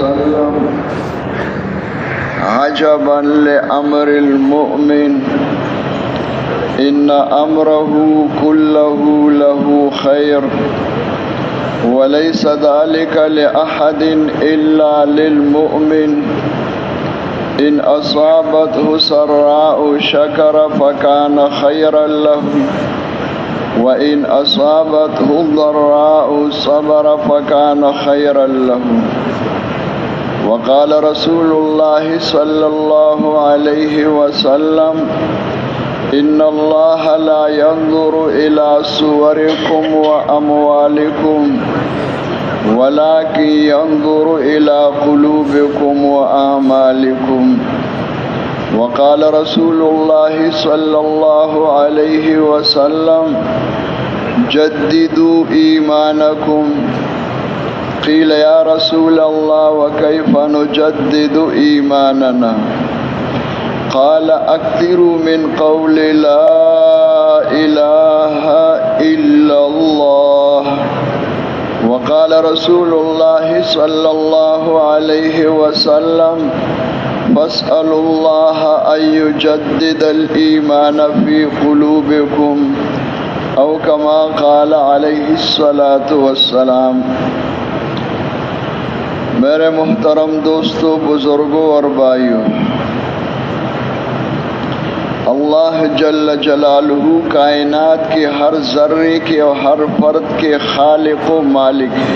وسلم عجبا لأمر المؤمن إن أمره كله له خير وليس ذلك لأحد إلا للمؤمن إن أصابته سراء شكر فكان خيرا له وإن أصابته ضراء صبر فكان خيرا له وقال رسول الله صلى الله عليه وسلم إن الله لا ينظر إلى صوركم وأموالكم ولكن ينظر إلى قلوبكم وأعمالكم وقال رسول الله صلى الله عليه وسلم جددوا إيمانكم قيل يا رسول الله وكيف نجدد إيماننا قال أكثروا من قول لا إله إلا الله وقال رسول الله صلى الله عليه وسلم فاسألوا الله أن يجدد الإيمان في قلوبكم أو كما قال عليه الصلاة والسلام۔ میرے محترم دوستو، بزرگوں اور بھائیوں، اللہ جل جلالہ کائنات کے ہر ذرے کے اور ہر فرد کے خالق و مالک ہے۔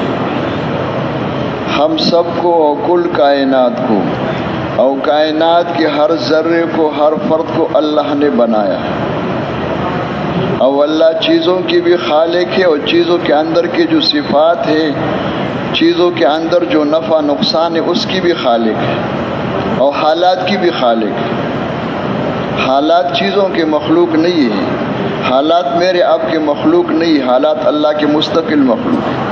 ہم سب کو اور کل کائنات کو اور کائنات کے ہر ذرے کو، ہر فرد کو اللہ نے بنایا ہے، اور اللہ چیزوں کی بھی خالق ہے، اور چیزوں کے اندر کی جو صفات ہے، چیزوں کے اندر جو نفع نقصان ہے، اس کی بھی خالق ہے، اور حالات کی بھی خالق ہے۔ حالات چیزوں کے مخلوق نہیں ہیں، حالات میرے آپ کے مخلوق نہیں، حالات اللہ کے مستقل مخلوق ہیں۔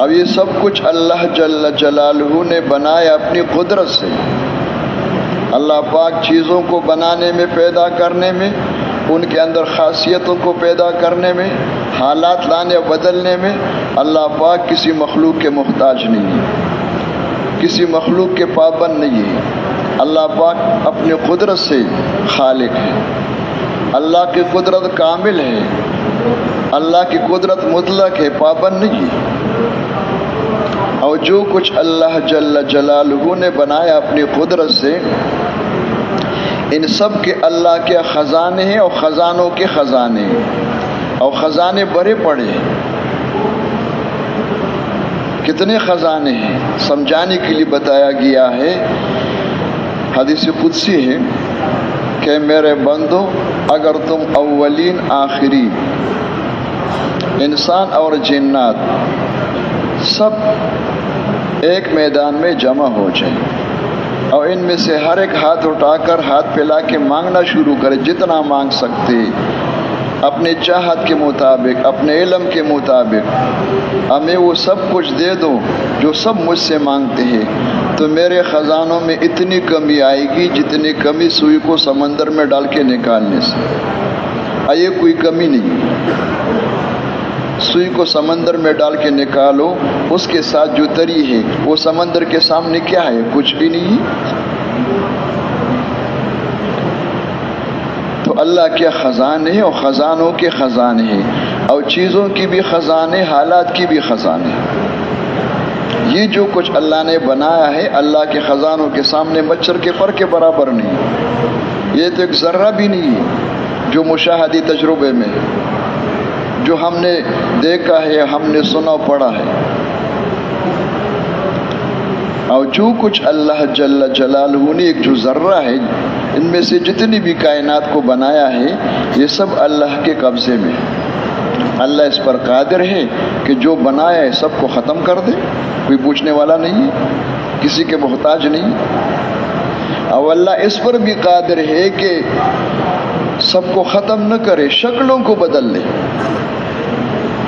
اب یہ سب کچھ اللہ جل جلالہ نے بنایا اپنی قدرت سے۔ اللہ پاک چیزوں کو بنانے میں، پیدا کرنے میں، ان کے اندر خاصیتوں کو پیدا کرنے میں، حالات لانے اور بدلنے میں اللہ پاک کسی مخلوق کے محتاج نہیں ہے، کسی مخلوق کے پابند نہیں ہے۔ اللہ پاک اپنی قدرت سے خالق ہے۔ اللہ کی قدرت کامل ہے، اللہ کی قدرت مطلق ہے، پابند نہیں ہے۔ اور جو کچھ اللہ جل جلالہ نے بنایا اپنی قدرت سے، ان سب کے اللہ کے خزانے ہیں، اور خزانوں کے خزانے ہیں، اور خزانے بڑے پڑے ہیں۔ کتنے خزانے ہیں سمجھانے کے لیے بتایا گیا ہے۔ حدیث قدسی ہے کہ میرے بندو، اگر تم اولین آخرین، انسان اور جنات سب ایک میدان میں جمع ہو جائیں، اور ان میں سے ہر ایک ہاتھ اٹھا کر، ہاتھ پھیلا کے مانگنا شروع کرے، جتنا مانگ سکتے اپنے چاہت کے مطابق، اپنے علم کے مطابق، ہمیں وہ سب کچھ دے دو جو سب مجھ سے مانگتے ہیں، تو میرے خزانوں میں اتنی کمی آئے گی جتنی کمی سوئی کو سمندر میں ڈال کے نکالنے سے۔ یہ کوئی کمی نہیں، سوئی کو سمندر میں ڈال کے نکالو، اس کے ساتھ جو تری ہے وہ سمندر کے سامنے کیا ہے؟ کچھ بھی نہیں۔ تو اللہ کے خزانے ہیں، اور خزانوں کے خزانے ہیں، اور چیزوں کی بھی خزانے، حالات کی بھی خزانے۔ یہ جو کچھ اللہ نے بنایا ہے، اللہ کے خزانوں کے سامنے مچھر کے پر کے برابر نہیں۔ یہ تو ایک ذرہ بھی نہیں ہے جو مشاہدی تجربے میں، جو ہم نے دیکھا ہے، ہم نے سنا پڑھا ہے۔ اور جو کچھ اللہ جل جلالہ نے، ایک جو ذرہ ہے، ان میں سے جتنی بھی کائنات کو بنایا ہے، یہ سب اللہ کے قبضے میں ہے۔ اللہ اس پر قادر ہے کہ جو بنایا ہے سب کو ختم کر دے، کوئی پوچھنے والا نہیں ہے، کسی کے محتاج نہیں۔ اور اللہ اس پر بھی قادر ہے کہ سب کو ختم نہ کرے، شکلوں کو بدل لے،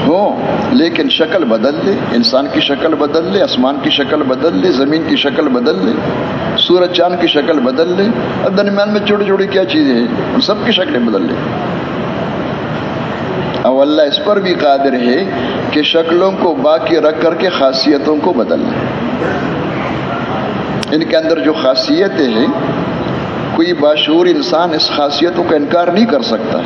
ہو لیکن شکل بدل لے، انسان کی شکل بدل لے، آسمان کی شکل بدل لے، زمین کی شکل بدل لے، سورج چاند کی شکل بدل لے، اور درمیان میں چھوٹی چھوٹی کیا چیزیں ہیں، ان سب کی شکلیں بدل لے۔ اور اللہ اس پر بھی قادر ہے کہ شکلوں کو باقی رکھ کر کے خاصیتوں کو بدل لے. ان کے اندر جو خاصیتیں ہیں کوئی باشعور انسان اس خاصیتوں کا انکار نہیں کر سکتا.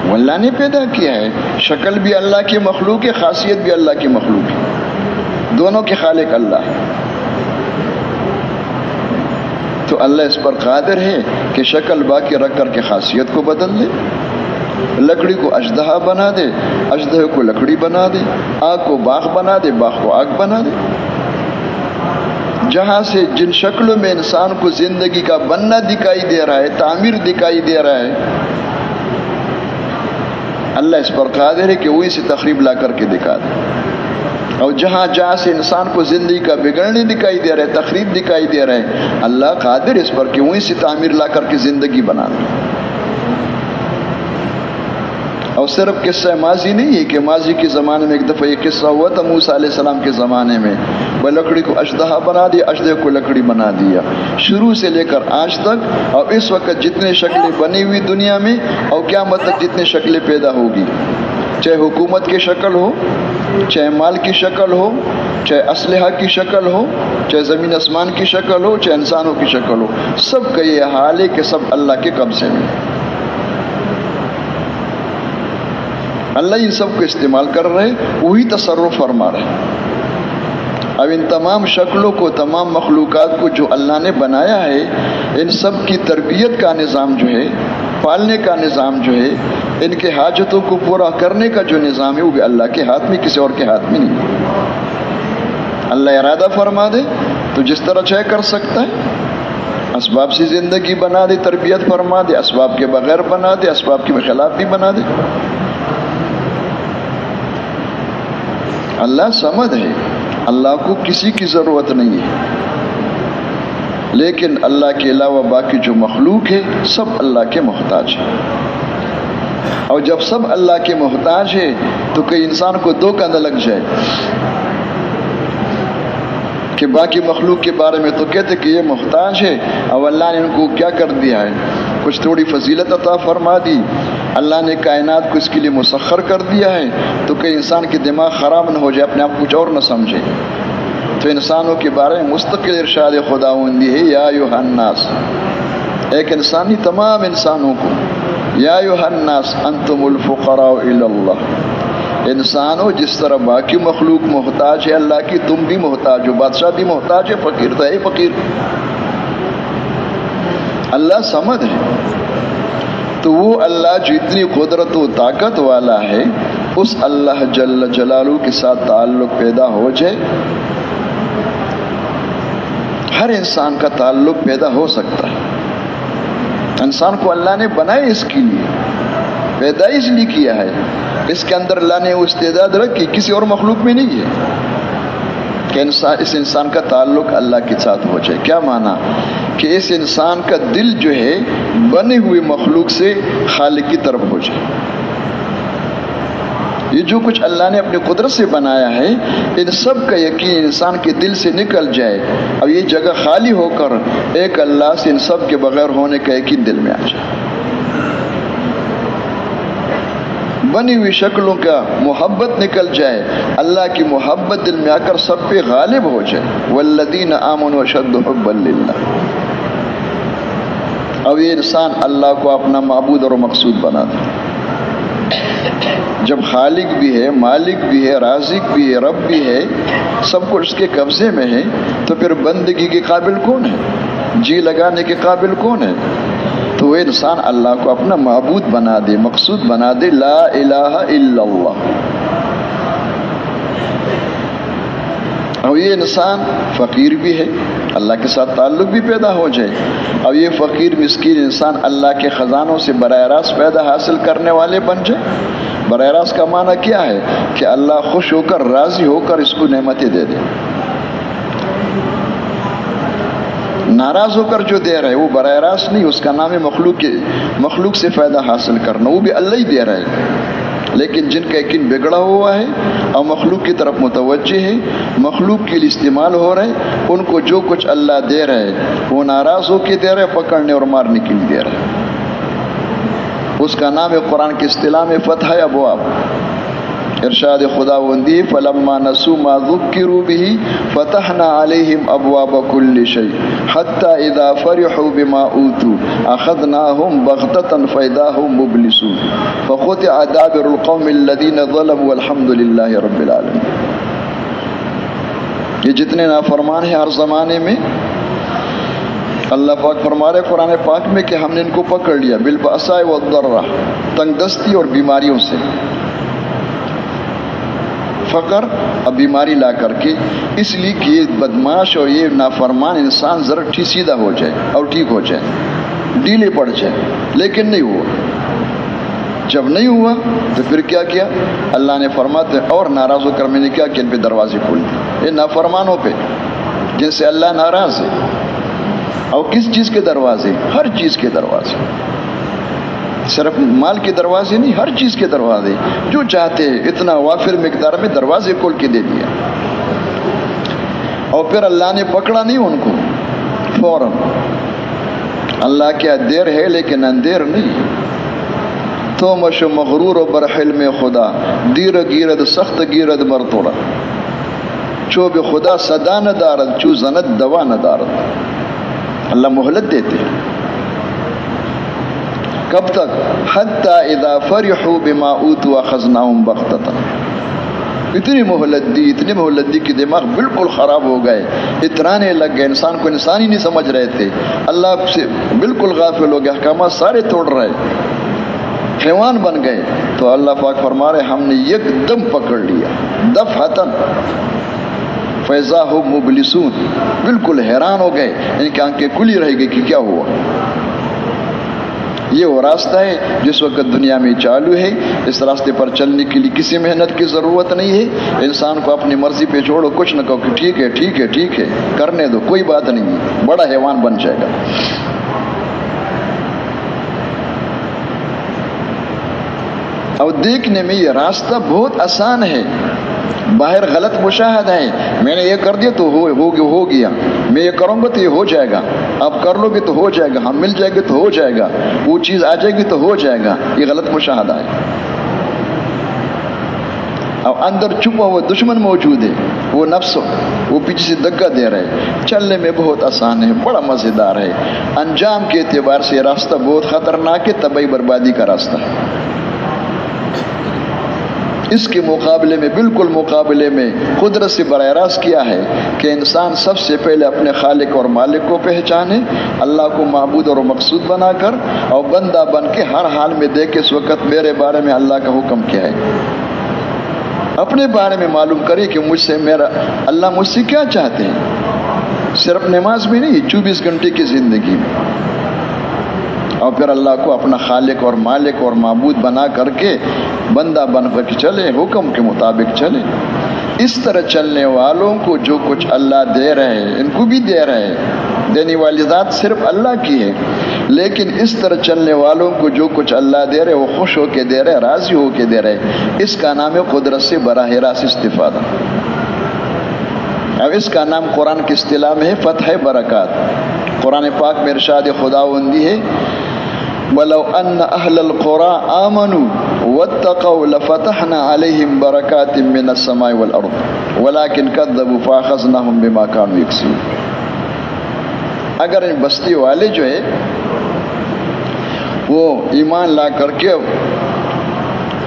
وہ اللہ نے پیدا کیا ہے. شکل بھی اللہ کی مخلوق ہے، خاصیت بھی اللہ کی مخلوق ہے، دونوں کے خالق اللہ ہے. تو اللہ اس پر قادر ہے کہ شکل باقی رکھ کر کے خاصیت کو بدل دے. لکڑی کو اژدہا بنا دے، اژدہے کو لکڑی بنا دے، آگ کو باغ بنا دے، باغ کو آگ بنا دے. جہاں سے جن شکلوں میں انسان کو زندگی کا بننا دکھائی دے رہا ہے، تعمیر دکھائی دے رہا ہے، اللہ اس پر قادر ہے کہ وہی سے تخریب لا کر کے دکھا دے. اور جہاں جہاں سے انسان کو زندگی کا بگڑنے دکھائی دے رہا ہے، تخریب دکھائی دے رہا ہے، اللہ قادر اس پر کہ وہیں سے تعمیر لا کر کے زندگی بنا دے. اور صرف قصہ ماضی نہیں ہے کہ ماضی کے زمانے میں ایک دفعہ یہ قصہ ہوا تھا موسیٰ علیہ السلام کے زمانے میں. وہ لکڑی کو اژدہا بنا دیا، اژدہے کو لکڑی بنا دیا. شروع سے لے کر آج تک اور اس وقت جتنے شکلیں بنی ہوئی دنیا میں اور قیامت تک جتنے شکلیں پیدا ہوگی، چاہے حکومت کی شکل ہو، چاہے مال کی شکل ہو، چاہے اسلحہ کی شکل ہو، چاہے زمین آسمان کی شکل ہو، چاہے انسانوں کی شکل ہو، سب کا یہ حال ہے کہ سب اللہ کے قبضے میں. اللہ ان سب کو استعمال کر رہے، وہی تصرف فرما رہے. اب ان تمام شکلوں کو، تمام مخلوقات کو جو اللہ نے بنایا ہے، ان سب کی تربیت کا نظام جو ہے، پالنے کا نظام جو ہے، ان کے حاجتوں کو پورا کرنے کا جو نظام ہے، وہ بھی اللہ کے ہاتھ میں، کسی اور کے ہاتھ میں نہیں. اللہ ارادہ فرما دے تو جس طرح چاہے کر سکتا ہے. اسباب سے زندگی بنا دے، تربیت فرما دے، اسباب کے بغیر بنا دے، اسباب کے خلاف بھی بنا دے. اللہ صمد ہے، اللہ کو کسی کی ضرورت نہیں ہے، لیکن اللہ کے علاوہ باقی جو مخلوق ہے سب اللہ کے محتاج ہے. اور جب سب اللہ کے محتاج ہے تو کئی انسان کو دھوکہ نہ لگ جائے کہ باقی مخلوق کے بارے میں تو کہتے کہ یہ محتاج ہے، اور اللہ نے ان کو کیا کر دیا ہے، کچھ تھوڑی فضیلت عطا فرما دی، اللہ نے کائنات کو اس کے لیے مسخر کر دیا ہے. تو کہ انسان کے دماغ خراب نہ ہو جائے، اپنے آپ کچھ اور نہ سمجھے. تو انسانوں کے بارے میں مستقل ارشاد خداوندی ہے، یا ایھا الناس، ایک انسانی تمام انسانوں کو، یا ایھا الناس انتم الفقراء الی اللہ. انسانوں جس طرح باقی مخلوق محتاج ہے اللہ کی، تم بھی محتاج ہو. بادشاہ بھی محتاج ہے، فقیر تو ہے فقیر. اللہ صمد ہے. تو وہ اللہ جو اتنی قدرت و طاقت والا ہے، اس اللہ جل جلالہ کے ساتھ تعلق پیدا ہو جائے. ہر انسان کا تعلق پیدا ہو سکتا ہے. انسان کو اللہ نے بنایا اس کے لیے، پیدا اس لیے کیا ہے. اس کے اندر اللہ نے وہ استعداد رکھی، کسی اور مخلوق میں نہیں ہے کہ اس انسان کا تعلق اللہ کے ساتھ ہو جائے. کیا معنی؟ کہ اس انسان کا دل جو ہے بنے ہوئے مخلوق سے خالق کی طرف ہو جائے. یہ جو کچھ اللہ نے اپنی قدرت سے بنایا ہے، ان سب کا یقین انسان کے دل سے نکل جائے. اب یہ جگہ خالی ہو کر ایک اللہ سے ان سب کے بغیر ہونے کا یقین دل میں آ جائے. بنی ہوئی شکلوں کا محبت نکل جائے، اللہ کی محبت دل میں آ کر سب پہ غالب ہو جائے. والذین آمنوا اشد حبا للہ. اب یہ انسان اللہ کو اپنا معبود اور مقصود بنا دے. جب خالق بھی ہے، مالک بھی ہے، رازق بھی ہے، رب بھی ہے، سب کچھ اس کے قبضے میں ہے، تو پھر بندگی کے قابل کون ہے؟ جی لگانے کے قابل کون ہے؟ تو وہ انسان اللہ کو اپنا معبود بنا دے، مقصود بنا دے. لا الہ الا اللہ. اور یہ انسان فقیر بھی ہے، اللہ کے ساتھ تعلق بھی پیدا ہو جائے. اور یہ فقیر مسکین انسان اللہ کے خزانوں سے براہ راست پیدا حاصل کرنے والے بن جائے. براہ راست کا معنی کیا ہے؟ کہ اللہ خوش ہو کر، راضی ہو کر اس کو نعمتیں دے دے. ناراض ہو کر جو دے رہے وہ براہ راست نہیں، اس کا نام ہے مخلوق سے فائدہ حاصل کرنا. وہ بھی اللہ ہی دے رہا ہے. لیکن جن کا یقین بگڑا ہوا ہے اور مخلوق کی طرف متوجہ ہے، مخلوق کے لیے استعمال ہو رہے، ان کو جو کچھ اللہ دے رہے وہ ناراض ہو کے دے رہے، پکڑنے اور مارنے کے لیے دے رہے. اس کا نام ہے قرآن کی اصطلاح میں فتح ابواب. ارشاد خداوندی فلما نسوا ما ذکروا به فتحنا علیہم ابواب کل شیء حتی اذا فرحوا بما اوتوا اخذناهم بغتة فاذا هم مبلسون فقطع دابر القوم الذین ظلموا والحمد للہ رب العالمین. یہ جتنے نافرمان ہیں ہر زمانے میں، اللہ پاک فرما رہے قرآن پاک میں کہ ہم نے ان کو پکڑ لیا بالبأساء والضراء، تنگ دستی اور بیماریوں سے. فقر اب بیماری لا کر کے، اس لیے کہ یہ بدماش اور یہ نافرمان انسان ذرا سیدھا ہو جائے اور ٹھیک ہو جائے، ڈھیلے پڑ جائے، لیکن نہیں ہوا. جب نہیں ہوا تو پھر کیا کیا؟ اللہ نے فرماتے اور ناراض ہو کر میں نے کیا کہ ان پہ دروازے کھول دیے. یہ نافرمانوں پہ جن سے اللہ ناراض ہے. اور کس چیز کے دروازے؟ ہر چیز کے دروازے، صرف مال کے دروازے نہیں، ہر چیز کے دروازے. جو چاہتے ہیں اتنا وافر مقدار میں دروازے کھول کے دے دیا. اور پھر اللہ نے پکڑا نہیں ان کو فوراً. اللہ کیا دیر ہے لیکن اندیر نہیں. تو مش مغرور و برحل میں خدا دیر گیرد سخت گیرد مرتوڑا چو بے خدا صدا نہ دارد چو زند دوا نہ دارد. اللہ مہلت دیتے ہیں. کب تک؟ حتی اذا فرحوا بما اوتوا اخذناهم بغتة. اتنی مہلت دی کہ دماغ بالکل خراب ہو گئے، اترانے لگ گئے، انسان کو انسان ہی نہیں سمجھ رہے تھے، اللہ سے بالکل غافل ہو گئے، احکامات سارے توڑ رہے، حیوان بن گئے. تو اللہ پاک فرما رہے ہم نے یک دم پکڑ لیا دفعتاً فیضا ہم مبلسون. بالکل حیران ہو گئے، ان کی آنکھیں کھلی رہ گئی کہ کیا ہوا. یہ وہ راستہ ہے جس وقت دنیا میں چالو ہے. اس راستے پر چلنے کے لیے کسی محنت کی ضرورت نہیں ہے. انسان کو اپنی مرضی پہ چھوڑو، کچھ نہ کہو کہ ٹھیک ہے ٹھیک ہے ٹھیک ہے، کرنے دو، کوئی بات نہیں، بڑا حیوان بن جائے گا. اور دیکھنے میں یہ راستہ بہت آسان ہے. باہر غلط مشاہدہ ہے، میں نے یہ کر دیا تو ہو گیا، میں یہ کروں گا تو یہ ہو جائے گا، آپ کر لو گے تو ہو جائے گا، ہم مل جائے گے تو ہو جائے گا، وہ چیز آ جائے گی تو ہو جائے گا. یہ غلط مشاہدہ ہے. اور اندر چھپا ہوا دشمن موجود ہے، وہ نفس، وہ پیچھے سے دھکا دے رہے. چلنے میں بہت آسان ہے، بڑا مزیدار ہے. انجام کے اعتبار سے یہ راستہ بہت خطرناک ہے، تباہی بربادی کا راستہ ہے. اس کے مقابلے میں، بالکل مقابلے میں، قدرت سے براہ راست کیا ہے کہ انسان سب سے پہلے اپنے خالق اور مالک کو پہچانے، اللہ کو معبود اور مقصود بنا کر، اور بندہ بن کے ہر حال میں دیکھے اس وقت میرے بارے میں اللہ کا حکم کیا ہے. اپنے بارے میں معلوم کرے کہ مجھ سے اللہ مجھ سے کیا چاہتے ہیں. صرف نماز میں نہیں، 24 گھنٹے کی زندگی میں. اور پھر اللہ کو اپنا خالق اور مالک اور معبود بنا کر کے بندہ بن کر کے چلے، حکم کے مطابق چلے. اس طرح چلنے والوں کو جو کچھ اللہ دے رہے ہیں ان کو بھی دے رہے ہیں. دینے والی ذات صرف اللہ کی ہے، لیکن اس طرح چلنے والوں کو جو کچھ اللہ دے رہے وہ خوش ہو کے دے رہے، راضی ہو کے دے رہے. اس کا نام ہے قدرت سے براہ راست استفادہ. اب اس کا نام قرآن کی اصطلاح میں ہے فتح برکات. قرآن پاک میں ارشاد خداوندی ہے وَلَوْ أَنَّ أَهْلَ الْقُرَىٰ آمَنُوا وَاتَّقَوْا لَفَتَحْنَا عَلَيْهِمْ بَرَكَاتٍ مِّنَ السَّمَاءِ وَالْأَرْضِ وَلَٰكِنْ كَذَّبُوا فَأَخَذْنَاهُمْ بِمَا كَانُوا يَكْسِبُونَ. اگر ان بستی والے جو ہے وہ ایمان لا کر کے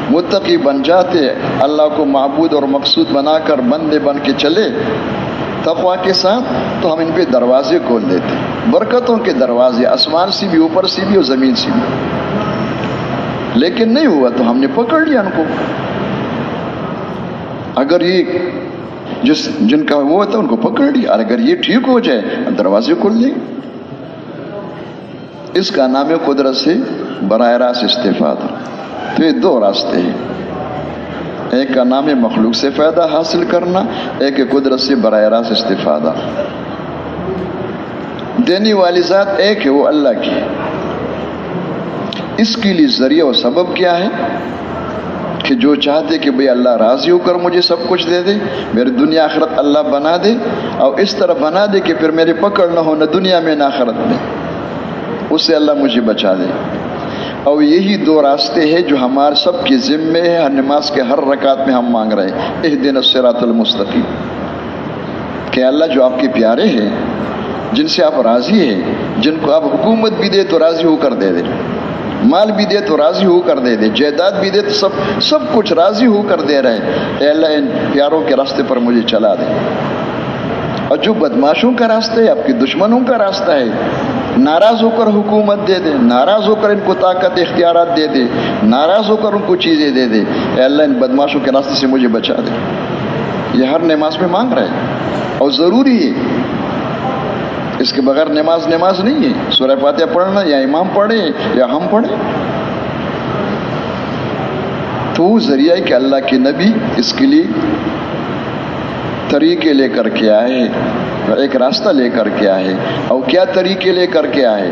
متقی بن جاتے، اللہ کو معبود اور مقصود بنا کر بندے بن کے چلے تقویٰ کے ساتھ، تو ہم ان پہ دروازے کھول دیتے، برکتوں کے دروازے، آسمان سے بھی، اوپر سے بھی اور زمین سے بھی. لیکن نہیں ہوا تو ہم نے پکڑ لیا ان کو. اگر یہ جن کا وہ ہوتا ان کو پکڑ لیا، اور اگر یہ ٹھیک ہو جائے دروازے کھول دیں. اس کا نام ہے قدرت سے براہ راست استفادہ. تو یہ دو راستے ہیں، ایک کا نام ہے مخلوق سے فائدہ حاصل کرنا، ایک ہے قدرت سے براہ راست استفادہ. دینے والی ذات ایک ہے، وہ اللہ کی. اس کے لیے ذریعہ و سبب کیا ہے کہ جو چاہتے کہ بھئی اللہ راضی ہو کر مجھے سب کچھ دے دے، میری دنیا آخرت اللہ بنا دے، اور اس طرح بنا دے کہ پھر میری پکڑ نہ ہو نہ دنیا میں نہ آخرت میں، اس سے اللہ مجھے بچا دے. اور یہی دو راستے ہیں جو ہمارے سب کے ذمے ہے، ہر نماز کے ہر رکعت میں ہم مانگ رہے ہیں، اہدنا الصراط المستقیم، کہ اللہ جو آپ کے پیارے ہیں، جن سے آپ راضی ہیں، جن کو آپ حکومت بھی دے تو راضی ہو کر دے دے، مال بھی دے تو راضی ہو کر دے دے، جائیداد بھی دے تو سب کچھ راضی ہو کر دے رہے، اے اللہ ان پیاروں کے راستے پر مجھے چلا دے۔ اور جو بدماشوں کا راستہ ہے، آپ کے دشمنوں کا راستہ ہے، ناراض ہو کر حکومت دے دے، ناراض ہو کر ان کو طاقت اختیارات دے دے، ناراض ہو کر ان کو چیزیں دے دے، اے اللہ ان بدماشوں کے راستے سے مجھے بچا دے۔ یہ ہر نماز میں مانگ رہے ہیں اور ضروری ہے، اس کے بغیر نماز نہیں ہے۔ سورہ فاتحہ پڑھنا یا امام پڑھے یا ہم پڑھیں تو وہ ذریعہ ہے کہ اللہ کے نبی اس کے لیے طریقے لے کر کے آئے، ایک راستہ لے کر کے آئے۔ اور کیا طریقے لے کر کے آئے؟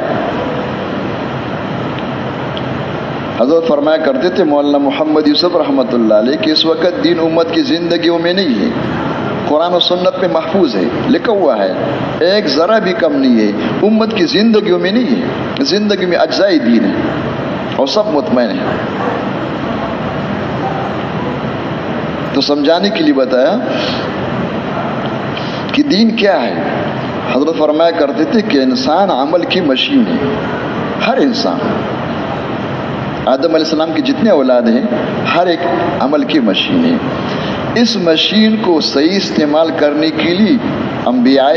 حضرت فرمایا کرتے تھے مولانا محمد یوسف رحمۃ اللہ علیہ کہ اس وقت دین امت کی زندگیوں میں نہیں ہے، قرآن و سنت میں محفوظ ہے، لکھا ہوا ہے، ایک ذرا بھی کم نہیں ہے، امت کی زندگیوں میں نہیں ہے، زندگی میں اجزائی دین ہے اور سب مطمئن ہیں۔ تو سمجھانے کے لیے بتایا کہ دین کیا ہے۔ حضرت فرمایا کرتے تھے کہ انسان عمل کی مشین ہے، ہر انسان، آدم علیہ السلام کی جتنے اولاد ہیں ہر ایک عمل کی مشین ہے۔ اس مشین کو صحیح استعمال کرنے کے لیے انبیاء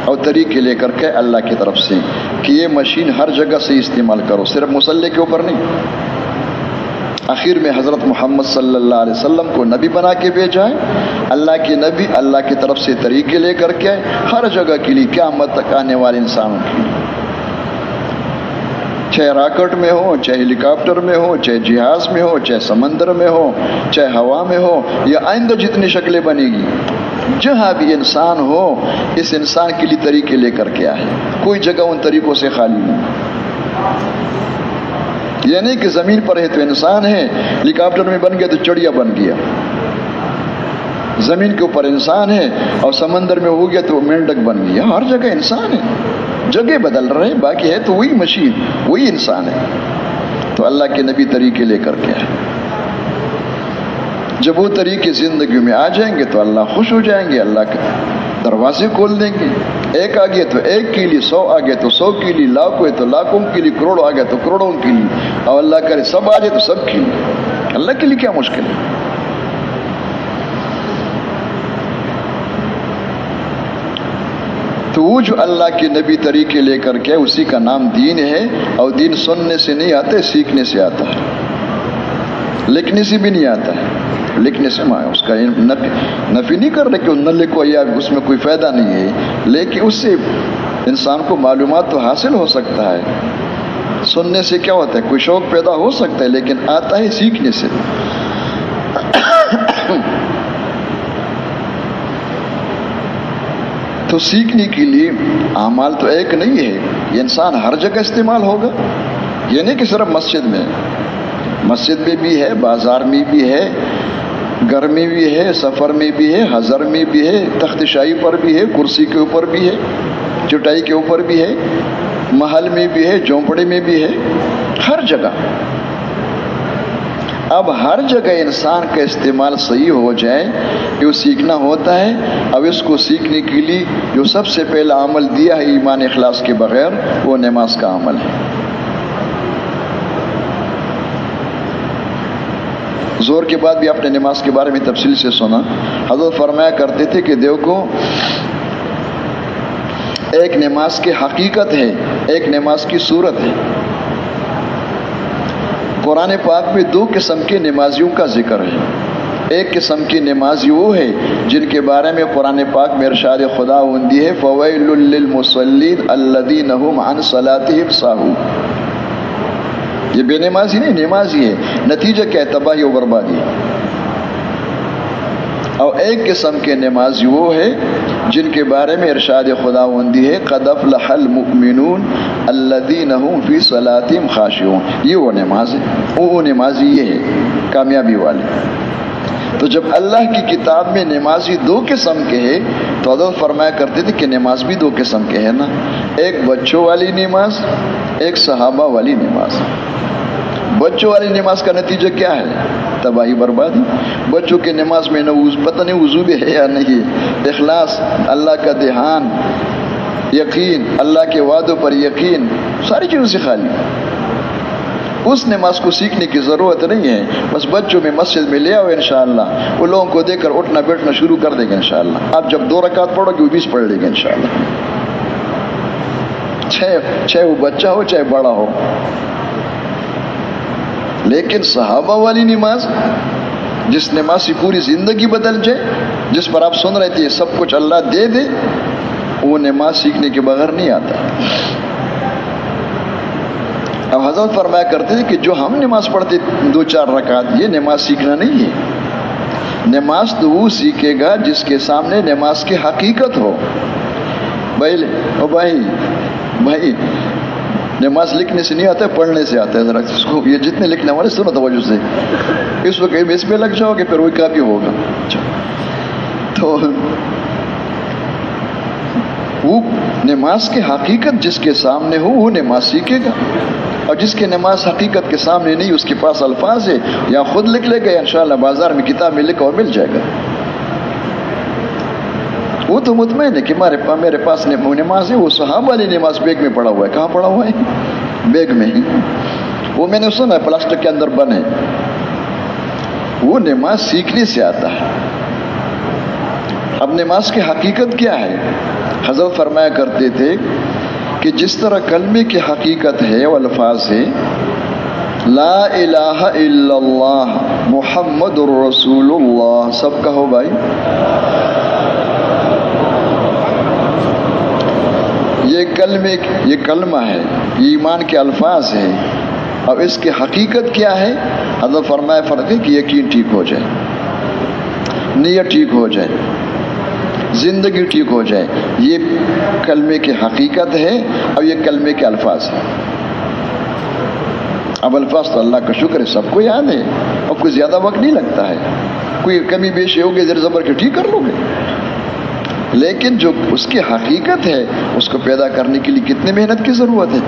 اور طریقے لے کر کے اللہ کی طرف سے کہ یہ مشین ہر جگہ صحیح استعمال کرو، صرف مصلی کے اوپر نہیں۔ آخر میں حضرت محمد صلی اللہ علیہ وسلم کو نبی بنا کے بھیجا ہے، اللہ کے نبی اللہ کی طرف سے طریقے لے کر کے آئے ہر جگہ کے لیے، قیامت تک آنے والے انسانوں کے لیے، چاہے راکٹ میں ہو، چاہے ہیلی کاپٹر میں ہو، چاہے جہاز میں ہو، چاہے سمندر میں ہو، چاہے ہوا میں ہو، یا آئندہ جتنی شکلیں بنے گی، جہاں بھی انسان ہو اس انسان کے لیے طریقے لے کر کے آئے، کوئی جگہ ان طریقوں سے خالی نہیں۔ یہ نہیں کہ زمین پر ہے تو انسان ہے، ہیلی کاپٹر میں بن گیا تو چڑیا بن گیا، زمین کے اوپر انسان ہے اور سمندر میں ہو گیا تو مینڈک بن گیا، ہر جگہ انسان ہے، جگہ بدل رہے ہیں، باقی ہے تو وہی مشین، وہی انسان ہے۔ تو اللہ کے نبی طریقے لے کر کے آئے، جب وہ طریقے زندگی میں آ جائیں گے تو اللہ خوش ہو جائیں گے، اللہ کے دروازے کھول دیں گے، ایک آ گیا تو ایک کے لیے، 100 آ گیا تو 100 کے لیے، لاکھوں ہے تو لاکھوں کے لیے، کروڑوں آ گیا تو کروڑوں کے لیے، اور اللہ کرے سب آ جائے تو سب کے لیے۔ اللہ کے لیے کیا مشکل ہے؟ تو وہ جو اللہ کے نبی طریقے لے کر کے اسی کا نام دین ہے، اور دین سننے سے نہیں آتا، سیکھنے سے آتا ہے، لکھنے سے بھی نہیں آتا ہے، لکھنے سے اس کا نفی نہیں کر رہے کہ نہ لکھو یا اس میں کوئی فائدہ نہیں ہے، لیکن اس سے انسان کو معلومات تو حاصل ہو سکتا ہے، سننے سے کیا ہوتا ہے، کوئی شوق پیدا ہو سکتا ہے، لیکن آتا ہے سیکھنے سے۔ تو سیکھنے کے لیے اعمال تو ایک نہیں ہے، یہ انسان ہر جگہ استعمال ہوگا، یہ نہیں کہ صرف مسجد میں، مسجد میں بھی ہے، بازار میں بھی ہے، گھر میں بھی ہے، سفر میں بھی ہے، حضر میں بھی ہے، تخت شاہی پر بھی ہے، کرسی کے اوپر بھی ہے، چٹائی کے اوپر بھی ہے، محل میں بھی ہے، جھونپڑے میں بھی ہے، ہر جگہ۔ اب ہر جگہ انسان کا استعمال صحیح ہو جائے، یہ سیکھنا ہوتا ہے۔ اب اس کو سیکھنے کے لیے جو سب سے پہلا عمل دیا ہے ایمان اخلاص کے بغیر، وہ نماز کا عمل ہے۔ زور کے بعد بھی آپ نے نماز کے بارے میں تفصیل سے سنا۔ حضرت فرمایا کرتے تھے کہ دیکھو، ایک نماز کی حقیقت ہے، ایک نماز کی صورت ہے۔ قرآن پاک میں 2 قسم کے نمازیوں کا ذکر ہے۔ ایک قسم کی نمازی وہ ہے جن کے بارے میں قرآن پاک میں ارشاد خداوندی ہے فویل للمصلین الذین هم عن صلاتهم ساہون۔ یہ بے نمازی نہیں، نمازی ہے، نتیجہ کیا ہے؟ تباہی و بربادی۔ اور ایک قسم کے نمازی وہ ہے جن کے بارے میں ارشاد خداوندی ہے قد افلح المؤمنون الذین هم فی صلاتهم خاشعون۔ یہ وہ نماز ہے، وہ نمازی یہ ہے کامیابی والے۔ تو جب اللہ کی کتاب میں نمازی 2 قسم کے ہیں تو حضرت فرمایا کرتے تھے کہ نماز بھی 2 قسم کے ہے نا، ایک بچوں والی نماز، ایک صحابہ والی نماز. بچوں والی نماز کا نتیجہ کیا ہے؟ تباہی بربادی. بچوں کی نماز میں نہ پتہ نہیں وضو بھی ہے یا نہیں، اخلاص، اللہ کا دھیان، یقین، اللہ کے وعدوں پر یقین، ساری چیزوں سے خالی. اس نماز کو سیکھنے کی ضرورت نہیں ہے. بس بچوں میں مسجد میں لے آؤ انشاءاللہ، وہ لوگوں کو دیکھ کر اٹھنا بیٹھنا شروع کر دیں گے انشاءاللہ. آپ جب 2 رکعت پڑھو گے وہ 20 پڑھ لیں گے انشاءاللہ. چاہے وہ بچہ ہو چاہے بڑا ہو. لیکن صحابہ والی نماز، جس نماز سے پوری زندگی بدل جائے، جس پر آپ سن رہے تھے سب کچھ اللہ دے دے، وہ نماز سیکھنے کے بغیر نہیں آتا. اب حضرت فرمایا کرتے تھے کہ جو ہم نماز پڑھتے 2-4 رکعت، یہ نماز سیکھنا نہیں ہے. نماز تو وہ سیکھے گا جس کے سامنے نماز کی حقیقت ہو. بھائی نماز لکھنے سے نہیں آتا ہے، پڑھنے سے آتا ہے. ذرا اس کو یہ جتنے لکھنے والے سنو توجہ سے، اس وقت اس پہ لگ جاؤ گے پھر وہی کافی ہوگا. تو وہ نماز کی حقیقت جس کے سامنے ہو وہ نماز سیکھے گا، اور جس کی نماز حقیقت کے سامنے نہیں، اس کے پاس الفاظ ہے یا خود لکھ لے گا، انشاءاللہ بازار میں کتاب میں لکھا اور مل جائے گا. وہ تو مطمئن ہے کہ میرے پاس نماز ہے. وہ صحابہ والی نماز بیگ میں پڑا ہوا ہے. کہاں پڑا ہوا ہے؟ بیگ میں ہی. وہ میں نے سنا ہے پلاسٹک کے اندر بند ہے. وہ نماز سیکھنے سے آتا ہے. اب نماز کی حقیقت کیا ہے؟ حضرت فرمایا کرتے تھے کہ جس طرح کلمے کی حقیقت ہے وہ الفاظ ہے لا الہ الا اللہ محمد الرسول اللہ. سب کہو بھائی. یہ کلمہ ہے، یہ ایمان کے الفاظ ہیں. اب اس کی حقیقت کیا ہے؟ حضرت فرمایا فرق ہے کہ یقین ٹھیک ہو جائے، نیت ٹھیک ہو جائے، زندگی ٹھیک ہو جائے. یہ کلمے کی حقیقت ہے اور یہ کلمے کے الفاظ ہیں. اب الفاظ تو اللہ کا شکر ہے سب کو یاد ہے اور کوئی زیادہ وقت نہیں لگتا ہے. کوئی کمی بیشی ہوگی زیر زبر کے ٹھیک کر لو گے. لیکن جو اس کی حقیقت ہے اس کو پیدا کرنے کے لیے کتنی محنت کی ضرورت ہے.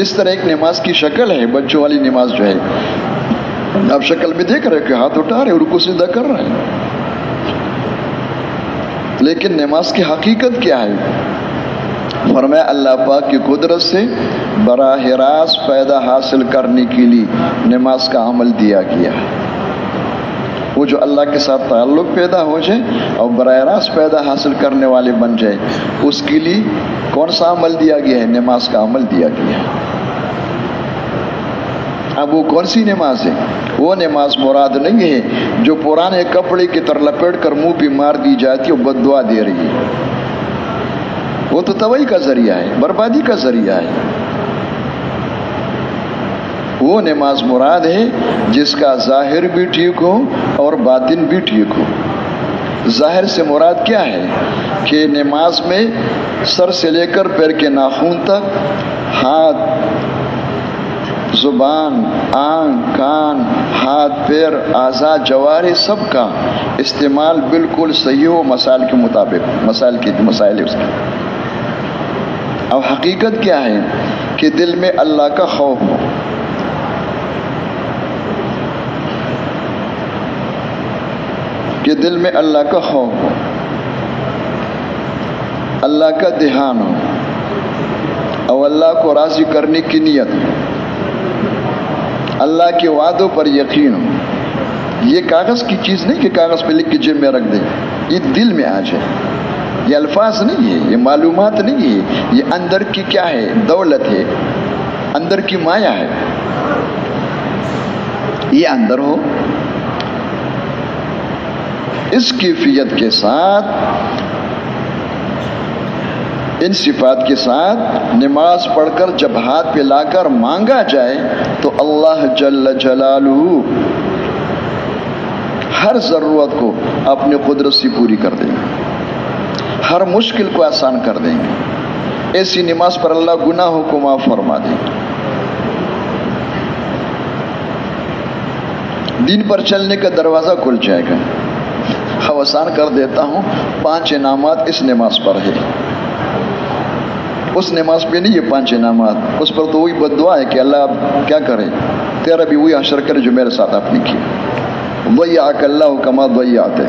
اس طرح ایک نماز کی شکل ہے. بچوں والی نماز جو ہے آپ شکل میں دیکھ رہے کہ ہاتھ اٹھا رہے، رکوع سجدہ کر رہے ہیں. لیکن نماز کی حقیقت کیا ہے؟ فرمایا اللہ پاک کی قدرت سے براہ راست فائدہ حاصل کرنے کے لیے نماز کا عمل دیا گیا ہے. وہ جو اللہ کے ساتھ تعلق پیدا ہو جائے اور براہ راست فائدہ حاصل کرنے والے بن جائے، اس کے لیے کون سا عمل دیا گیا ہے؟ نماز کا عمل دیا گیا ہے. اب وہ کون سی نماز ہے؟ وہ نماز مراد نہیں ہے جو پرانے کپڑے کی طرح لپیٹ کر منہ پہ مار دی جاتی اور بد دعا دے رہی ہے. وہ تو تباہی کا ذریعہ ہے، بربادی کا ذریعہ ہے. وہ نماز مراد ہے جس کا ظاہر بھی ٹھیک ہو اور باطن بھی ٹھیک ہو. ظاہر سے مراد کیا ہے کہ نماز میں سر سے لے کر پیر کے ناخن تک، ہاتھ، زبان، آنکھ، کان، ہاتھ، پیر، اعضاء، جوارح سب کا استعمال بالکل صحیح ہو مسائل کے مطابق. مسائل ہے اس کے. اب حقیقت کیا ہے کہ دل میں اللہ کا خوف ہو. کہ دل میں اللہ کا خوف ہو، اللہ کا دھیان ہو اور اللہ کو راضی کرنے کی نیت ہو، اللہ کے وعدوں پر یقین ہو. یہ کاغذ کی چیز نہیں کہ کاغذ پہ لکھ کے جیب میں رکھ دیں. یہ دل میں آ جائے. یہ الفاظ نہیں ہے، یہ معلومات نہیں ہے، یہ اندر کی کیا ہے؟ دولت ہے، اندر کی مایا ہے. یہ اندر ہو. اس کیفیت کے ساتھ، ان صفات کے ساتھ نماز پڑھ کر جب ہاتھ پہ لا کر مانگا جائے تو اللہ جل جلالہ ہر ضرورت کو اپنی قدرت سے پوری کر دیں گے، ہر مشکل کو آسان کر دیں گے. ایسی نماز پر اللہ گناہوں کو معاف فرما دیں گے. دین پر چلنے کا دروازہ کھل جائے گا. آسان کر دیتا ہوں، 5 انعامات اس نماز پر ہے. اس نماز پہ نہیں یہ 5 انعامات، اس پر تو وہی بد دعا ہے کہ اللہ اب کیا کرے، تیرا بھی وہی حشر کرے جو میرے ساتھ آپ نے کیا۔ ضیعک اللہ کما ضیعت،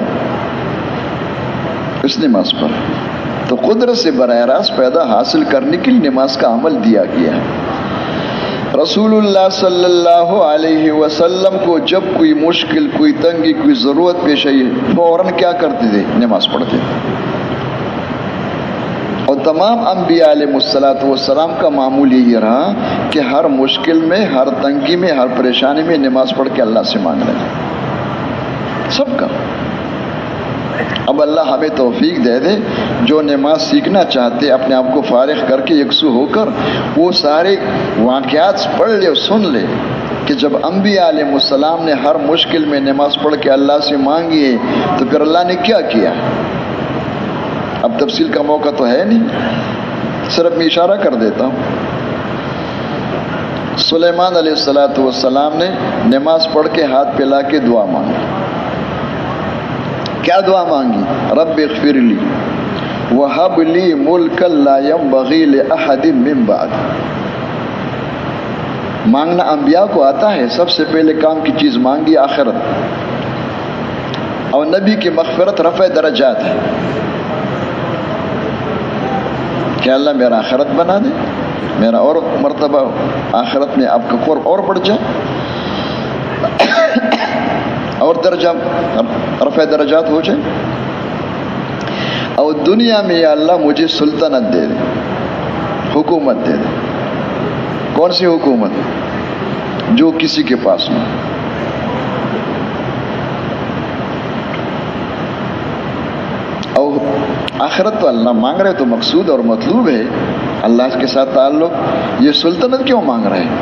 اس نماز پر تو قدرت سے براہ راست پیدا حاصل کرنے کے لیے نماز کا عمل دیا گیا ہے۔ رسول اللہ صلی اللہ علیہ وسلم کو جب کوئی مشکل، کوئی تنگی، کوئی ضرورت پیش آئی فوراً کیا کرتے تھے؟ نماز پڑھتے تھے۔ اور تمام انبیاء علیہ السلام کا معمول یہی رہا کہ ہر مشکل میں، ہر تنگی میں، ہر پریشانی میں نماز پڑھ کے اللہ سے مانگ رہے ہیں سب کا۔ اب اللہ ہمیں توفیق دے دے، جو نماز سیکھنا چاہتے اپنے آپ کو فارغ کر کے یکسو ہو کر وہ سارے واقعات پڑھ لے اور سن لے کہ جب انبیاء علیہ السلام نے ہر مشکل میں نماز پڑھ کے اللہ سے مانگی ہے تو پھر اللہ نے کیا کیا۔ اب تفصیل کا موقع تو ہے نہیں، صرف میں اشارہ کر دیتا ہوں۔ سلیمان علیہ السلام نے نماز پڑھ کے ہاتھ پھیلا کے دعا مانگی۔ کیا دعا مانگی؟ رب اغفر لی وہب لی ملکا لا ينبغی لأحد من بعد۔ مانگنا انبیاء کو آتا ہے، سب سے پہلے کام کی چیز مانگی آخرت، اور نبی کی مغفرت رفع درجات ہے کہ اللہ میرا آخرت بنا دے، میرا اور مرتبہ آخرت میں آپ کا قرب اور بڑھ جائے، اور درجہ رفع درجات ہو جائے، اور دنیا میں یا اللہ مجھے سلطنت دے دے، حکومت دے دے۔ کون سی حکومت؟ جو کسی کے پاس نہ۔ اور آخرت تو اللہ مانگ رہے تو مقصود اور مطلوب ہے، اللہ کے ساتھ تعلق۔ یہ سلطنت کیوں مانگ رہے ہیں؟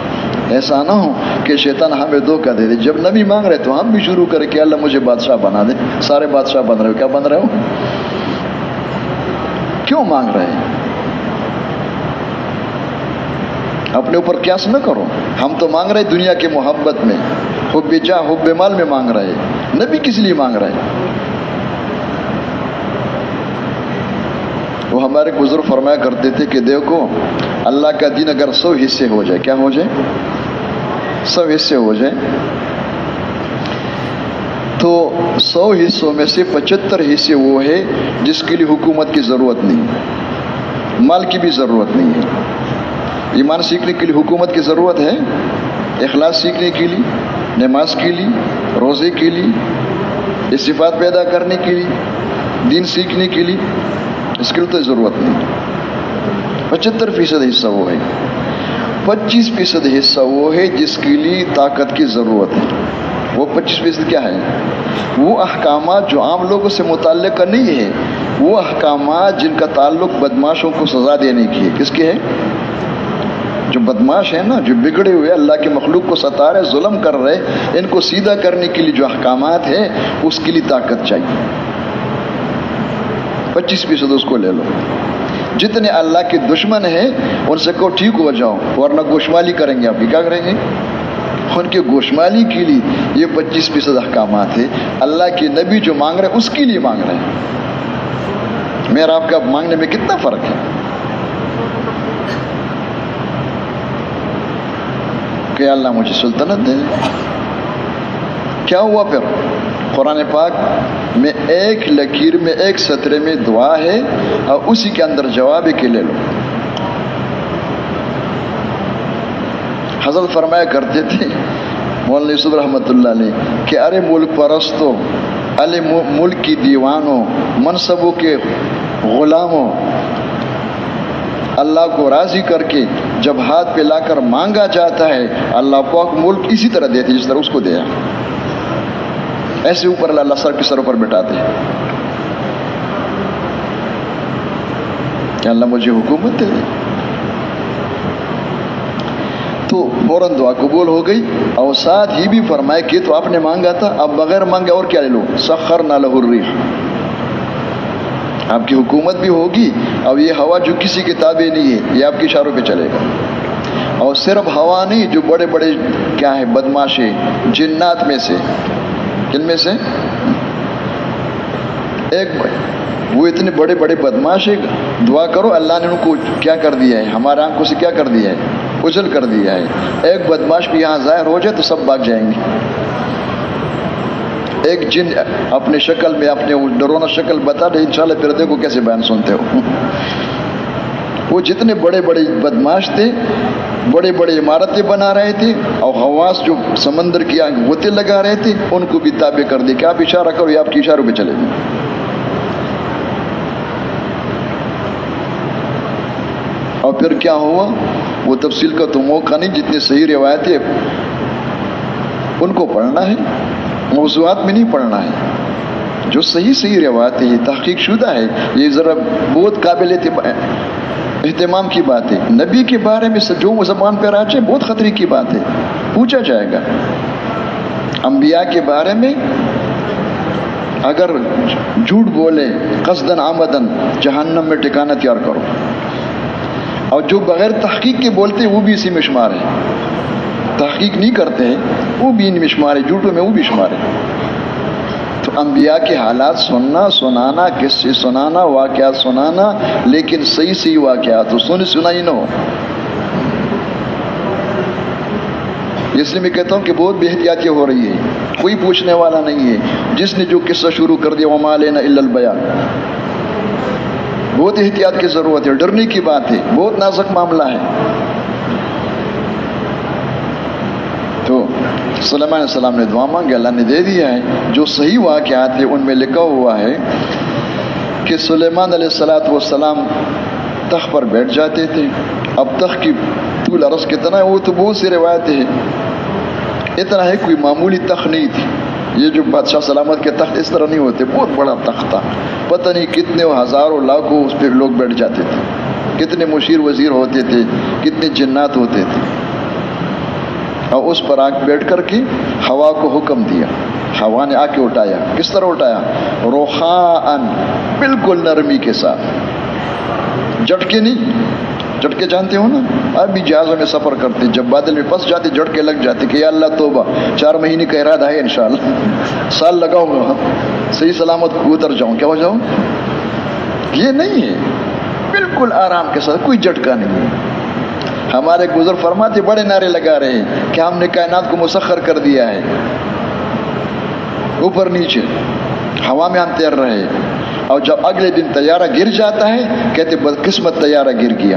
ایسا نہ ہو کہ شیطان ہمیں دھوکہ دے دے، جب نبی مانگ رہے تو ہم بھی شروع کریں کہ اللہ مجھے بادشاہ بنا دے۔ سارے بادشاہ بن رہے ہو، کیا بن رہے ہو؟ کیوں مانگ رہے ہیں؟ اپنے اوپر قیاس نہ کرو۔ ہم تو مانگ رہے دنیا کے محبت میں، حب جاہ، حب مال میں مانگ رہے، نبی کس لیے مانگ رہے؟ وہ ہمارے بزرگ فرمایا کرتے تھے کہ دیکھو اللہ کا دین اگر 100 حصے ہو جائے، کیا ہو جائے؟ 100 حصے ہو جائے تو 100 حصوں میں سے 75 حصے وہ ہے جس کے لیے حکومت کی ضرورت نہیں، مال کی بھی ضرورت نہیں ہے۔ ایمان سیکھنے کے لیے حکومت کی ضرورت ہے، اخلاص سیکھنے کے لیے، نماز کے لیے، روزے کے لیے، صفات پیدا کرنے کے لیے، دین سیکھنے کے لیے، اس کے لیے تو ضرورت نہیں۔ 75% حصہ وہ ہے، 25% حصہ وہ ہے جس کے لیے طاقت کی ضرورت ہے۔ وہ 25% کیا ہے؟ وہ احکامات جو عام لوگوں سے متعلق نہیں ہے، وہ احکامات جن کا تعلق بدماشوں کو سزا دینے کی ہے۔ کس کے ہے؟ جو بدماش ہیں نا، جو بگڑے ہوئے اللہ کے مخلوق کو ستا رہے، ظلم کر رہے، ان کو سیدھا کرنے کے لیے جو احکامات ہیں اس کے لیے طاقت چاہیے۔ 25% اس کو لے لو۔ جتنے اللہ کے دشمن ہیں ان سے کہو ٹھیک ہو جاؤ، ورنہ گوشمالی کریں گے۔ آپ کی کیا کریں گے؟ ان کے گوشمالی کے لیے یہ 25% احکامات ہے۔ اللہ کے نبی جو مانگ رہے اس کے لیے مانگ رہے ہیں۔ میرا آپ کا مانگنے میں کتنا فرق ہے کہ اللہ مجھے سلطنت دے دے۔ کیا ہوا پھر؟ قرآن پاک میں ایک لکیر میں، ایک سطرے میں دعا ہے اور اسی کے اندر جواب ہے کہ لے لو۔ حضرت فرمایا کرتے تھے مولانا یوسف رحمۃ اللہ علیہ کہ ارے ملک پرستوں، ارے ملک کی دیوانوں، منصبوں کے غلاموں، اللہ کو راضی کر کے جب ہاتھ پہ لا کر مانگا جاتا ہے اللہ پاک ملک اسی طرح دیتے جس طرح اس کو دیا، ایسے اوپر اللہ سر کے سر پر بٹھاتے ہیں کہ اللہ مجھے حکومت دے دے، تو فوراً دعا قبول ہو گئی۔ اور ساتھ ہی بھی فرمایا کہ تو آپ نے مانگا تھا، اب بغیر مانگے اور کیا لے لو؟ سخرنا لہ الریح، آپ کی حکومت بھی ہوگی، اور یہ ہوا جو کسی کے تابع نہیں ہے یہ آپ کے اشاروں پہ چلے گا۔ اور صرف ہوا نہیں، جو بڑے بڑے کیا ہے بدماشے جنات میں سے، کن میں سے؟ ایک وہ اتنے بڑے بڑے بدماش ہیں دعا کرو اللہ نے ان کو کیا کر دیا ہے، ہمارے آنکھوں سے کیا کر دیا ہے، اجل کر دیا ہے. ایک بدماش بھی یہاں ظاہر ہو جائے تو سب بھاگ جائیں گے. ایک جن اپنے شکل میں اپنے ڈرونا شکل بتا دے، انشاءاللہ پھر دیکھو کیسے بیان سنتے ہو. وہ جتنے بڑے بڑے بدماش تھے، بڑے بڑے عمارتیں بنا رہے تھے، اور حواس جو سمندر کی آگ غوطے لگا رہے تھے، ان کو بھی تابع کر دی کہ آپ اشارہ کرو یا آپ کے اشاروں پہ چلے گئے. اور پھر کیا ہوا وہ تفصیل کا تو موقع نہیں. جتنی صحیح روایتیں ان کو پڑھنا ہے، موضوعات میں نہیں پڑھنا ہے. جو صحیح روایتیں یہ تحقیق شدہ ہے، یہ ذرا بہت قابل اہتمام کی بات ہے. نبی کے بارے میں جو زبان پہ آ جائے بہت خطرے کی بات ہے، پوچھا جائے گا. انبیاء کے بارے میں اگر جھوٹ بولے قصدن آمدن، جہنم میں ٹھکانہ تیار کرو. اور جو بغیر تحقیق کے بولتے وہ بھی اسی میں شمار ہے. تحقیق نہیں کرتے ہیں وہ بھی ان میں شمار ہے، جھوٹوں میں وہ بھی شمار ہے. تو انبیاء کے حالات سننا، سنانا، قصے سنانا، واقعات سنانا، لیکن صحیح واقعات تو سنا ہی نہ ہو. اس لیے میں کہتا ہوں کہ بہت بے احتیاطی ہو رہی ہے، کوئی پوچھنے والا نہیں ہے. جس نے جو قصہ شروع کر دیا وما علینا الا البیان. بہت احتیاط کی ضرورت ہے، ڈرنے کی بات ہے، بہت نازک معاملہ ہے. تو سلیمان علیہ السلام نے دعا مانگی، اللہ نے دے دیا ہے. جو صحیح واقعات ہیں ان میں لکھا ہوا ہے کہ سلیمان علیہ السلام تخت پر بیٹھ جاتے تھے. اب تخت کی طول عرض کتنا ہے وہ تو بہت سی روایتیں ہیں. اتنا ہے کوئی معمولی تخت نہیں تھی. یہ جو بادشاہ سلامت کے تخت اس طرح نہیں ہوتے، بہت بڑا تخت تھا. پتہ نہیں کتنے ہزاروں لاکھوں اس پہ لوگ بیٹھ جاتے تھے. کتنے مشیر وزیر ہوتے تھے، کتنے جنات ہوتے تھے. اور اس پر آگ بیٹھ کر کے ہوا کو حکم دیا. ہوا نے آ کے اٹھایا. کس طرح اٹھایا؟ روحان، بالکل نرمی کے ساتھ. جھٹکے نہیں. جھٹکے جانتے ہو نا، اب بھی جہازوں میں سفر کرتے جب بادل میں پھنس جاتے جھٹکے لگ جاتے کہ یا اللہ توبہ، 4 مہینے کا ارادہ ہے انشاءاللہ، سال لگاؤں گا صحیح سلامت اتر جاؤں. کیا ہو جاؤں؟ یہ نہیں ہے. بالکل آرام کے ساتھ، کوئی جھٹکا نہیں ہے. ہمارے گزر فرماتے بڑے نعرے لگا رہے ہیں کہ ہم نے کائنات کو مسخر کر دیا ہے. اوپر نیچے ہوا میں ہم تیر رہے ہیں. اور جب اگلے دن طیارہ گر جاتا ہے کہتے بدقسمت طیارہ گر گیا.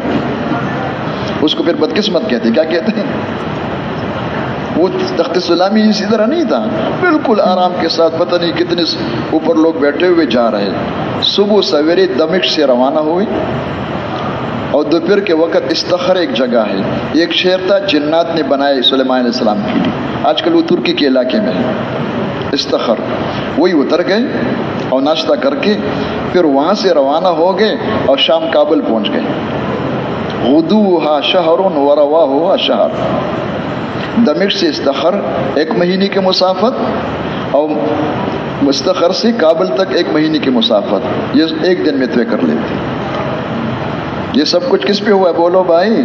اس کو پھر بدقسمت کہتے. کیا کہتے ہیں؟ وہ تخت سلامی اسی طرح نہیں تھا، بالکل آرام کے ساتھ. پتہ نہیں کتنے اوپر لوگ بیٹھے ہوئے جا رہے. صبح سویرے دمشق سے روانہ ہوئے اور دوپہر کے وقت استخر ایک جگہ ہے، ایک شہر تھا جنات نے بنائے سلیمان علیہ السلام کے لیے. آج کل وہ ترکی کے علاقے میں ہے استخر. وہی اتر گئے اور ناشتہ کر کے پھر وہاں سے روانہ ہو گئے اور شام کابل پہنچ گئے. غدوہا شہر ورواہا شہر. دمشق سے استخر 1 مہینے کی مسافت اور استخر سے کابل تک 1 مہینے کی مسافت. یہ 1 دن میں طے کر لیتے. یہ سب کچھ کس پہ ہوا ہے؟ بولو بھائی،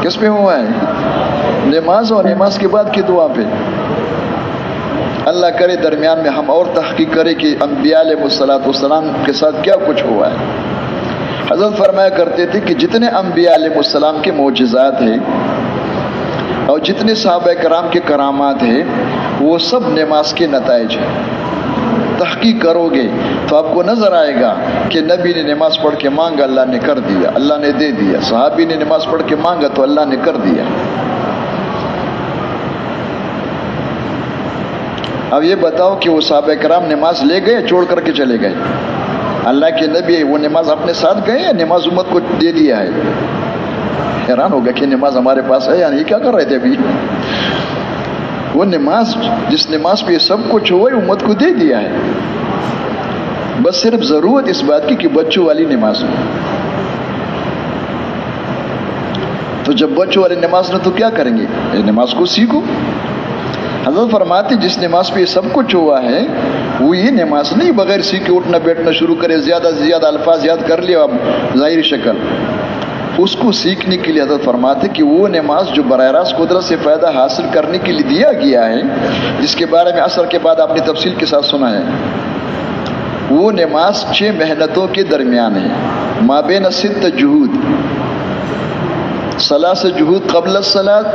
کس پہ ہوا ہے؟ نماز اور نماز کے بعد کی دعا پہ. اللہ کرے درمیان میں ہم اور تحقیق کرے کہ انبیاء علیہ السلام کے ساتھ کیا کچھ ہوا ہے. حضرت فرمایا کرتے تھے کہ جتنے انبیاء علیہ السلام کے معجزات ہیں اور جتنے صحابہ کرام کے کرامات ہیں وہ سب نماز کے نتائج ہیں. تحقیق کرو گے تو آپ کو نظر آئے گا کہ نبی نے نماز پڑھ کے مانگا، اللہ نے کر دیا، اللہ نے دے دیا. صحابی نے نماز پڑھ کے مانگا تو اللہ نے کر دیا. اب یہ بتاؤ کہ وہ صحابہ کرام نماز لے گئے چھوڑ کر کے چلے گئے؟ اللہ کے نبی وہ نماز اپنے ساتھ گئے یا نماز امت کو دے دیا ہے؟ حیران ہوگا کہ نماز ہمارے پاس ہے یعنی کیا کر رہے تھے ابھی. وہ نماز جس نماز پہ سب کچھ ہوا ہے امت کو دے دیا ہے. بس صرف ضرورت اس بات کی کہ بچوں والی نماز ہو. تو جب بچوں والی نماز نہ تو کیا کریں گے؟ نماز کو سیکھو. حضرت فرماتے جس نماز پہ سب کچھ ہوا ہے وہ یہ نماز نہیں بغیر سیکھے اٹھنا بیٹھنا شروع کرے، زیادہ سے زیادہ الفاظ یاد کر لیا اب ظاہری شکل. اس کو سیکھنے کے لیے حضرت فرماتے کہ وہ نماز جو براہ راست قدرت سے فائدہ حاصل کرنے کے لیے دیا گیا ہے، جس کے بارے میں عصر کے بعد آپ نے تفصیل کے ساتھ سنا ہے، وہ نماز 6 محنتوں کے درمیان ہے، مابین 6 جہود، 3 جہود قبل الصلاة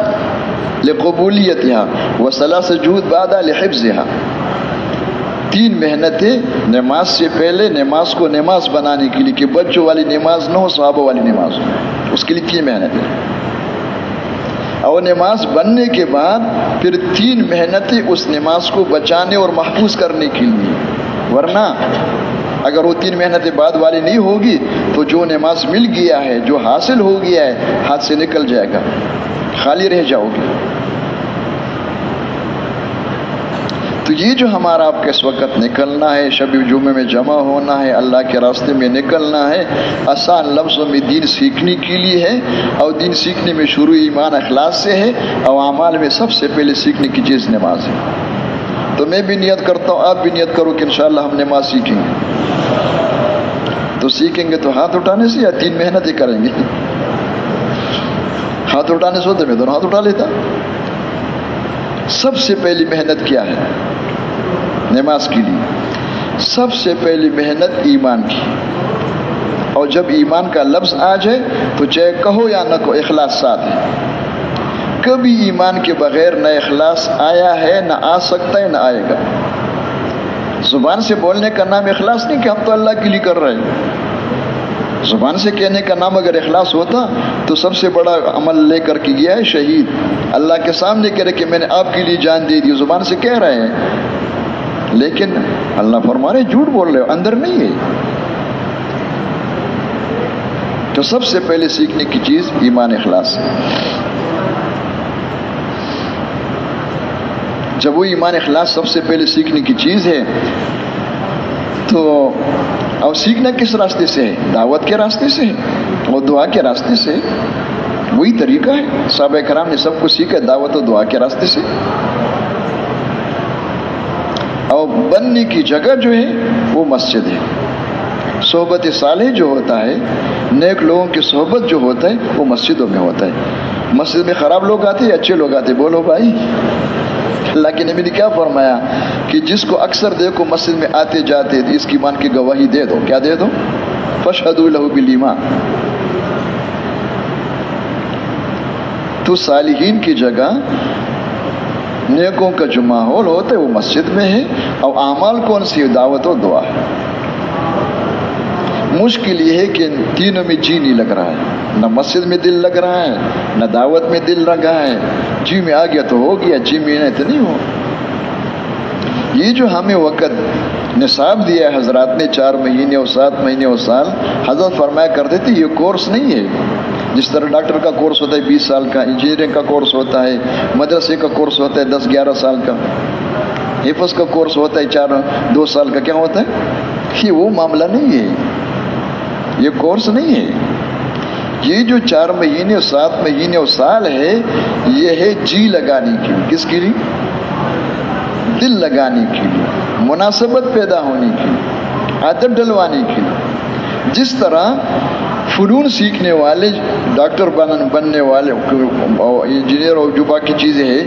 لقبولیتها و 3 جہود بعد لحفظها۔ 3 محنتیں نماز سے پہلے نماز کو نماز بنانے کے لیے، کہ بچوں والی نماز نہ ہو، صحابہ والی نماز ہو، اس کے لیے 3 محنتیں، اور نماز بننے کے بعد پھر 3 محنتیں اس نماز کو بچانے اور محفوظ کرنے کے لیے، ورنہ اگر وہ 3 محنتیں بعد والی نہیں ہوگی تو جو نماز مل گیا ہے، جو حاصل ہو گیا ہے، ہاتھ سے نکل جائے گا، خالی رہ جاؤ گے۔ تو یہ جو ہمارا آپ کے اس وقت نکلنا ہے، شب جمعے میں جمع ہونا ہے، اللہ کے راستے میں نکلنا ہے، آسان لفظوں میں دین سیکھنے کے لیے ہے، اور دین سیکھنے میں شروع ایمان اخلاص سے ہے، اور اعمال میں سب سے پہلے سیکھنے کی چیز نماز ہے۔ تو میں بھی نیت کرتا ہوں، آپ بھی نیت کرو کہ انشاءاللہ ہم نماز سیکھیں گے۔ تو سیکھیں گے تو ہاتھ اٹھانے سے یا 3 محنتیں کریں گے؟ ہاتھ اٹھانے سے ہوتے میں دونوں ہاتھ اٹھا لیتا۔ سب سے پہلی محنت کیا ہے نماز کے لیے؟ سب سے پہلی محنت ایمان کی، اور جب ایمان کا لفظ آ جائے تو چاہے کہو یا نہ کہو، اخلاص ساتھ ہے۔ کبھی ایمان کے بغیر نہ اخلاص آیا ہے، نہ آ سکتا ہے، نہ آئے گا۔ زبان سے بولنے کا نام اخلاص نہیں کہ ہم تو اللہ کے لیے کر رہے ہیں، زبان سے کہنے کا نام اگر اخلاص ہوتا تو سب سے بڑا عمل لے کر کے گیا ہے شہید، اللہ کے سامنے کہہ رہے کہ میں نے آپ کے لیے جان دے دی، زبان سے کہہ رہے ہیں، لیکن اللہ فرما رہے جھوٹ بول رہے ہو، اندر نہیں ہے۔ تو سب سے پہلے سیکھنے کی چیز ایمان اخلاص ہے۔ جب وہ ایمان اخلاص سب سے پہلے سیکھنے کی چیز ہے تو اور سیکھنا کس راستے سے ہے؟ دعوت کے راستے سے ہے اور دعا کے راستے سے ہے۔ وہی طریقہ ہے، صحابہ کرام نے سب کو سیکھا دعوت و دعا کے راستے سے۔ اور بننے کی جگہ جو ہے وہ مسجد ہے۔ صحبت صالح جو ہوتا ہے، نیک لوگوں کی صحبت جو ہوتا ہے وہ مسجدوں میں ہوتا ہے۔ مسجد میں خراب لوگ آتے ہیں، اچھے لوگ آتے ہیں؟ بولو بھائی، اللہ کے نبی نے کیا فرمایا کہ جس کو اکثر دیکھو مسجد میں آتے جاتے اس کی مان کی گواہی دے دو۔ کیا دے دو؟ فاشہدوا لہ بالایمان۔ تو صالحین کی جگہ، نیکوں کا جو ماحول ہوتا ہے وہ مسجد میں ہے، اور اعمال کون سی؟ دعوت و دعا ہے۔ مشکل یہ ہے کہ تینوں میں جی نہیں لگ رہا ہے، نہ مسجد میں دل لگ رہا ہے، نہ دعوت میں دل لگا ہے۔ جی میں آ گیا تو ہو گیا، جی میں نہیں تو نہیں ہو۔ یہ جو ہمیں وقت نصاب دیا ہے حضرات نے، 4 مہینے اور 7 مہینے اور سال، حضرت فرمایا کرتے تھے یہ کورس نہیں ہے۔ جس طرح ڈاکٹر کا کورس ہوتا ہے 20 سال کا، انجینئرنگ کا کورس ہوتا ہے، مدرسے کا کورس ہوتا ہے 10-11 سال کا، حفظ کا کورس ہوتا ہے 2 سال کا، کیا ہوتا ہے؟ یہ وہ معاملہ نہیں ہے، یہ کورس نہیں ہے۔ یہ جو 4 مہینے اور 7 مہینے اور سال ہے، یہ ہے جی لگانے کے لیے۔ کس کے لیے؟ دل لگانے کے لیے، مناسبت پیدا ہونے کے لیے، عادت ڈلوانے کے لیے۔ جس طرح فنون سیکھنے والے، ڈاکٹر بننے والے، انجینئر اور جو باقی چیزیں ہیں،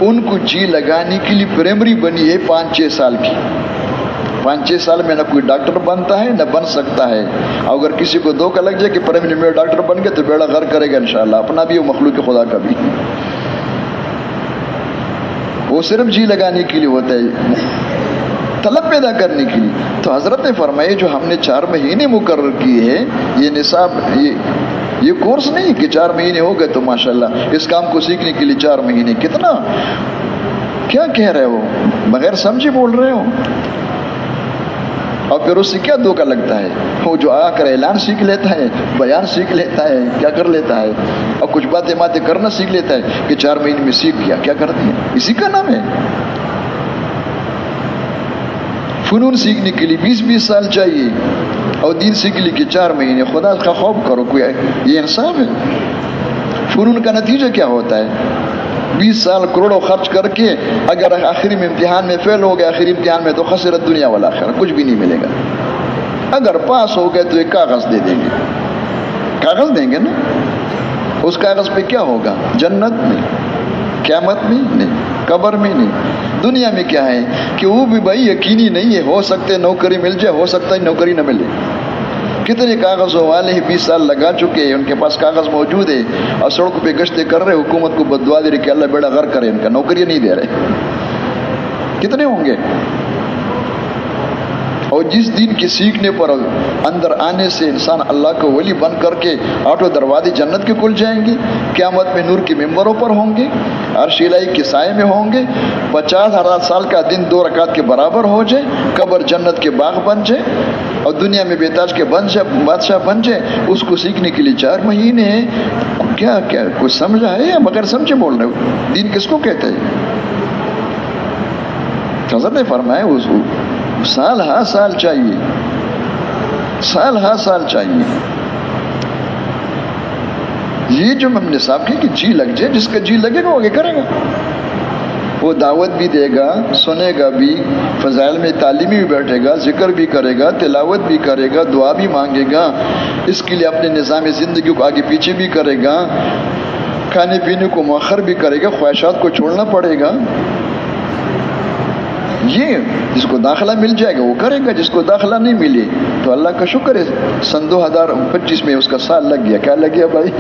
ان کو جی لگانے کے لیے پرائمری بنی ہے 5-6 سال کی۔ 5-6 سال میں نہ کوئی ڈاکٹر بنتا ہے نہ بن سکتا ہے۔ اگر کسی کو دھوکہ لگ جائے کہ پرائمری میں ڈاکٹر بن گیا تو بیڑا غرق کرے گا انشاءاللہ، اپنا بھی اور مخلوق خدا کا بھی۔ وہ صرف جی لگانے کے لیے ہوتا ہے، طلب پیدا کرنے کے لیے۔ تو حضرت نے فرمایا جو ہم نے 4 مہینے مقرر کیے ہیں، یہ نصاب، یہ کورس نہیں کہ 4 مہینے ہو گئے تو ماشاءاللہ اس کام کو سیکھنے کے لیے 4 مہینے۔ کتنا کیا کہہ رہے ہو؟ بغیر سمجھے بول رہے ہو۔ اور پھر اس سے کیا دھوکہ لگتا ہے؟ وہ جو آ کر اعلان سیکھ لیتا ہے، بیان سیکھ لیتا ہے، کیا کر لیتا ہے، اور کچھ باتیں کرنا سیکھ لیتا ہے کہ 4 مہینے میں سیکھ گیا۔ کیا کرتے ہیں؟ اسی کا نام ہے فنون سیکھنے کے لیے 20-20 سال چاہیے، اور دین سیکھنے کے 4 مہینے۔ خدا کا خوف کرو، کوئی یہ انصاف ہے؟ فنون کا نتیجہ کیا ہوتا ہے؟ 20 سال کروڑوں خرچ کر کے اگر آخری میں امتحان میں فیل ہو گیا، آخری امتحان میں، تو خسرت دنیا والآخرہ، کچھ بھی نہیں ملے گا۔ اگر پاس ہو گئے تو ایک کاغذ دے دیں گے، کاغذ دیں گے نا، اس کاغذ پہ کیا ہوگا؟ جنت نہیں، قیامت میں نہیں، قبر میں نہیں، دنیا میں کیا ہے کہ وہ بھی بھائی یقینی نہیں ہے، ہو سکتے نوکری مل جائے، ہو سکتا ہے نوکری نہ ملے۔ کتنے کاغذوں والے 20 سال لگا چکے ہیں، ان کے پاس کاغذ موجود ہے اور سڑکوں پہ گشتیں کر رہے، حکومت کو بددعا دے رہے کہ اللہ بیڑا غرق کرے ان کا، نوکری نہیں دے رہے۔ کتنے ہوں گے؟ اور جس دین کی سیکھنے پر اندر آنے سے انسان اللہ کو ولی بن کر کے آٹھوں دروازے جنت کے کھل جائیں گے، قیامت میں نور کے ممبروں پر ہوں گے، عرش الہی کے سائے میں ہوں گے، 50,000 سال کا دن 2 رکعت کے برابر ہو جائے، قبر جنت کے باغ بن جائے اور دنیا میں بیتاج کے بادشاہ بن جائے، اس کو سیکھنے کے لیے 4 مہینے کیا کچھ سمجھا ہے یا بغیر سمجھے بول رہے ہو؟ دین کس کو کہتے ہیں؟ حضرت نے فرمایا اس کو سال ہر سال چاہیے، سال ہر سال چاہیے۔ یہ جو ہم نے صاحب کی کہ جی لگ جائے، جس کا جی لگے گا وہ آگے کرے گا، وہ دعوت بھی دے گا، سنے گا بھی، فضائل میں تعلیمی بھی بیٹھے گا، ذکر بھی کرے گا، تلاوت بھی کرے گا، دعا بھی مانگے گا، اس کے لیے اپنے نظام زندگی کو آگے پیچھے بھی کرے گا، کھانے پینے کو مؤخر بھی کرے گا، خواہشات کو چھوڑنا پڑے گا۔ یہ جس کو داخلہ مل جائے گا وہ کرے گا، جس کو داخلہ نہیں ملے تو اللہ کا شکر ہے سن 2025 میں اس کا سال لگ گیا۔ کیا لگ گیا بھائی؟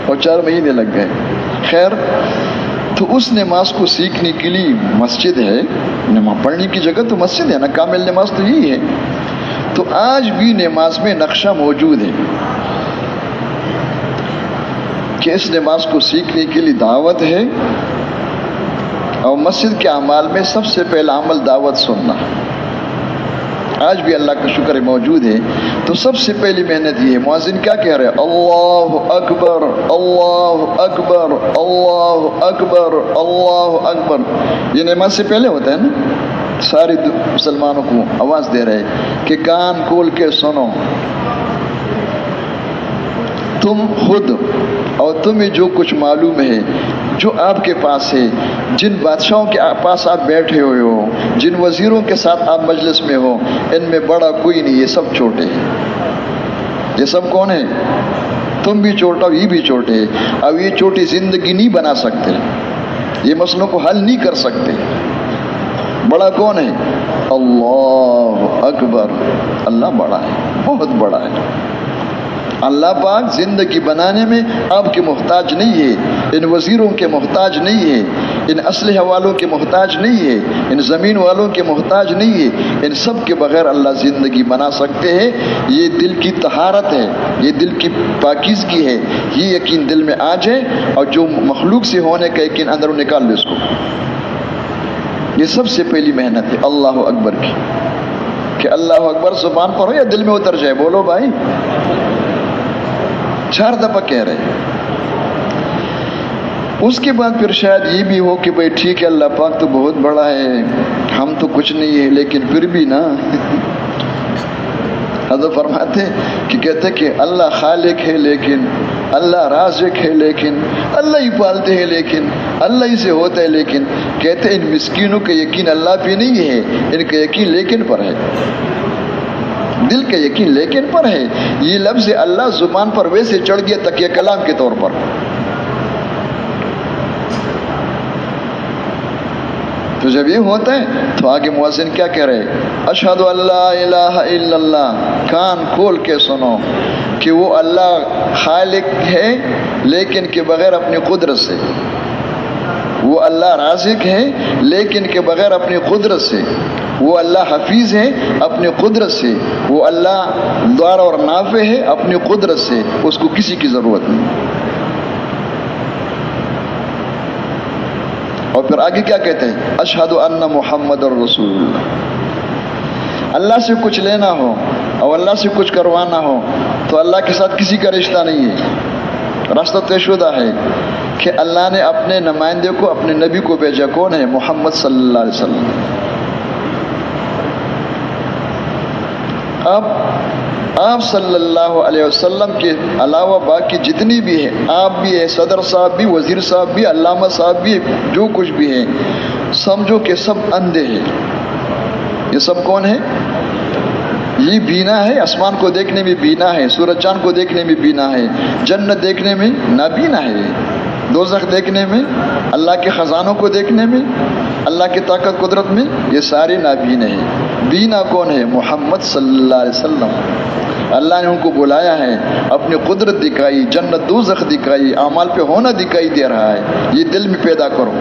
اور 4 مہینے لگ گئے۔ خیر، تو اس نماز کو سیکھنے کے لیے مسجد ہے، نماز پڑھنے کی جگہ تو مسجد ہے نا، کامل نماز تو یہی ہے۔ تو آج بھی نماز میں نقشہ موجود ہے کہ اس نماز کو سیکھنے کے لیے دعوت ہے، اور مسجد کے اعمال میں سب سے پہلا عمل دعوت سننا۔ آج بھی اللہ کا شکر موجود ہے۔ تو سب سے پہلی محنت یہ ہے، مؤذن کیا کہہ رہے ہیں؟ اللہ اکبر، اللہ اکبر، اللہ اکبر، اللہ اکبر۔ یہ نماز سے پہلے ہوتا ہے نا، سارے مسلمانوں کو آواز دے رہے کہ کان کھول کے سنو، تم خود اور تمہیں جو کچھ معلوم ہے، جو آپ کے پاس ہے، جن بادشاہوں کے پاس آپ بیٹھے ہوئے ہو، جن وزیروں کے ساتھ آپ مجلس میں ہو، ان میں بڑا کوئی نہیں، یہ سب چھوٹے ہیں۔ یہ سب کون ہے؟ تم بھی چھوٹا ہو، یہ بھی چھوٹے ہیں۔ اب یہ چھوٹی زندگی نہیں بنا سکتے، یہ مسئلوں کو حل نہیں کر سکتے۔ بڑا کون ہے؟ اللہ اکبر۔ اللہ بڑا ہے، بہت بڑا ہے۔ اللہ پاک زندگی بنانے میں آپ کے محتاج نہیں ہے، ان وزیروں کے محتاج نہیں ہے، ان اسلحہ والوں کے محتاج نہیں ہے، ان زمین والوں کے محتاج نہیں ہے، ان سب کے بغیر اللہ زندگی بنا سکتے ہیں۔ یہ دل کی طہارت ہے، یہ دل کی پاکیزگی ہے، یہ یقین دل میں آ جائے اور جو مخلوق سے ہونے کا یقین اندر نکال لے اس کو۔ یہ سب سے پہلی محنت ہے اللہ اکبر کی، کہ اللہ اکبر زبان پر ہو یا دل میں اتر جائے، بولو بھائی، 4 دفعہ کہہ رہے۔ اس کے بعد پھر شاید یہ بھی ہو کہ بھائی ٹھیک ہے اللہ پاک تو بہت بڑا ہے، ہم تو کچھ نہیں ہے، لیکن پھر بھی نا حضرت فرماتے کہ کہتے کہ اللہ خالق ہے، لیکن اللہ رازق ہے، لیکن اللہ ہی پالتے ہیں، لیکن اللہ ہی سے ہوتا ہے، لیکن کہتے ان مسکینوں کا یقین اللہ پہ نہیں ہے، ان کا یقین لیکن پر ہے، دل کا یقین لیکن پر ہے۔ یہ لفظ اللہ زبان پر ویسے چڑھ گیا تکیہ کلام کے طور پر۔ تو جب یہ ہوتا ہے تو آگے مؤذن کیا کہہ رہے؟ اشہد ان لا الہ الا اللہ، کان کھول کے سنو کہ وہ اللہ خالق ہے لیکن کے بغیر اپنی قدرت سے، وہ اللہ رازق ہے لیکن کے بغیر اپنی قدرت سے، وہ اللہ حفیظ ہے اپنی قدرت سے، وہ اللہ دار اور نافع ہے اپنی قدرت سے، اس کو کسی کی ضرورت نہیں۔ اور پھر آگے کیا کہتے ہیں؟ اشہد ان محمد الرسول اللہ۔ اللہ سے کچھ لینا ہو اور اللہ سے کچھ کروانا ہو تو اللہ کے ساتھ کسی کا رشتہ نہیں ہے، راستہ طے شدہ ہے کہ اللہ نے اپنے نمائندے کو، اپنے نبی کو بھیجا، کون ہے؟ محمد صلی اللہ علیہ وسلم۔ اب آپ صلی اللہ علیہ وسلم کے علاوہ باقی جتنی بھی ہیں، آپ بھی ہیں، صدر صاحب بھی، وزیر صاحب بھی، علامہ صاحب بھی، جو کچھ بھی ہیں، سمجھو کہ سب اندھے ہیں۔ یہ سب کون ہے؟ یہ بینا ہے، آسمان کو دیکھنے میں بینا ہے، سورج چاند کو دیکھنے میں بینا ہے، جنت دیکھنے میں نابینا ہے، دوزخ دیکھنے میں، اللہ کے خزانوں کو دیکھنے میں اللہ کی طاقت قدرت میں یہ سارے نابینا ہیں۔ بینا کون ہے؟ محمد صلی اللہ علیہ وسلم۔ اللہ نے ان کو بلایا ہے، اپنی قدرت دکھائی، جنت دوزخ دکھائی، اعمال پہ ہونا دکھائی دے رہا ہے، یہ دل میں پیدا کرو۔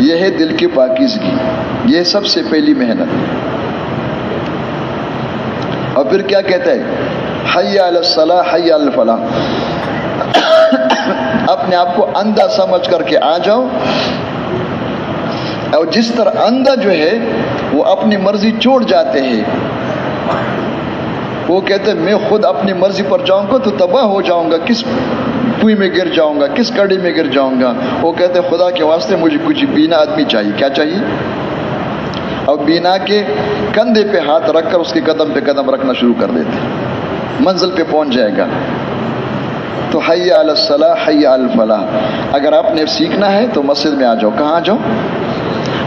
یہ ہے دل کی پاکیزگی، یہ سب سے پہلی محنت۔ اور پھر کیا کہتا ہے؟ حی علی الصلاح حی علی الفلاح۔ اپنے آپ کو اندھا سمجھ کر کے آ جاؤ، اور جس طرح اندھا جو ہے وہ اپنی مرضی چھوڑ جاتے ہیں، وہ کہتے ہیں میں خود اپنی مرضی پر جاؤں گا تو تباہ ہو جاؤں گا، کس کنویں میں گر جاؤں گا، کس کڑی میں گر جاؤں گا۔ وہ کہتے ہیں خدا کے واسطے مجھے کچھ بینا آدمی چاہیے۔ کیا چاہیے؟ اور بینا کے کندھے پہ ہاتھ رکھ کر اس کے قدم پہ قدم رکھنا شروع کر دیتے، منزل پہ پہنچ جائے گا۔ تو حی علی الصلاح حی علی الفلاح۔ اگر آپ نے سیکھنا ہے تو مسجد میں آ جاؤ۔ کہاں آ جاؤ؟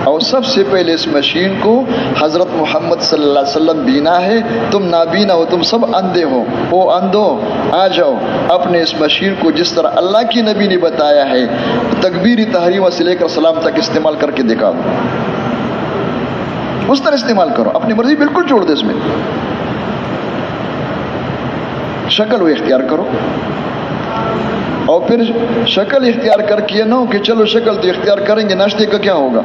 اور سب سے پہلے اس مشین کو حضرت محمد صلی اللہ علیہ وسلم بینا ہے، تم نابینا ہو، تم سب اندھے ہو۔ او اندھو آ جاؤ، اپنے اس مشین کو جس طرح اللہ کی نبی نے بتایا ہے تکبیر تحریمہ سے لے کر سلام تک استعمال کر کے دکھا دو، اس طرح استعمال کرو، اپنی مرضی بالکل چھوڑ دے۔ اس میں شکل وہ اختیار کرو، اور پھر شکل اختیار کر کے نہ ہو کہ چلو شکل تو اختیار کریں گے، ناشتے کا کیا ہوگا؟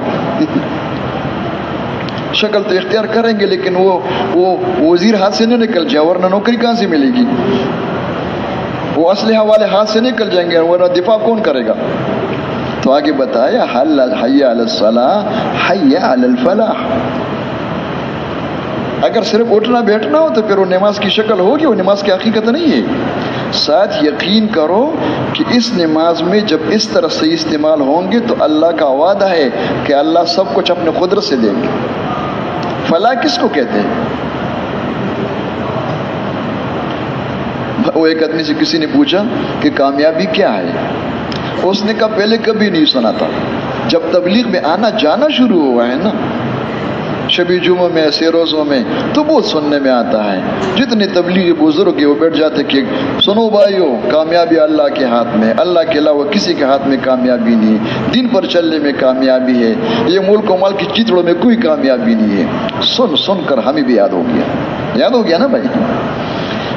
شکل تو اختیار کریں گے لیکن وہ وزیر ہاتھ سے نہ نکل جائے، ورنہ نوکری کہاں سے ملے گی؟ وہ اسلحہ والے ہاتھ سے نکل جائیں گے، ورنہ دفاع کون کرے گا؟ تو آگے بتایا حی علی الصلاح حی علی الفلاح۔ اگر صرف اٹھنا بیٹھنا ہو تو پھر وہ نماز کی شکل ہوگی، وہ نماز کی حقیقت نہیں ہے۔ ساتھ یقین کرو کہ اس نماز میں جب اس طرح سے استعمال ہوں گے تو اللہ کا وعدہ ہے کہ اللہ سب کچھ اپنے قدرت سے دیں گے۔ فلاح کس کو کہتے ہیں؟ وہ ایک آدمی سے کسی نے پوچھا کہ کامیابی کیا ہے؟ اس نے کہا پہلے کبھی نہیں سنا تھا، جب تبلیغ میں آنا جانا شروع ہوا ہے نا، شبی جمعہ میں ایسے روزوں میں، تو بہت سننے میں آتا ہے۔ جتنے تبلیغ بزرگ ہیں وہ بیٹھ جاتے کہ سنو بھائیو، کامیابی اللہ کے ہاتھ میں، اللہ کے علاوہ کسی کے ہاتھ میں کامیابی نہیں ہے، دین پر چلنے میں کامیابی ہے، یہ ملک و مال کی چیتڑوں میں کوئی کامیابی نہیں ہے۔ سن کر ہمیں بھی یاد ہو گیا نا بھائی۔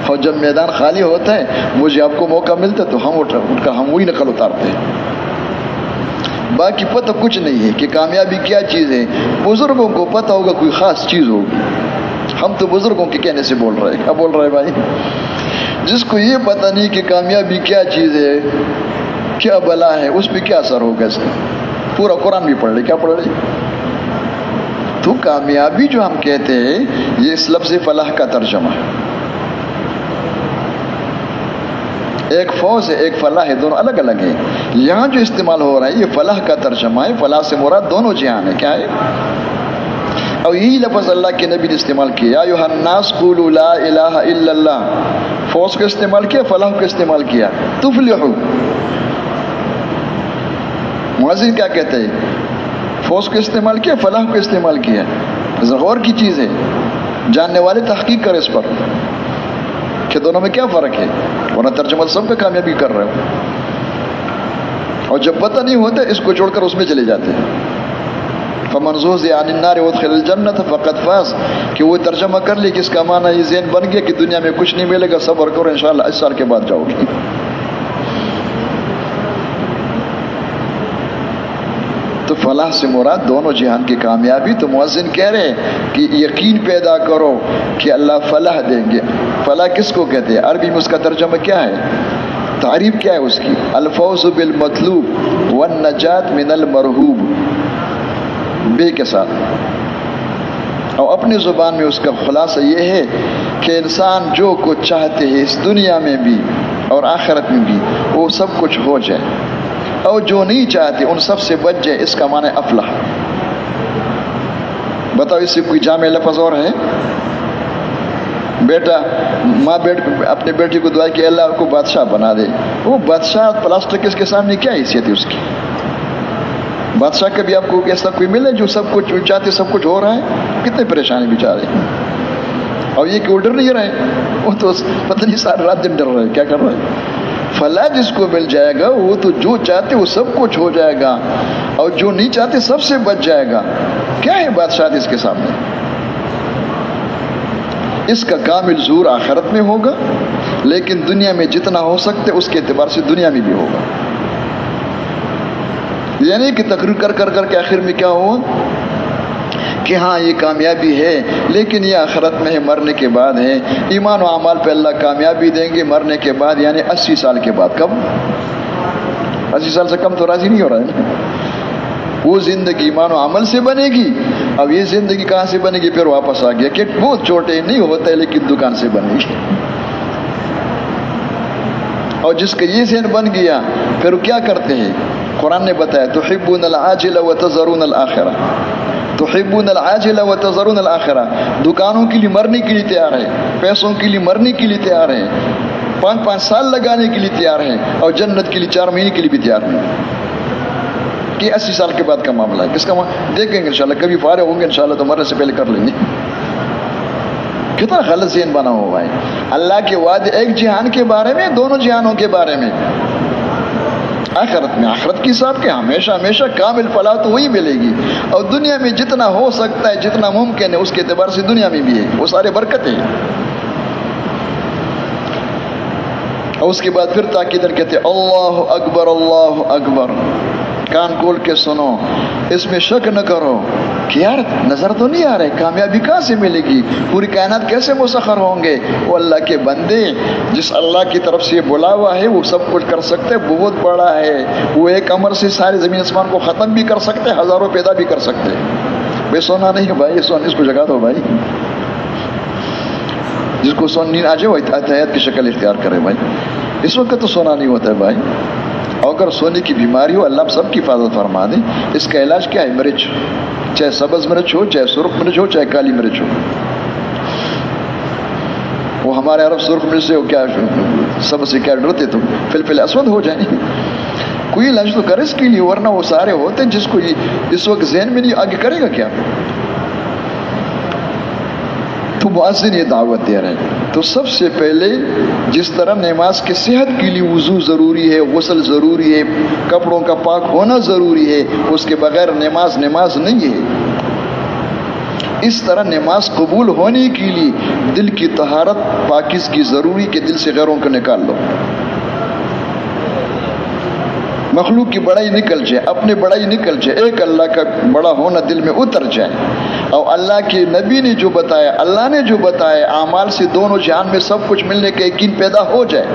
اور جب میدان خالی ہوتا ہے، مجھے آپ کو موقع ملتا ہے تو ہم اٹھ کر ہم وہی نقل اتارتے ہیں۔ باقی پتہ کچھ نہیں ہے کہ کامیابی کیا چیز ہے، بزرگوں کو پتہ ہوگا کوئی خاص چیز ہوگی، ہم تو بزرگوں کے کہنے سے بول رہے ہیں۔ کیا بول رہے بھائی؟ جس کو یہ پتہ نہیں کہ کامیابی کیا چیز ہے، کیا بلا ہے، اس پہ کیا اثر ہوگا اس کا؟ پورا قرآن بھی پڑھ لے، کیا پڑھ رہے؟ تو کامیابی جو ہم کہتے ہیں یہ اس لفظ فلاح کا ترجمہ ہے۔ ایک فوز ہے، ایک فلاح ہے، دونوں الگ الگ ہیں۔ یہاں جو استعمال ہو رہا ہے یہ فلاح کا ترجمہ ہے، فلاح سے مراد دونوں جہان ہے۔ کیا ہے؟ اور یہی لفظ اللہ کے نبی نے استعمال کیا، یا ایھا الناس قولوا لا الہ الا اللہ۔ فوز کا استعمال کیا، فلاح کا استعمال کیا، تفلحوا۔ مؤذن کیا کہتے ہیں؟ فوز کا استعمال کیا، فلاح کا استعمال کیا۔ غور کی چیز ہے، جاننے والے تحقیق کرے اس پر کہ دونوں میں کیا فرق ہے، ورنہ ترجمہ سب کا کامیابی کر رہے ہو، اور جب پتہ نہیں ہوتا اس کو چھوڑ کر اس میں چلے جاتے ہیں۔ فمن زحزح عن النار وادخل الجنۃ فقد فاز، کہ وہ ترجمہ کر لی کہ اس کا معنی یہ ذہن بن گیا کہ دنیا میں کچھ نہیں ملے گا، صبر کرو انشاءاللہ اس سال کے بعد جاؤ گے۔ تو فلاح سے مراد دونوں جہان کی کامیابی۔ تو مؤذن کہہ رہے کہ یقین پیدا کرو کہ اللہ فلاح دیں گے۔ فلاح کس کو کہتے ہیں؟ عربی میں اس کا ترجمہ کیا ہے، تعریف کیا ہے اس کی؟ الفوز بالمطلوب والنجات من المرہوب، بے کے ساتھ۔ اور اپنی زبان میں اس کا خلاصہ یہ ہے کہ انسان جو کچھ چاہتے ہیں اس دنیا میں بھی اور آخرت میں بھی وہ سب کچھ ہو جائے، اور جو نہیں چاہتے ان سب سے بچ جائے، اس کا معنی افلاح۔ بتاؤ اس سے کوئی جامع لفظ اور ہے؟ بیٹا، ماں اپنے بیٹی کو دعا کہ اللہ کو بادشاہ بنا دے، وہ بادشاہ پلاسٹک اس کے سامنے کیا حیثیت ہے اس کی؟ بادشاہ کبھی آپ کو ایسا کوئی ملے جو سب کچھ چاہتے سب کچھ ہو رہا ہے؟ کتنے پریشانی بیچارے، اور یہ کہ وہ ڈر نہیں رہے، وہ تو پتہ نہیں ساری رات دن ڈر رہے، کیا کر رہے ہیں؟ فلاح جس کو مل جائے گا وہ تو جو چاہتے وہ سب کچھ ہو جائے گا، اور جو نہیں چاہتے سب سے بچ جائے گا۔ کیا ہے بادشاہ اس کے سامنے؟ اس کا کامل ظہور آخرت میں ہوگا، لیکن دنیا میں جتنا ہو سکتے اس کے اعتبار سے دنیا میں بھی ہوگا۔ یعنی کہ تقریر کر کے آخر میں کیا ہوا کہ ہاں یہ کامیابی ہے، لیکن یہ آخرت میں ہے، مرنے کے بعد ہے۔ ایمان و اعمال پہ اللہ کامیابی دیں گے مرنے کے بعد، یعنی 80 سال کے بعد۔ کب؟ 80 سال سے کم تو راضی نہیں ہو رہا ہے۔ وہ زندگی ایمان و عمل سے بنے گی، اب یہ زندگی کہاں سے بنے گی؟ پھر واپس آ گیا کہ بہت چھوٹے نہیں ہوتا ہے لیکن دکان سے بنے گی۔ اور جس کا یہ ذہن بن گیا پھر وہ کیا کرتے ہیں؟ قرآن نے بتایا تحبون العاجل وتذرون الآخرہ، تحبون العاجل وتذرون الآخرہ۔ دکانوں کے لیے مرنے کے لیے تیار ہے، پیسوں کے لیے مرنے کے لیے تیار ہے، 5 سال لگانے کے لیے تیار ہے، اور جنت کے لیے 4 مہینے کے لیے بھی تیار ہیں۔ کہ 80 سال کے بعد کا معاملہ ہے، کس کا دیکھیں گے انشاءاللہ، کبھی فارغ ہوں گے انشاءاللہ تو مرنے سے پہلے کر لیں گے۔ کتنا غلط ذہن بنا ہوا ہے۔ اللہ کے وعدے ایک جہان کے بارے میں، دونوں جہانوں کے بارے میں، آخرت میں، آخرت کی ساتھ کہ ہمیشہ ہمیشہ کامل فلاح تو وہی ملے گی، اور دنیا میں جتنا ہو سکتا ہے جتنا ممکن ہے اس کے اعتبار سے دنیا میں بھی ہے، وہ سارے برکتیں ہیں۔ اور اس کے بعد پھر تاکیدن کہتے ہیں اللہ اکبر اللہ اکبر، کان کھول کے سنو، اس میں شک نہ کرو کہ یار نظر تو نہیں آ رہے، کامیابی کہاں سے ملے گی، پوری کائنات کیسے مسخر ہوں گے؟ وہ اللہ کے بندے، جس اللہ کی طرف سے بلا ہوا ہے وہ سب کچھ کر سکتے، بہت بڑا ہے وہ، ایک امر سے سارے زمین آسمان کو ختم بھی کر سکتے، ہزاروں پیدا بھی کر سکتے۔ بے سونا نہیں ہے بھائی، سونا اس کو جگا دو بھائی، جس کو سون نیند آ جائے وہ اتحیات کی شکل اختیار کرے بھائی، اس وقت تو سونا نہیں ہوتا ہے بھائی۔ اور اگر سونے کی بیماری ہو اللہ سب کی حفاظت فرما دے۔ اس کا علاج کیا ہے؟ مرچ، چاہے سبز مرچ ہو، چاہے سرخ مرچ ہو، چاہے کالی مرچ ہو۔ وہ ہمارے عرب سرخ مرچ سے کیا سب سے کیا ڈرتے تو فلفل اسود ہو جائیں، کوئی علاج تو کرے اس کے لیے، ورنہ وہ سارے ہوتے ہیں جس کو اس وقت ذہن میں نہیں، آگے کرے گا کیا؟ تو مؤذن یہ دعوت دے رہے ہیں۔ تو سب سے پہلے جس طرح نماز کی صحت کے لیے وضو ضروری ہے، غسل ضروری ہے، کپڑوں کا پاک ہونا ضروری ہے، اس کے بغیر نماز نہیں ہے، اس طرح نماز قبول ہونے کے لیے دل کی طہارت پاکیزگی ضروری کہ دل سے غیروں کو نکال لو، مخلوق کی بڑائی نکل جائے، اپنی بڑائی نکل جائے، ایک اللہ کا بڑا ہونا دل میں اتر جائے، اور اللہ کے نبی نے جو بتایا، اللہ نے جو بتایا، اعمال سے دونوں جہان میں سب کچھ ملنے کا یقین پیدا ہو جائے۔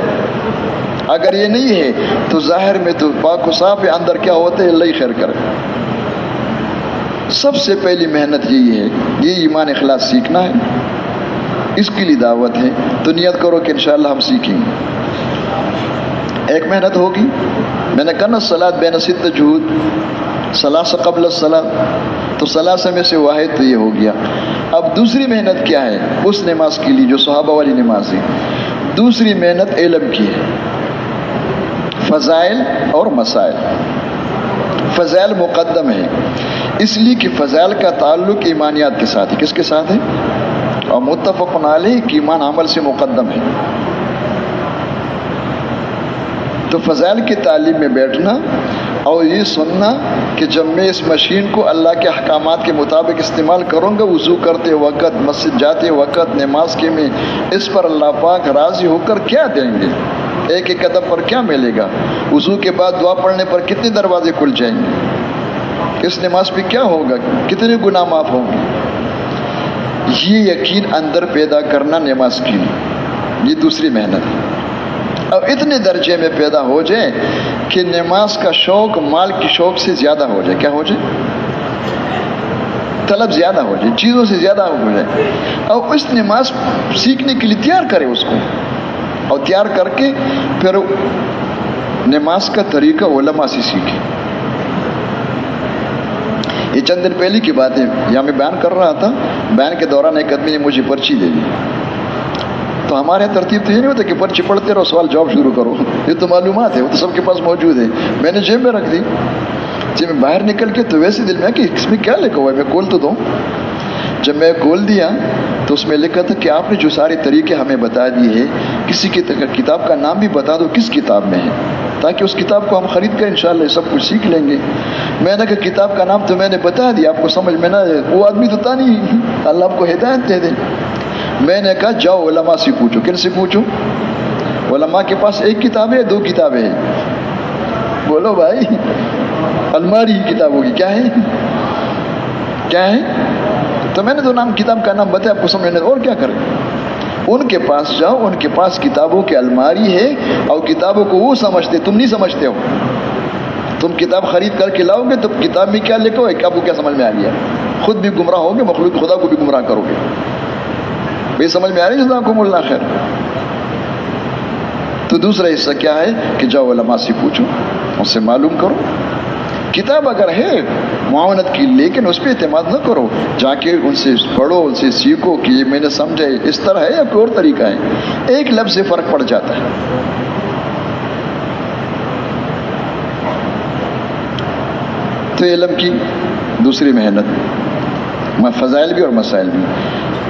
اگر یہ نہیں ہے تو ظاہر میں تو پاک و صاف ہے، اندر کیا ہوتا ہے اللہ ہی خیر کرے۔ سب سے پہلی محنت یہی ہے، یہ ایمان اخلاص سیکھنا ہے، اس کے لیے دعوت ہے۔ تو نیت کرو کہ انشاءاللہ ہم سیکھیں گے۔ ایک محنت ہوگی، میں نے کہا نا صلاۃ بین ست جہود، ثلاثہ قبل الصلاۃ، تو ثلاثہ میں سے واحد تو یہ ہو گیا۔ اب دوسری محنت کیا ہے اس نماز کے لیے جو صحابہ والی نماز ہے؟ دوسری محنت علم کی ہے، فضائل اور مسائل۔ فضائل مقدم ہے اس لیے کہ فضائل کا تعلق ایمانیات کے ساتھ ہے۔ کس کے ساتھ ہے؟ اور متفق علیہ کہ ایمان عمل سے مقدم ہے۔ تو فضائل کی تعلیم میں بیٹھنا اور یہ سننا کہ جب میں اس مشین کو اللہ کے احکامات کے مطابق استعمال کروں گا، وضو کرتے وقت، مسجد جاتے وقت، نماز کے میں، اس پر اللہ پاک راضی ہو کر کیا دیں گے، ایک ایک قدم پر کیا ملے گا، وضو کے بعد دعا پڑھنے پر کتنے دروازے کھل جائیں گے، اس نماز پہ کیا ہوگا، کتنے گناہ معاف ہوں گے۔ یہ یقین اندر پیدا کرنا نماز کی، یہ دوسری محنت ہے۔ اب اتنے درجے میں پیدا ہو جائے کہ نماز کا شوق مال کی شوق سے زیادہ ہو جائے، کیا ہو جائے، طلب زیادہ ہو جائے، چیزوں سے زیادہ ہو جائے، اور اس نماز سیکھنے کے لیے تیار کرے اس کو، اور تیار کر کے پھر نماز کا طریقہ علماء سے سیکھے۔ یہ چند دن پہلے کی بات ہے، یہاں میں بیان کر رہا تھا، بیان کے دوران ایک آدمی نے مجھے پرچی دے دی۔ تو ہمارے یہاں ترتیب تو یہ نہیں ہوتا کہ پرچی پڑھتے رہو سوال جواب شروع کرو، یہ تو معلومات ہے، وہ تو سب کے پاس موجود ہے۔ میں نے جیب میں رکھ دی، جب میں باہر نکل کے تو ویسے دل میں کہ اس میں کیا لکھا ہوا ہے، میں کھول تو دوں۔ جب میں کھول دیا تو اس میں لکھا تھا کہ آپ نے جو سارے طریقے ہمیں بتا دیے ہیں، کسی کی کتاب کا نام بھی بتا دو کس کتاب میں ہے، تاکہ اس کتاب کو ہم خرید کر انشاءاللہ یہ سب کچھ سیکھ لیں گے۔ میں نے کہا کتاب کا نام تو میں نے بتا دیا، آپ کو سمجھ میں نہ آئے، وہ آدمی تو تھا نہیں، اللہ آپ کو ہدایت دے دے۔ میں نے کہا جاؤ علماء سے پوچھو۔ کن سے پوچھو؟ علماء کے پاس ایک کتاب ہے، دو کتابیں ہیں؟ بولو بھائی، الماری کی کتاب ہوگی، کیا ہے کیا ہے؟ تو میں نے تو کتاب کا نام بتایا، آپ کو سمجھنے اور کیا کریں۔ ان کے پاس جاؤ، ان کے پاس کتابوں کی الماری ہے، اور کتابوں کو وہ سمجھتے، تم نہیں سمجھتے ہو۔ تم کتاب خرید کر کے لاؤ گے تو کتاب میں کیا لکھو ہے، آپ کو کیا سمجھ میں آ گیا؟ خود بھی گمراہ ہوگے، مخلوق خدا کو بھی گمراہ کرو گے۔ بھئی سمجھ میں آ رہی ہے؟ جزاکم اللہ خیر۔ تو دوسرا حصہ کیا ہے کہ جاؤ علماء سے پوچھو، اس سے معلوم کرو۔ کتاب اگر ہے معاونت کی، لیکن اس پہ اعتماد نہ کرو، جا کے ان سے پڑھو، ان سے سیکھو کہ یہ میں نے سمجھا ہے اس طرح ہے یا کوئی اور طریقہ ہے۔ ایک لفظ سے فرق پڑ جاتا ہے۔ تو علم کی دوسری محنت، فضائل بھی اور مسائل بھی۔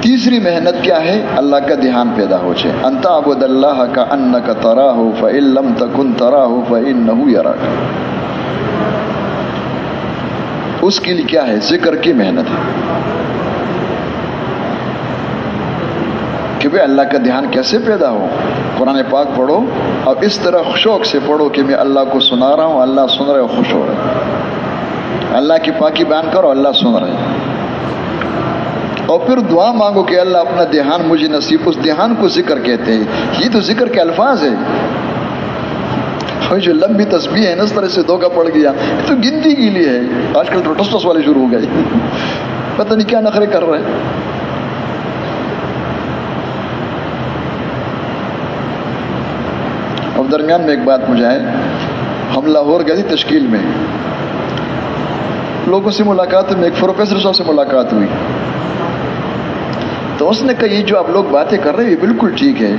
تیسری محنت کیا ہے؟ اللہ کا دھیان پیدا ہو جائے۔ ان تعبد اللہ کأنک تراہ فإن لم تکن تراہ فإنہ یراک۔ اس کے لیے کیا ہے؟ ذکر کی محنت ہے کہ بھئی اللہ کا دھیان کیسے پیدا ہو۔ قرآن پاک پڑھو اور اس طرح شوق سے پڑھو کہ میں اللہ کو سنا رہا ہوں، اللہ سن رہے اور خوش ہو رہے۔ اللہ کی پاکی بیان کرو، اللہ سن رہے۔ اور پھر دعا مانگو کہ اللہ اپنا دھیان مجھے نصیب۔ اس دھیان کو ذکر کہتے ہیں، یہ تو ذکر کے الفاظ ہیں۔ جو لمبی تسبیح ہے نا، اس طرح سے دھوکہ پڑ گیا، یہ تو گنتی کے لیے ہے۔ آج کل ٹسٹس والے شروع ہو گئے، پتہ نہیں کیا نخرے کر رہے ہیں۔ اور درمیان میں ایک بات مجھے ہے، ہم لاہور گئے تھے تشکیل میں، لوگوں سے ملاقات میں ایک پروفیسر صاحب سے ملاقات ہوئی، تو اس نے کہا یہ جو آپ لوگ باتیں کر رہے ہیں یہ بالکل ٹھیک ہے،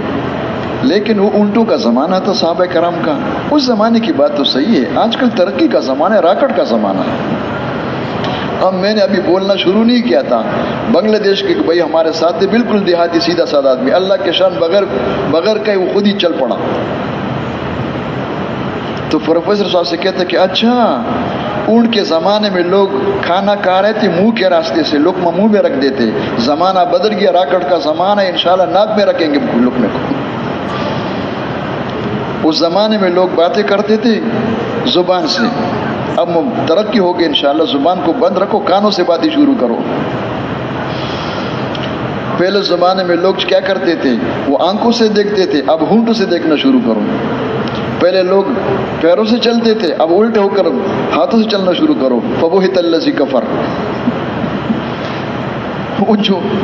لیکن وہ اونٹوں کا زمانہ تھا صحابہ کرام کا، اس زمانے کی بات تو صحیح ہے، آج کل ترقی کا زمانہ ہے، راکٹ کا زمانہ ہے۔ اب میں نے ابھی بولنا شروع نہیں کیا تھا، بنگلہ دیش کے بھائی ہمارے ساتھ تھے، بالکل دیہاتی سیدھا سادہ آدمی، اللہ کے شان بغیر کہیں وہ خود ہی چل پڑا۔ تو پروفیسر صاحب سے کہتے کہ اچھا اونٹ کے زمانے میں لوگ کھانا کھا رہے تھے منہ کے راستے سے، لقمہ منہ میں رکھ دیتے، زمانہ بدل گیا، راکٹ کا زمانہ ہے، انشاءاللہ ناک میں رکھیں گے لقمے کو۔ اس زمانے میں لوگ باتیں کرتے تھے زبان سے، اب ترقی ہوگی انشاءاللہ، زبان کو بند رکھو، کانوں سے باتیں شروع کرو۔ پہلے زمانے میں لوگ کیا کرتے تھے؟ وہ آنکھوں سے دیکھتے تھے، اب ہونٹوں سے دیکھنا شروع کرو۔ پہلے لوگ پیروں سے چلتے تھے، اب الٹے ہو کر ہاتھوں سے چلنا شروع کرو۔ فبہت الذی کفر،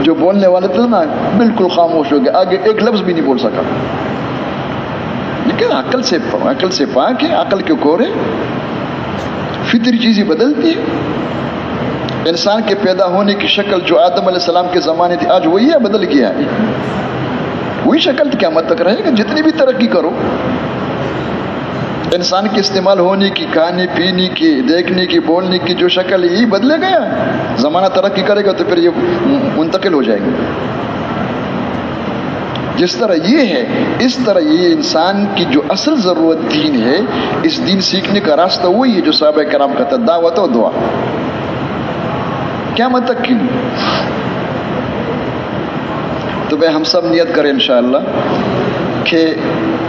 جو بولنے والے تھے نا بالکل خاموش ہو گئے، آگے ایک لفظ بھی نہیں بول سکا۔ لیکن عقل سے پاک ہے، عقل کے کورے، فطری چیزیں بدلتی ہے۔ انسان کے پیدا ہونے کی شکل جو آدم علیہ السلام کے زمانے تھی، آج وہی ہے، بدل گیا ہے، وہی شکل قیامت تک رہے گا، جتنی بھی ترقی کرو۔ انسان کے استعمال ہونے کی، کھانے پینے کی، دیکھنے کی، بولنے کی جو شکل ہے یہی بدلے گیا، زمانہ ترقی کرے گا تو پھر یہ منتقل ہو جائے گا۔ جس طرح یہ ہے اس طرح یہ انسان کی جو اصل ضرورت دین ہے، اس دین سیکھنے کا راستہ وہی ہے جو صحابہ کرام کا تھا، دعوت و دعا، قیامت تک کی۔ تو بھائی ہم سب نیت کریں انشاءاللہ کہ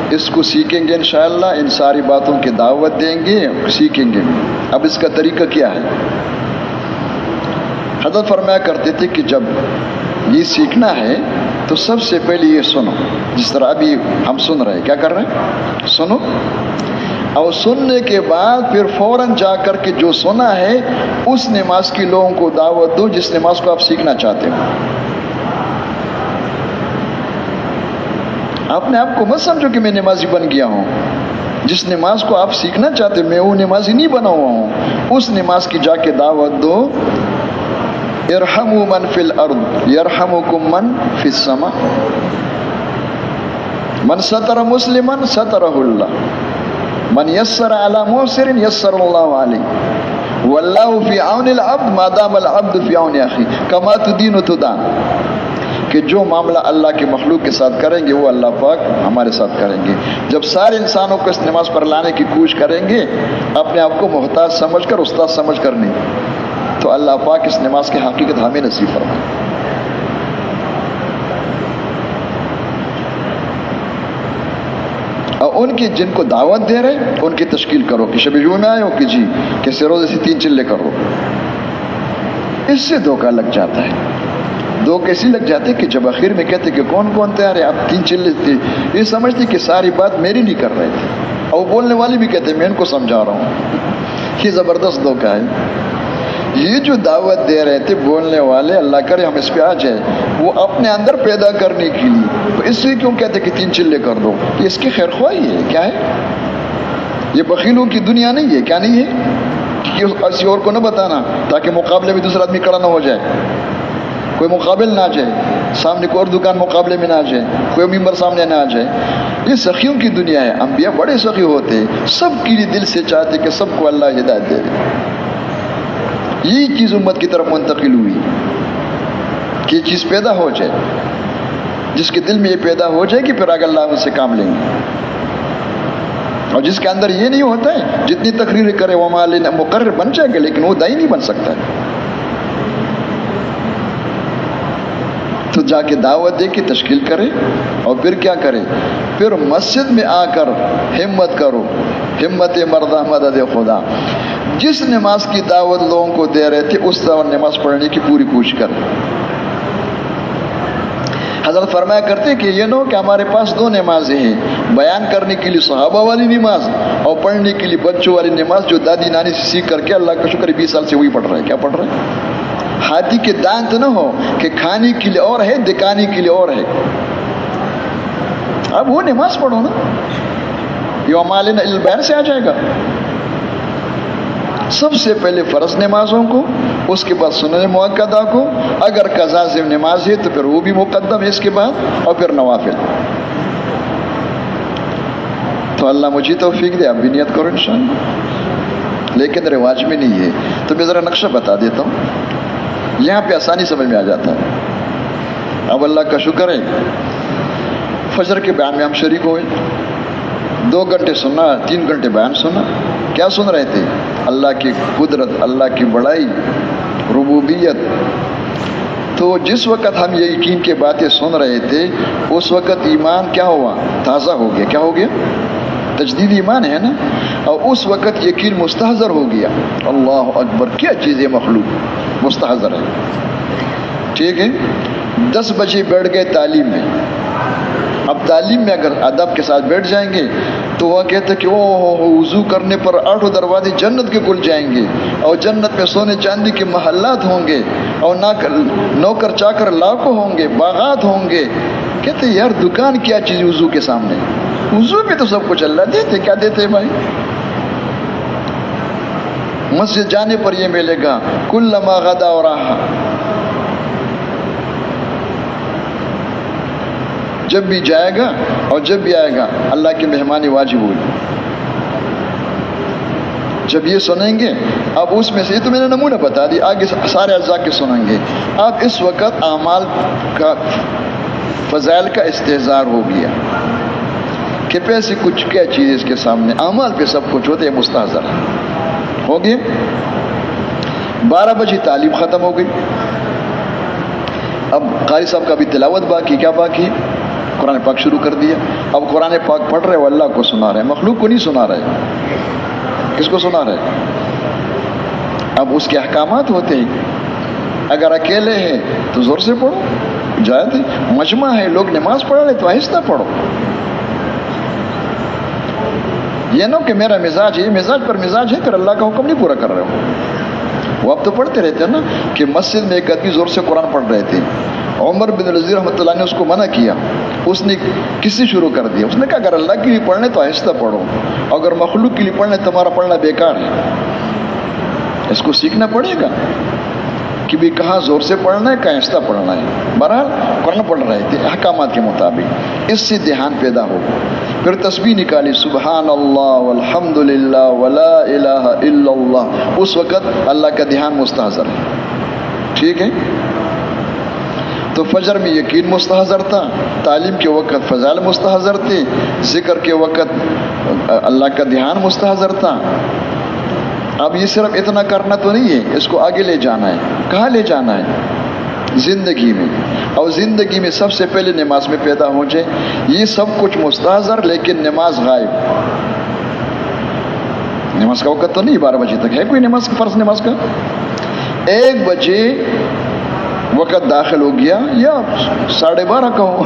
اس کو سیکھیں گے انشاءاللہ، ان ساری باتوں کی دعوت دیں گے، سیکھیں گے۔ اب اس کا طریقہ کیا ہے؟ حضرت فرمایا کرتے تھے کہ جب یہ سیکھنا ہے تو سب سے پہلے یہ سنو، جس طرح ابھی ہم سن رہے ہیں، کیا کر رہے ہیں؟ سنو، اور سننے کے بعد پھر فوراً جا کر کے جو سنا ہے اس نماز کی لوگوں کو دعوت دو جس نماز کو آپ سیکھنا چاہتے ہو۔ اپنے آپ کو مت سمجھو کہ میں نمازی بن گیا ہوں، جس نماز کو آپ سیکھنا چاہتے میں وہ نمازی نہیں بنا ہوا ہوں، اس نماز کی جا کے دعوت دو۔ ارحموا من فی الارض یرحمکم من فی السماء، من ستر مسلما سترہ اللہ، من یسر علی معسر یسر اللہ علیہ، واللہ فی عون العبد ما دام العبد فی عون اخی کما تدین تدان، کہ جو معاملہ اللہ کے مخلوق کے ساتھ کریں گے وہ اللہ پاک ہمارے ساتھ کریں گے۔ جب سارے انسانوں کو اس نماز پر لانے کی کوشش کریں گے اپنے آپ کو محتاج سمجھ کر، استاد سمجھ کر نہیں، تو اللہ پاک اس نماز کی حقیقت ہمیں نصیب فرمائے۔ اور ان کی جن کو دعوت دے رہے ان کی تشکیل کرو کہ شب جمعہ میں آئے ہو کہ جی کیسے روزے سے 3 چلے کرو، اس سے دھوکہ لگ جاتا ہے۔ دو کیسی لگ جاتے کہ جب آخر میں کہتے کہ کون کون تیار ہے، آپ 3 چلے تھے، یہ سمجھتے کہ ساری بات میری نہیں کر رہے تھے، اور بولنے والے بھی کہتے میں ان کو سمجھا رہا ہوں۔ یہ زبردست دھوکہ ہے۔ یہ جو دعوت دے رہے تھے بولنے والے، اللہ کرے ہم اس پہ آ جائے، وہ اپنے اندر پیدا کرنے کے لیے تو اس لیے کیوں کہتے کہ 3 چلے کر دو؟ یہ اس کی خیر خواہی ہے، کیا ہے یہ؟ بخیلوں کی دنیا نہیں ہے، کیا نہیں ہے کہ کسی اور کو نہ بتانا تاکہ مقابلے میں دوسرا آدمی کھڑا نہ ہو جائے، کوئی مقابل نہ آ جائے، سامنے کوئی اور دکان مقابلے میں نہ آ جائے، کوئی ممبر سامنے نہ آ جائے۔ یہ سخیوں کی دنیا ہے۔ انبیاء بڑے سخی ہوتے، سب کے لیے دل سے چاہتے کہ سب کو اللہ ہدایت دے دے۔ یہی چیز امت کی طرف منتقل ہوئی کہ یہ چیز پیدا ہو جائے، جس کے دل میں یہ پیدا ہو جائے کہ پھر آگے اللہ ان سے کام لیں گے، اور جس کے اندر یہ نہیں ہوتا ہے جتنی تقریر کرے وہ مالنا مقرر بن جائے گا لیکن وہ دائی نہیں بن سکتا ہے۔ تو جا کے دعوت دے کے تشکیل کرے، اور پھر کیا کرے؟ پھر مسجد میں آ کر ہمت کرو، ہمت مردہ مدد خدا۔ جس نماز کی دعوت لوگوں کو دے رہے تھے اس طرح نماز پڑھنے کی پوری کوشش کر۔ حضرت فرمایا کرتے کہ یہ نہ ہو کہ ہمارے پاس 2 نمازیں ہیں، بیان کرنے کے لیے صحابہ والی نماز اور پڑھنے کے لیے بچوں والی نماز جو دادی نانی سے سیکھ کر کے اللہ کا شکر 20 سال سے وہی پڑھ رہے ہیں۔ کیا پڑھ رہے ہیں؟ ہاتھی کے دانت نہ ہو کہ کھانے کے لیے اور ہے دکھانے کے لیے اور ہے۔ اب وہ نماز پڑھو نا، یہ مالنا البیر سے آ جائے گا۔ سب سے پہلے فرض نمازوں کو، اس کے بعد سنن مؤکدہ کو، اگر قضا ضمن نماز ہے تو پھر وہ بھی مقدم ہے اس کے بعد، اور پھر نوافل۔ تو اللہ مجھے توفیق دے، آپ بھی نیت کرو انشاءاللہ۔ لیکن رواج میں نہیں ہے، تو میں ذرا نقشہ بتا دیتا ہوں، یہاں پہ آسانی سمجھ میں آ جاتا ہے۔ اب اللہ کا شکر ہے فجر کے بیان میں ہم شریک ہوئے، 2 گھنٹے سنا، 3 گھنٹے بیان سنا۔ کیا سن رہے تھے؟ اللہ کی قدرت، اللہ کی بڑائی، ربوبیت۔ تو جس وقت ہم یہ یقین کے باتیں سن رہے تھے اس وقت ایمان کیا ہوا؟ تازہ ہو گیا۔ کیا ہو گیا؟ تجدید ایمان ہے نا۔ اور اس وقت یقین مستحضر ہو گیا۔ اللہ اکبر، کیا چیز ہے مخلوق، مستحضر ہے۔ ٹھیک ہے، 10 بجے بیٹھ گئے تعلیم میں۔ اب تعلیم میں اگر ادب کے ساتھ بیٹھ جائیں گے تو وہ کہتے کہ وضو کرنے پر 8 دروازے جنت کے کھل جائیں گے، اور جنت میں سونے چاندی کے محلات ہوں گے، اور نوکر چاکر لاکھوں ہوں گے، باغات ہوں گے۔ کہتے یار دکان کیا چیز وضو کے سامنے؟ وضو میں تو سب کچھ اللہ دیتے، کیا دیتے بھائی؟ مسجد جانے پر یہ ملے گا، کلما غدا و راحا، جب بھی جائے گا اور جب بھی آئے گا اللہ کی مہمانی واجب ہوئی۔ جب یہ سنیں گے، اب اس میں سے یہ تو میں نے نمونہ بتا دی، آگے سارے اجزاء کے سنیں گے۔ اب اس وقت اعمال کا فضائل کا استحضار ہو گیا کہ پیسے کچھ کیا چیز اس کے سامنے، اعمال پہ سب کچھ ہوتے ہیں، مستحضر ہو گیا۔ 12 بجے تعلیم ختم ہو گئی۔ اب قاری صاحب کا بھی تلاوت باقی، کیا باقی؟ قرآن پاک شروع کر دیا۔ اب قرآن پاک پڑھ رہے، وہ اللہ کو سنا رہے، مخلوق کو نہیں سنا رہے۔ کس کو سنا رہے؟ اب اس کے احکامات ہوتے ہیں۔ اگر اکیلے ہیں تو زور سے پڑھو، جائے مجمع ہے لوگ نماز پڑھ رہے تو آہستہ پڑھو۔ یہ نہ کہ میرا مزاج ہے، یہ مزاج پر مزاج ہے، پھر اللہ کا حکم نہیں پورا کر رہے ہو۔ وہ اب تو پڑھتے رہتے ہیں نا، کہ مسجد میں ایک آدمی زور سے قرآن پڑھ رہے تھے، عمر بن العزیز رحمۃ اللہ نے اس کو منع کیا، اس نے کسی شروع کر دیا۔ اس نے کہا اگر اللہ کے لیے پڑھنے تو آہستہ پڑھو، اگر مخلوق کے لیے پڑھنے تمہارا پڑھنا بیکار ہے۔ اس کو سیکھنا پڑے گا کہ بھی کہاں زور سے پڑھنا ہے، کہاں آہستہ پڑھنا ہے۔ بہرحال قرآن پڑھ رہے تھے احکامات کے مطابق، اس سے دھیان پیدا ہو پھر تسبیح نکالی سبحان اللہ والحمد للہ ولا الہ الا اللہ، اس وقت اللہ کا دھیان مستحضر ہے، ٹھیک ہے؟ تو فجر میں یقین مستحضر تھا، تعلیم کے وقت فضائل مستحضر تھے، ذکر کے وقت اللہ کا دھیان مستحضر تھا۔ اب یہ صرف اتنا کرنا تو نہیں ہے، اس کو آگے لے جانا ہے۔ کہاں لے جانا ہے؟ زندگی میں، اور زندگی میں سب سے پہلے نماز میں پیدا ہو جائے۔ یہ سب کچھ مستحضر لیکن نماز غائب۔ نماز کا وقت تو نہیں 12 بجے تک ہے کوئی نماز، فرض نماز کا 1 بجے وقت داخل ہو گیا یا 12:30 کا ہو،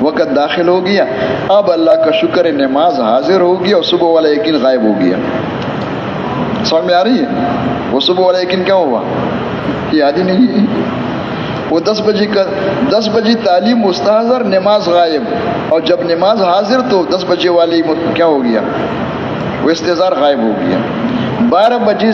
وقت داخل ہو گیا، اب اللہ کا شکر ہے نماز حاضر ہو گیا اور صبح والا یقین غائب ہو گیا۔ سمجھ میں آ رہی ہے؟ وہ صبح والا یقین کیا ہوا؟ یاد ہی نہیں ہے۔ وہ 10 بجے تعلیم مستحضر، نماز غائب، اور جب نماز حاضر تو 10 بجے والی کیا ہو گیا؟ وہ استحضار غائب ہو گیا۔ 12 بجے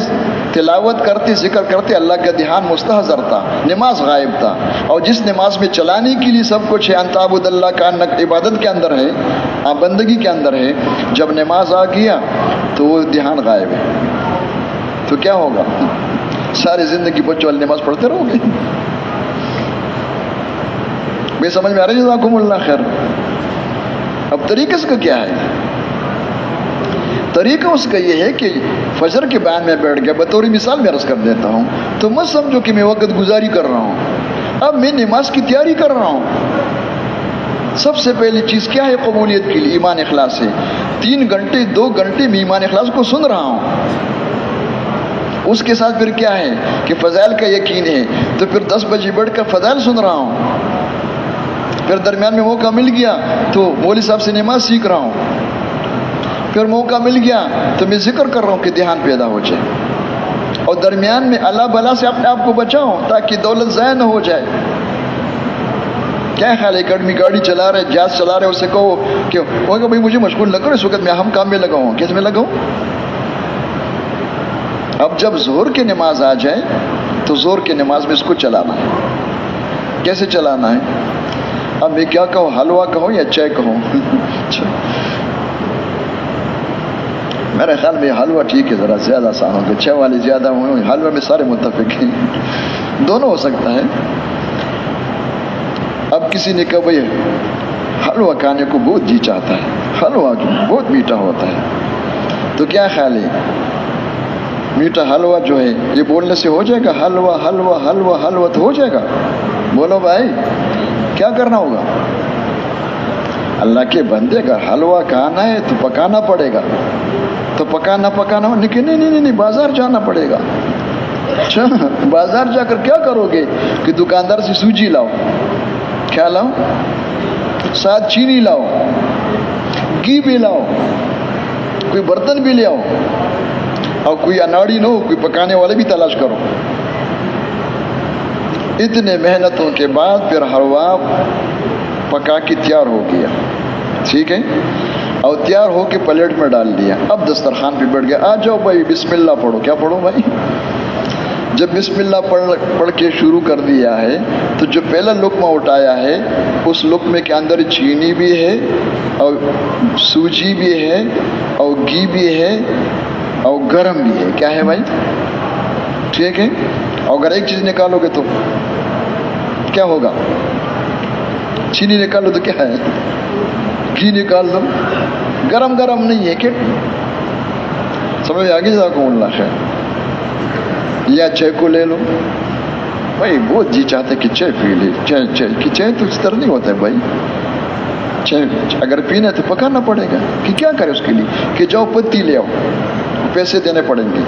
تلاوت کرتے، ذکر کرتے، اللہ کا دھیان مستحضر تھا، نماز غائب تھا۔ اور جس نماز میں چلانے کے لیے سب کچھ ہے، انت عبد اللہ کا عبادت کے اندر ہے، بندگی کے اندر ہے، جب نماز آ گیا تو وہ دھیان غائب ہے۔ تو کیا ہوگا؟ ساری زندگی بچوں والی نماز پڑھتے رہو گے۔ بے سمجھ میں آ رہی ہے؟ جزاکم اللہ خیر۔ اب طریقہ اس کا کیا ہے؟ طریقہ اس کا یہ ہے کہ فجر کے بیان میں بیٹھ گیا، بطور مثال میں عرض کر دیتا ہوں، تو مت سمجھو کہ میں وقت گزاری کر رہا ہوں، اب میں نماز کی تیاری کر رہا ہوں۔ سب سے پہلی چیز کیا ہے قبولیت کے لیے؟ ایمان اخلاص ہے۔ 3 گھنٹے 2 گھنٹے میں ایمان اخلاص کو سن رہا ہوں، اس کے ساتھ پھر کیا ہے کہ فضائل کا یقین ہے، تو پھر 10 بجے بیٹھ کر فضائل سن رہا ہوں، پھر درمیان میں موقع مل گیا تو مولوی صاحب سے نماز سیکھ رہا ہوں، پھر موقع مل گیا تو میں ذکر کر رہا ہوں کہ دھیان پیدا ہو جائے، اور درمیان میں اللہ بلا سے اپنے آپ کو بچاؤں تاکہ دولت ضائع نہ ہو جائے۔ کیا خیال ہے؟ ایک آدمی گاڑی چلا رہے، جہاز چلا رہے، اسے کہو کہ بھائی مجھے مشغول نہ کرو، اس وقت میں اہم کام میں لگاؤں، کس میں لگاؤں؟ اب جب ظہر کی نماز آ جائے تو ظہر کی نماز میں اس کو چلانا ہے۔ کیسے چلانا ہے؟ اب میں کیا کہوں، حلوہ کہوں یا چائے کہوں؟ میرے خیال میں حلوہ ٹھیک ہے، ذرا زیادہ آسان ہوگا، چائے والی زیادہ ہوئی، حلوہ میں سارے متفق ہیں، دونوں ہو سکتا ہے۔ اب کسی نے کہا بھائی حلوہ کھانے کو بہت جی چاہتا ہے، حلوہ بہت میٹھا ہوتا ہے، تو کیا خیال ہے؟ میٹھا حلوہ جو ہے یہ بولنے سے ہو جائے گا؟ حلوہ حلوہ حلوہ حلوہ تو ہو جائے گا؟ بولو بھائی، کیا کرنا ہوگا؟ اللہ کے بندے کا حلوہ کھانا ہے تو پکانا پڑے گا، تو پکانا ہو، لیکن نہیں بازار جانا پڑے گا۔ اچھا، بازار جا کر کیا کرو گے کہ دکاندار سے سوجی لاؤ، کیا لاؤ؟ ساتھ چینی لاؤ، گھی بھی لاؤ، کوئی برتن بھی لے آؤ، اور کوئی اناڑی نہ ہو، کوئی پکانے والے بھی تلاش کرو۔ اتنے محنتوں کے بعد پھر حلوہ پکا کے تیار ہو گیا، ٹھیک ہے، اور تیار ہو کے پلیٹ میں ڈال دیا۔ اب دسترخوان پہ بیٹھ گیا، آ جاؤ بھائی بسم اللہ پڑھو۔ کیا پڑھو بھائی؟ جب بسم اللہ پڑھ کے شروع کر دیا ہے تو جو پہلا لقمہ اٹھایا ہے اس لقمے کے اندر چینی بھی ہے اور سوجی بھی ہے اور گھی بھی ہے اور گرم بھی ہے۔ کیا ہے بھائی؟ ٹھیک ہے، اور اگر ایک چیز نکالو گے تو کیا ہوگا؟ چینی نکالو تو کیا ہے؟ گھی نکال دو، گرم نہیں ہے کہ سمجھ آگے جزاکم اللہ خیر۔ یا چائے کو لے لو، بھائی بہت جی چاہتے کہ چائے پی لے، چائے تو اس طرح نہیں ہوتا ہے بھائی، چائے اگر پینا تو پکانا پڑے گا، کہ کیا کرے اس کے لیے کہ جاؤ پتی لے آؤ، پیسے دینے پڑیں گے،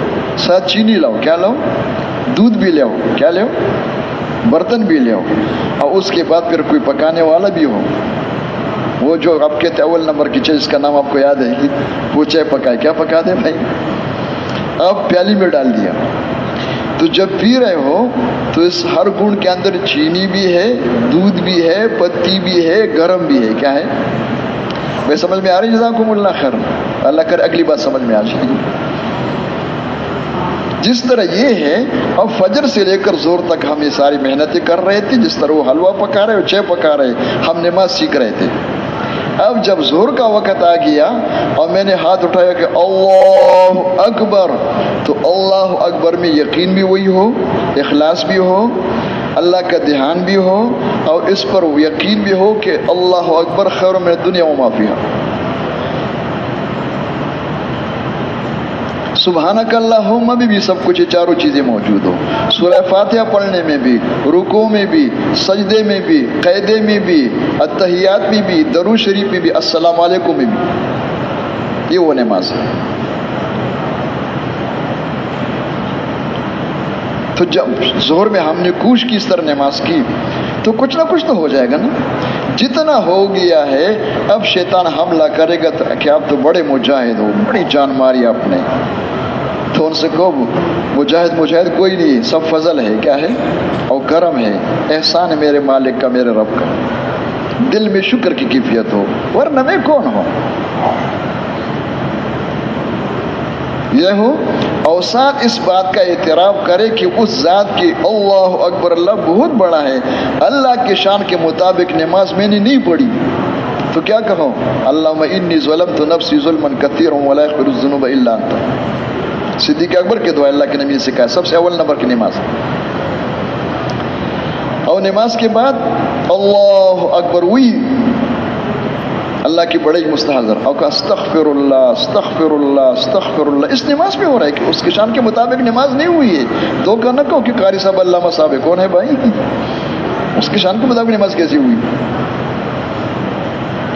ساتھ چینی لاؤ، کیا لاؤ؟ دودھ بھی لے آؤ، کیا لے آؤ؟ برتن بھی لے آؤ، اور اس کے بعد پھر کوئی پکانے والا بھی ہو، وہ جو آپ کہتے اول نمبر کی چائے، جس کا نام آپ کو یاد ہے، وہ چائے پکائے، کیا پکا دے بھائی؟ اب پیالی میں ڈال دیا، تو جب پی رہے ہو تو اس ہر گون کے اندر چینی بھی ہے، دودھ بھی ہے، پتی بھی ہے، گرم بھی ہے۔ کیا ہے بھائی؟ سمجھ میں آ رہی؟ جزاکم اللہ خیر، اللہ کر اگلی بات سمجھ میں آ جائے گی۔ جس طرح یہ ہے، اب فجر سے لے کر زور تک ہم یہ ساری محنتیں کر رہے تھے، جس طرح وہ حلوہ پکا رہے اور چائے پکا رہے، ہم نماز سیکھ رہے تھے۔ اب جب ظہر کا وقت آ گیا اور میں نے ہاتھ اٹھایا کہ اللہ اکبر، تو اللہ اکبر میں یقین بھی وہی ہو، اخلاص بھی ہو، اللہ کا دھیان بھی ہو، اور اس پر یقین بھی ہو کہ اللہ اکبر خیر من الدنیا وما فیہا۔ سبحانک اللہم میں بھی سب کچھ، چاروں چیزیں موجود ہو، سورہ فاتحہ پڑھنے میں بھی، رکوع میں بھی، سجدے میں بھی، قیدے میں بھی، التحیات میں بھی، درود شریف میں بھی، السلام علیکم میں بھی، یہ وہ نماز ہے۔ تو جب ظہر میں ہم نے کوشش کی اس طرح نماز کی تو کچھ نہ کچھ تو ہو جائے گا نا۔ جتنا ہو گیا ہے اب شیطان حملہ کرے گا تو کہ آپ تو بڑے مجاہد ہو، بڑی جان ماری آپ نے، تو ان سے کہو مجاہد کوئی نہیں، سب فضل ہے، کیا ہے، اور کرم ہے، احسان ہے میرے مالک کا، میرے رب کا، دل میں شکر کی کیفیت ہو، ورنہ میں کون ہوں۔ یہ ہو اور ساتھ اس بات کا اعتراف کرے کہ اس ذات کی اللہ اکبر، اللہ بہت بڑا ہے، اللہ کے شان کے مطابق نماز میں نے نہیں پڑھی تو کیا کہوں، اللہم انی ظلمت نفسی ظلما کثیرا ولا یغفر الذنوب الا انت۔ صدیق اکبر کے دعا اللہ کے نبی نے سکھایا، سب سے اول نمبر کی نماز، اور نماز کے بعد اللہ اکبر ہوئی اللہ کی بڑے مستحضر، اور کہا استغفر اللہ استغفر اللہ استغفر اللہ۔ اس نماز میں ہو رہا ہے کہ اس کے شان کے مطابق نماز نہیں ہوئی ہے، تو نہ کہو کہ قاری صاحب علامہ صاحب کون ہے بھائی، اس کے شان کے مطابق نماز کیسی ہوئی؟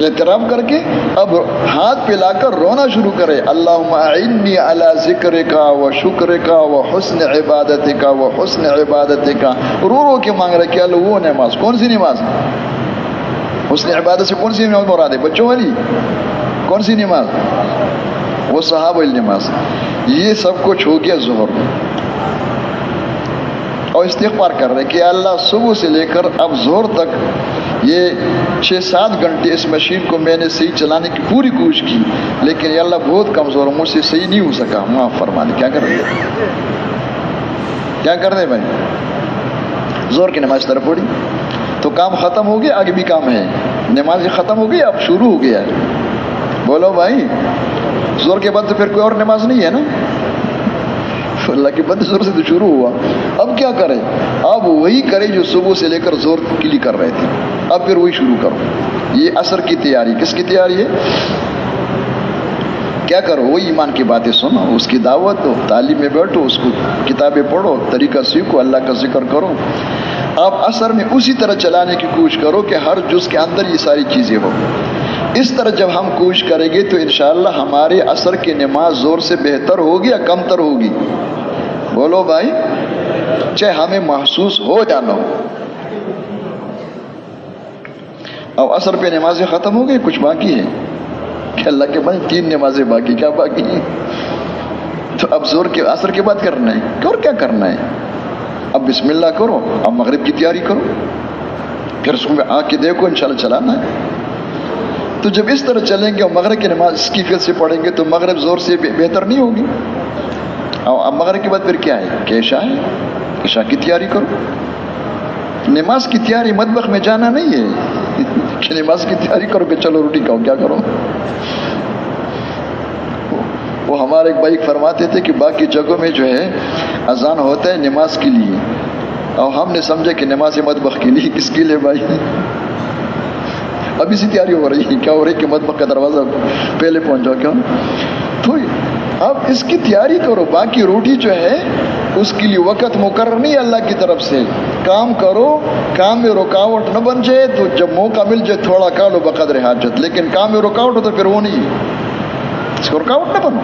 اعتراف کر کے اب ہاتھ پہ لا کر رونا شروع کرے، اللہم اعنی علی ذکرک و شکرک و حسن عبادتک و حسن عبادتک، رو رو کے مانگ رہے کہ اللہ وہ نماز، کون سی نماز؟ حسن عبادت سے کون سی نماز مراد ہے؟ بچوں والی کون سی نماز؟ وہ صحابہ والی نماز۔ یہ سب کچھ ہو گیا ظہر میں، اور استغفار کر رہے کہ اللہ صبح سے لے کر اب ظہر تک یہ 6-7 گھنٹے اس مشین کو میں نے صحیح چلانے کی پوری کوشش کی، لیکن یا اللہ بہت کمزور ہوں، مجھ سے صحیح نہیں ہو سکا، معاف فرما دے۔ کیا کر رہے کیا کر رہے بھائی؟ ظہر کی نماز طرف پڑھی تو کام ختم ہو گیا، آگے بھی کام ہے، نماز ختم ہو گئی، اب شروع ہو گیا ہے۔ بولو بھائی، ظہر کے بعد تو پھر کوئی اور نماز نہیں ہے نا، اللہ کے بندے ظہر سے تو شروع ہوا، اب کیا کرے؟ اب وہی کرے جو صبح سے لے کر ظہر کے لیے کر رہے تھے، اب پھر وہی شروع کرو۔ یہ عصر کی تیاری، کس کی تیاری ہے؟ کیا کرو؟ وہی ایمان کی باتیں سنو، اس کی دعوت دو، تعلیم میں بیٹھو، اس کو کتابیں پڑھو، طریقہ سیکھو، اللہ کا ذکر کرو۔ آپ عصر میں اسی طرح چلانے کی کوشش کرو کہ ہر جز کے اندر یہ ساری چیزیں ہو۔ اس طرح جب ہم کوشش کریں گے تو انشاءاللہ ہمارے عصر کی نماز زور سے بہتر ہوگی یا کم تر ہوگی؟ بولو بھائی، چاہے ہمیں محسوس ہو یا نہ ہو۔ اب عصر پہ نمازیں ختم ہو گئی، کچھ باقی ہے کہ اللہ کے بندے 3 نمازیں باقی، کیا باقی ہیں؟ تو اب زور کے عصر کے بعد کرنا ہے، اور کیا کرنا ہے؟ اب بسم اللہ کرو، اب مغرب کی تیاری کرو، پھر اس میں آ کے دیکھو انشاءاللہ چلانا ہے۔ تو جب اس طرح چلیں گے اور مغرب کی نماز اس کیفیت سے پڑھیں گے تو مغرب زور سے بہتر نہیں ہوگی۔ اور اب مغرب کے بعد پھر کیا ہے کہ عشاء ہے، عشاء کی تیاری کرو۔ نماز کی تیاری مطبخ میں جانا نہیں ہے کہ نماز کی تیاری کرو کہ چلو روٹی کھاؤ، کیا کرو؟ وہ ہمارے ایک بھائی فرماتے تھے کہ باقی جگہوں میں جو ہے اذان ہوتا ہے نماز کے لیے، اور ہم نے سمجھا کہ نماز مطبخ کے لیے۔ کس کے لیے بھائی؟ اب اسی تیاری ہو رہی ہے، کیا ہو رہی ہے کہ مطبخ کا دروازہ پہلے پہنچ جاؤ، کیوں؟ تو اب اس کی تیاری کرو، باقی روٹی جو ہے اس کے لیے وقت مقرر نہیں اللہ کی طرف سے، کام کرو، کام میں رکاوٹ نہ بن جائے تو جب موقع مل جائے تھوڑا کھا لو بقدر حاجت، لیکن کام میں رکاوٹ ہو تو پھر وہ نہیں، اس کو رکاوٹ نہ بنو۔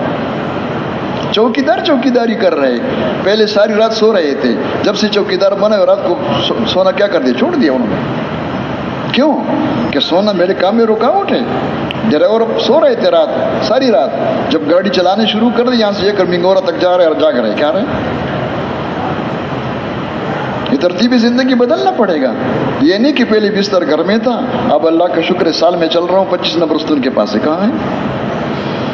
چوکیداری کر رہے، پہلے ساری رات سو رہے تھے، جب سے چوکیدار بنا رات کو سونا کیا کر دیا، چھوڑ دیا انہوں نے۔ کیوں؟ کہ سونا میرے کام میں رکاوٹ ہے۔ ڈرائیور سو رہے تھے رات، ساری رات، جب گاڑی چلانے شروع کر دی، یہاں سے یہ کر منگورا تک جا رہے اور جاگ رہے، کیا رہے؟ یہ ترتیب زندگی بدلنا پڑے گا۔ یہ نہیں کہ پہلے بستر گھر میں تھا، اب اللہ کا شکر ہے سال میں چل رہا ہوں 25 نمبر ستون کے پاس ہے، کہاں ہے؟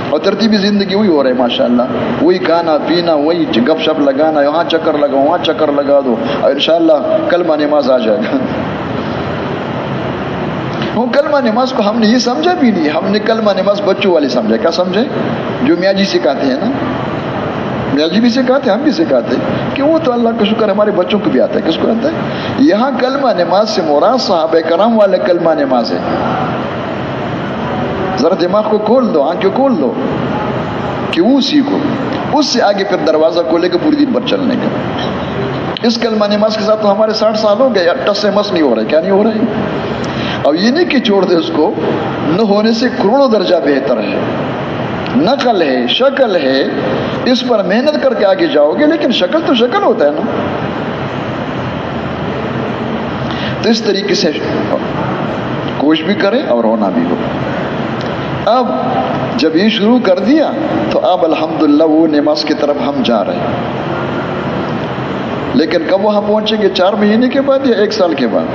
اور ترتیبی زندگی وہی ہو رہا ہے ماشاءاللہ، وہی کھانا پینا، وہی گپ شپ لگانا، وہاں چکر لگاؤ، وہاں چکر لگا دو، اور انشاءاللہ کلمہ نماز آ جائے گا۔ وہ کلمہ نماز کو ہم نے یہ سمجھا بھی نہیں. ہم نے کلمہ نماز بچوں والی سمجھا. کیا سمجھے؟ جو میاں جی سکھاتے ہیں نا, میاں جی بھی سکھاتے ہیں, ہم بھی سکھاتے ہیں کہ وہ تو اللہ کا شکر ہمارے بچوں کو بھی آتا ہے. کس کو آتا ہے؟ یہاں کلمہ نماز سے مراد صحابہ کرام والے کلمہ نماز ہے. ذرا دماغ کو کھول دو, آنکھیں کھول دو کہ وہ سیکھو. اس سے آگے پھر دروازہ کھولے گا پوری دن پر چلنے کا. اس کلمہ نماز کے ساتھ تو ہمارے 60 سال ہو گئے, ٹس سے مس نہیں ہو رہا ہے. کیا نہیں ہو رہا ہے؟ اور یہ نہیں کہ چھوڑ دے اس کو, نہ ہونے سے کروڑوں درجہ بہتر ہے. نقل ہے, شکل ہے, اس پر محنت کر کے آگے جاؤ گے, لیکن شکل تو شکل ہوتا ہے نا. تو اس طریقے سے کوشش بھی کریں اور ہونا بھی ہو. اب جب یہ شروع کر دیا تو اب الحمدللہ وہ نماز کی طرف ہم جا رہے ہیں. لیکن کب وہاں پہنچیں گے؟ 4 مہینے کے بعد یا 1 سال کے بعد؟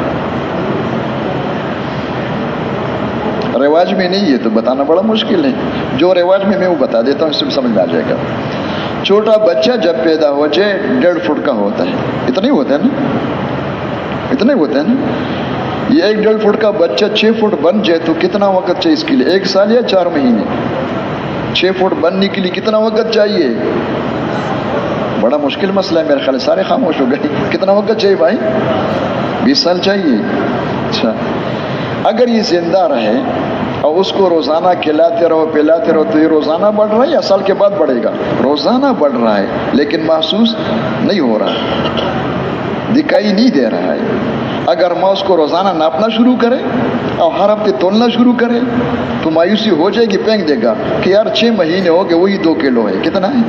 رواج میں نہیں ہے تو بتانا بڑا مشکل ہے. جو رواج میں وہ بتا دیتا ہوں, اس سے سمجھ میں آ جائے گا. چھوٹا بچہ جب پیدا ہو جائے 1.5 فٹ کا ہوتا ہے. اتنا ہی ہوتا ہے نا, اتنا ہی ہوتا ہے نا. یہ 1.5 فٹ کا بچہ 6 فٹ بن جائے تو کتنا وقت چاہیے اس کے لیے؟ 1 سال یا 4 مہینے؟ 6 فٹ بننے کے لیے کتنا وقت چاہیے؟ بڑا مشکل مسئلہ ہے. میرے خیال سارے خاموش ہو گئے. کتنا وقت چاہیے بھائی؟ 20 سال چاہیے. اچھا, اگر یہ زندہ رہے اور اس کو روزانہ کھلاتے رہو پلاتے رہو تو یہ روزانہ بڑھ رہا ہے یا سال کے بعد بڑھے گا؟ روزانہ بڑھ رہا ہے, لیکن محسوس نہیں ہو رہا ہے, دکھائی نہیں دے رہا ہے. اگر ماں اس کو روزانہ ناپنا شروع کرے اور ہر ہفتے تولنا شروع کرے تو مایوسی ہو جائے گی, پھینک دے گا کہ یار 6 مہینے ہو گئے وہی 2 کلو ہے. کتنا ہے؟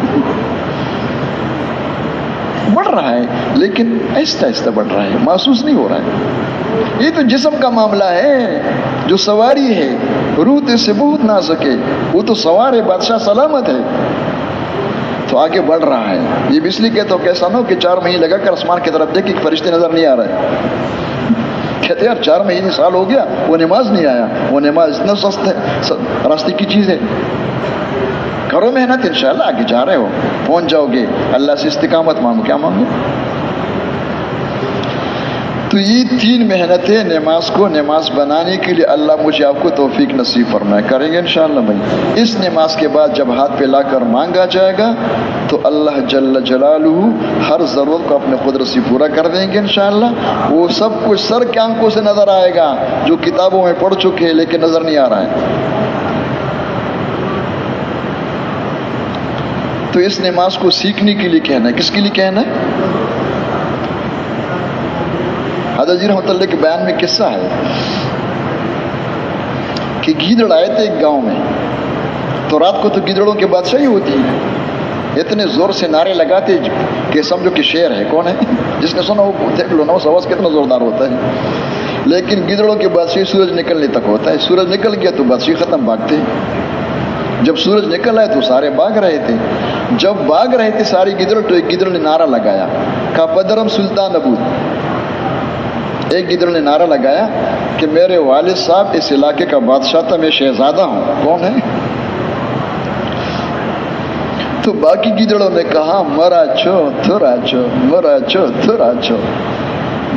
بڑھ رہا ہے لیکن آہستہ آہستہ بڑھ رہا ہے, محسوس نہیں ہو رہا ہے. یہ تو جسم کا معاملہ ہے. جو سواری ہے روح تو اس سے بہت نازک ہے, وہ تو سوار ہے, بادشاہ سلامت ہے, تو آگے بڑھ رہا ہے. یہ بھی اس لیے کہتا ہوں کہ ایسا نہ ہو کہ 4 مہینے لگا کر آسمان کی طرف دیکھ کہ فرشتے نظر نہیں آ رہے. کہتے یار 4 مہینے سال ہو گیا وہ نماز نہیں آیا. وہ نماز اتنا سستے راستے کی چیز ہے. کرو محنت, انشاءاللہ آگے جا رہے ہو, پہنچ جاؤ گے. اللہ سے استقامت مانگو. کیا مانگو؟ تو یہ 3 محنتیں نماز کو نماز بنانے کے لیے اللہ مجھے آپ کو توفیق نصیب فرمائے. کریں گے انشاءاللہ بھائی. اس نماز کے بعد جب ہاتھ پہ لا کر مانگا جائے گا تو اللہ جل جلالہ ہر ضرورت کو اپنے قدرت سے پورا کر دیں گے انشاءاللہ. وہ سب کچھ سر کے آنکھوں سے نظر آئے گا جو کتابوں میں پڑھ چکے ہیں لیکن نظر نہیں آ رہا ہے. تو اس نماز کو سیکھنے کے لیے کہنا ہے. کس کے لیے کہنا ہے؟ حضرت جی رحمۃ اللہ کے بیان میں قصہ ہے کہ گیدڑ آئے تھے ایک گاؤں میں. تو رات کو تو گیدڑوں کی بادشاہی ہوتی ہے, اتنے زور سے نعرے لگاتے کہ سمجھو کہ شیر ہے. کون ہے؟ جس نے سنا وہ دیکھ لو نا, اس آواز کتنا زوردار ہوتا ہے. لیکن گیدڑوں کی بادشاہی سورج نکلنے تک ہوتا ہے. سورج نکل گیا تو بادشاہی ختم, بھاگتے. جب سورج نکل آئے تو سارے بھاگ رہے تھے. جب بھاگ رہے تھے ساری گیدڑ تو ایک گیدڑ نے نعرہ لگایا, کہا پدرم سلطان ابود. ایک گیدڑ نے نعرہ لگایا کہ میرے والد صاحب اس علاقے کا بادشاہ تھا, میں شہزادہ ہوں. کون ہے؟ تو باقی گیدڑوں نے کہا مرا چھو تھرا چھو, مرا چھو تھرا چھو.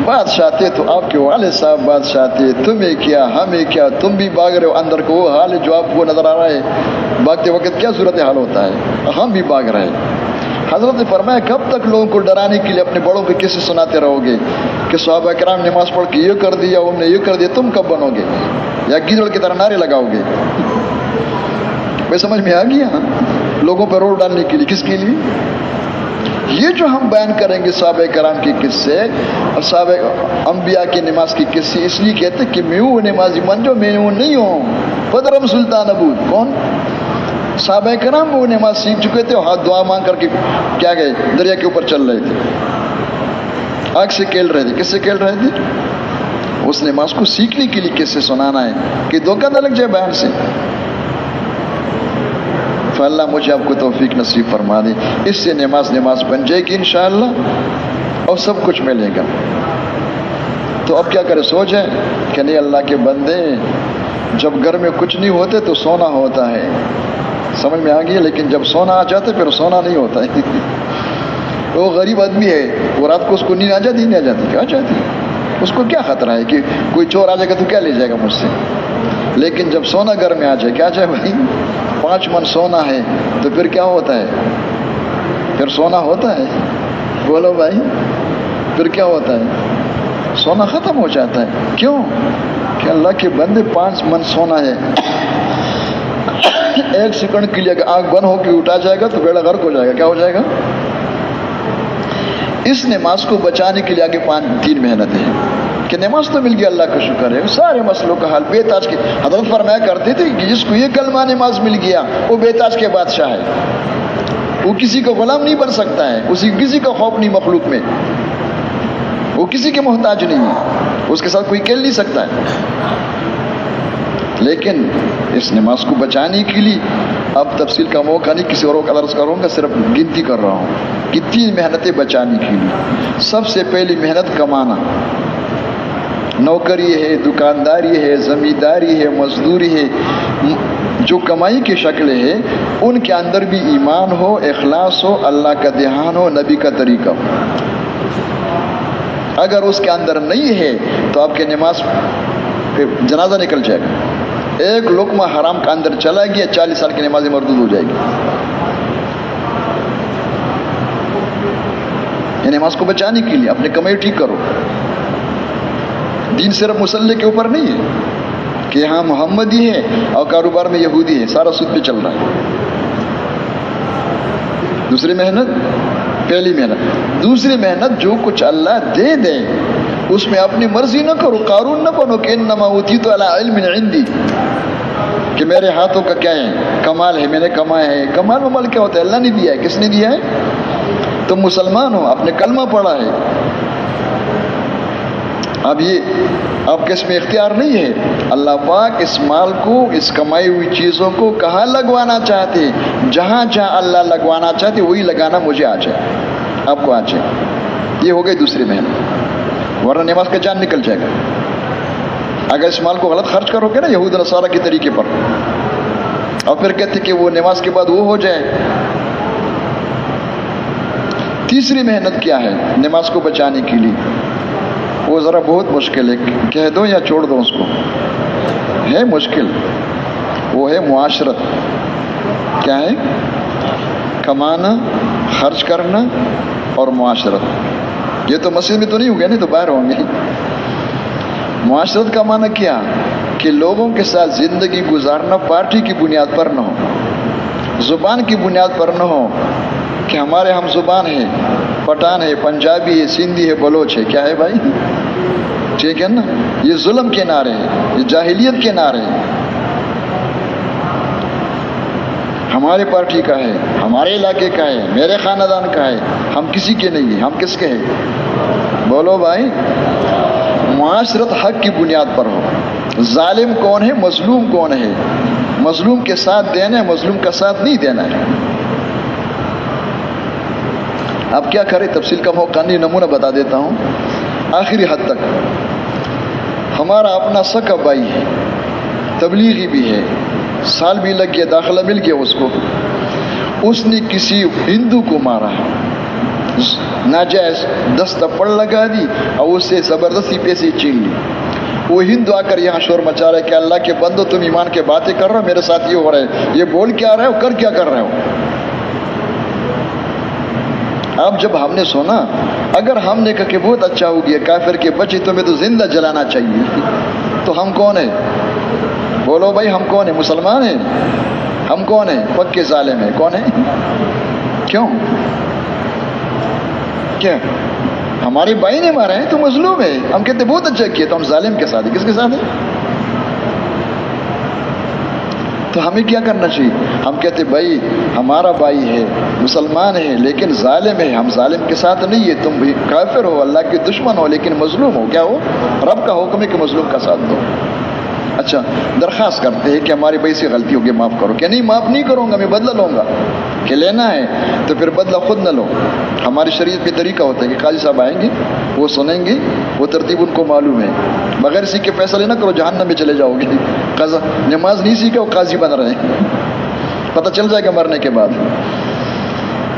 بادشاہ تھے تو آپ کے والد صاحب بادشاہ تھے, تمہیں کیا ہمیں کیا, تم بھی بھاگ رہے ہو. اندر کو وہ حال ہے جو آپ کو نظر آ رہا ہے. بھاگتے وقت کیا صورت حال ہوتا ہے, ہم بھی بھاگ رہے ہیں. حضرت نے فرمایا کب تک لوگوں کو ڈرانے کے لیے اپنے بڑوں کے قصے سناتے رہو گے کہ صحابہ کرام نماز پڑھ کے یہ کر دیا, انہوں نے یہ کر دیا. تم کب بنو گے یا گیدڑ کی طرح نعرے لگاؤ گے؟ میں سمجھ میں آ گیا لوگوں پر روڈ ڈالنے کے لیے. کس کے لیے؟ یہ جو ہم بیان کریں گے صحابہ کرام کے قصے اور صحابہ انبیاء کی نماز کی قصے, اس لیے کہتے کہ میں وہ نمازی بن جو میں وہ نہیں ہوں. پدرم سلطان ابود. کون؟ صحابہ کرام وہ نماز سیکھ چکے تھے, ہاتھ دعا مانگ کر کے کیا گئے دریا کے اوپر چل رہے تھے, آگ سے کھیل رہے تھے. کس سے کھیل رہے تھے؟ اس نماز کو سیکھنے کے لیے کس سے سنانا ہے کہ دھوکہ نہ لگ جائے بیان سے. تو اللہ مجھے آپ کو توفیق نصیب فرما دے. اس سے نماز بن جائے گی انشاءاللہ اور سب کچھ ملے گا. تو اب کیا کرے, سو جائیں کہ نہیں اللہ کے بندے جب گھر میں کچھ نہیں ہوتے تو سونا ہوتا ہے. سمجھ میں آ گئی. لیکن جب سونا آ جاتا ہے پھر سونا نہیں ہوتا ہے. وہ غریب آدمی ہے, وہ رات کو اس کو نیند آ جاتی, نہیں آ جاتی, کیا آ جاتی. اس کو کیا خطرہ ہے کہ کوئی چور آ جائے گا تو کیا لے جائے گا مجھ سے. لیکن جب سونا گھر میں آ جائے، کیا جائے بھائی 5 من سونا ہے تو پھر کیا ہوتا ہے؟ پھر سونا ہوتا ہے؟ بولو بھائی، پھر کیا ہوتا ہے؟ سونا ختم ہو جاتا ہے. کیوں؟ کہ اللہ کے بندے 5 من سونا ہے، 1 سیکنڈ کے لیے اگر آنکھ بند ہو کے اٹھا جائے گا تو بیڑا غرق ہو جائے گا. کیا ہو جائے گا؟ اس نماز کو بچانے کے لیے آگے 3 محنتیں ہیں کہ نماز تو مل گیا، اللہ کا شکر ہے، سارے مسئلوں کا حل. بے تاج کے حضرت فرمایا کرتے تھے کہ جس کو یہ کلمہ نماز مل گیا وہ بے تاج کے بادشاہ ہے، وہ کسی کا غلام نہیں بن سکتا ہے، کسی کا خوف نہیں مخلوق میں، وہ کسی کے محتاج نہیں ہے، اس کے ساتھ کوئی کھیل نہیں سکتا ہے. لیکن اس نماز کو بچانے کے لیے اب تفصیل کا موقع نہیں، کسی اور کو عرض کروں گا، صرف گنتی کر رہا ہوں کہ 3 محنتیں بچانے کے لیے. سب سے پہلی محنت کمانا. نوکری ہے، دکانداری ہے، زمینداری ہے، مزدوری ہے، جو کمائی کی شکلیں ہیں ان کے اندر بھی ایمان ہو، اخلاص ہو، اللہ کا دھیان ہو، نبی کا طریقہ ہو. اگر اس کے اندر نہیں ہے تو آپ کے نماز پہ جنازہ نکل جائے گا. 1 لقمہ حرام کا اندر چلا گیا، 40 سال کی نماز مردود ہو جائے گی. یہ نماز کو بچانے کے لیے اپنے کمائی ٹھیک کرو. دین صرف مسلح کے اوپر نہیں ہے کہ ہاں محمدی ہے اور کاروبار میں یہودی ہے، سارا سود پہ چل رہا ہے. دوسری محنت، پہلی محنت. دوسری محنت، جو کچھ اللہ دے دے اس میں اپنی مرضی نہ کرو، قارون نہ بنو کہ انما اوتیت علی علم عندی، کہ میرے ہاتھوں کا کیا ہے، کمال ہے، میں نے کمایا ہے. کمال ومال کیا ہوتا ہے؟ اللہ نے دیا ہے. کس نے دیا ہے؟ تم مسلمان ہو، آپ نے کلمہ پڑھا ہے. اب یہ آپ کے اس میں اختیار نہیں ہے. اللہ پاک اس مال کو، اس کمائی ہوئی چیزوں کو کہاں لگوانا چاہتے، جہاں جہاں اللہ لگوانا چاہتے وہی لگانا مجھے آ جائے، آپ کو آ جائے. یہ ہو گئی دوسری محنت، ورنہ نماز کا جان نکل جائے گا. اگر اس مال کو غلط خرچ کرو گے نا یہود نصارہ کے طریقے پر، اور پھر کہتے کہ وہ نماز کے بعد وہ ہو جائے. تیسری محنت کیا ہے نماز کو بچانے کے لیے؟ وہ ذرا بہت مشکل ہے، کہہ دو یا چھوڑ دو اس کو، ہے مشکل. وہ ہے معاشرت. کیا ہے؟ کمانا، خرچ کرنا اور معاشرت. یہ تو مسجد میں تو نہیں ہو گیا، نہیں تو باہر ہوں گے. معاشرت کا معنی کیا؟ کہ لوگوں کے ساتھ زندگی گزارنا پارٹی کی بنیاد پر نہ ہو، زبان کی بنیاد پر نہ ہو کہ ہمارے ہم زبان ہے، پٹھان ہے، پنجابی ہے، سندھی ہے، بلوچ ہے. کیا ہے بھائی؟ ٹھیک ہے نا؟ یہ ظلم کے نعرے ہیں، یہ جاہلیت کے نعرے ہیں. ہمارے پارٹی کا ہے، ہمارے علاقے کا ہے، میرے خاندان کا ہے، ہم کسی کے نہیں ہیں. ہم کس کے ہیں؟ بولو بھائی. معاشرت حق کی بنیاد پر ہو. ظالم کون ہے، مظلوم کون ہے، مظلوم کے ساتھ دینا ہے، مظلوم کا ساتھ نہیں دینا ہے. اب کیا کریں، تفصیل کا موقع نہیں، نمونہ بتا دیتا ہوں. آخری حد تک ہمارا اپنا سکا بھائی ہے، تبلیغی بھی ہے، سال بھی لگ گیا، داخلہ مل گیا اس کو. اس نے کسی ہندو کو مارا، ناجائز 10 تھپڑ لگا دی اور اس سے زبردستی پیسے چھین لی. وہ ہندو آ کر یہاں شور مچا رہا ہے کہ اللہ کے بندو تم ایمان کے باتیں کر رہے ہو، میرے ساتھ یہ ہو رہا ہے، یہ بول کیا رہے ہو، کر کیا کر رہے ہو. اب جب ہم نے سنا، اگر ہم نے کہا کہ بہت اچھا ہو گیا، کافر کے بچے تمہیں تو زندہ جلانا چاہیے، تو ہم کون ہیں؟ بولو بھائی، ہم کون ہیں؟ مسلمان ہیں؟ ہم کون ہیں؟ پکے ظالم ہیں. کون ہیں؟ کیوں؟ کیا ہمارے بھائی نے مارا ہے تو مظلوم ہے. ہم کہتے بہت اچھا کیا، تو ہم ظالم کے ساتھ ہیں. کس کے ساتھ ہیں؟ تو ہمیں کیا کرنا چاہیے؟ ہم کہتے بھائی ہمارا بھائی ہے، مسلمان ہے، لیکن ظالم ہے، ہم ظالم کے ساتھ نہیں ہے. تم بھی کافر ہو، اللہ کے دشمن ہو، لیکن مظلوم ہو. کیا ہو؟ رب کا حکم ہے کہ مظلوم کا ساتھ دو. اچھا، درخواست کرتے ہیں کہ ہمارے بھائی سے غلطی ہو گئی، معاف کرو. کہ نہیں، معاف نہیں کروں گا، میں بدلہ لوں گا. کہ لینا ہے تو پھر بدلہ خود نہ لو. ہماری شریعت میں طریقہ ہوتا ہے کہ قاضی صاحب آئیں گے، وہ سنیں گے، وہ ترتیب ان کو معلوم ہے. بغیر سیکھے فیصلے نہ کرو، جہنم میں چلے جاؤ گے. نماز نہیں سیکھا، وہ قاضی بن رہے ہیں، پتہ چل جائے گا مرنے کے بعد.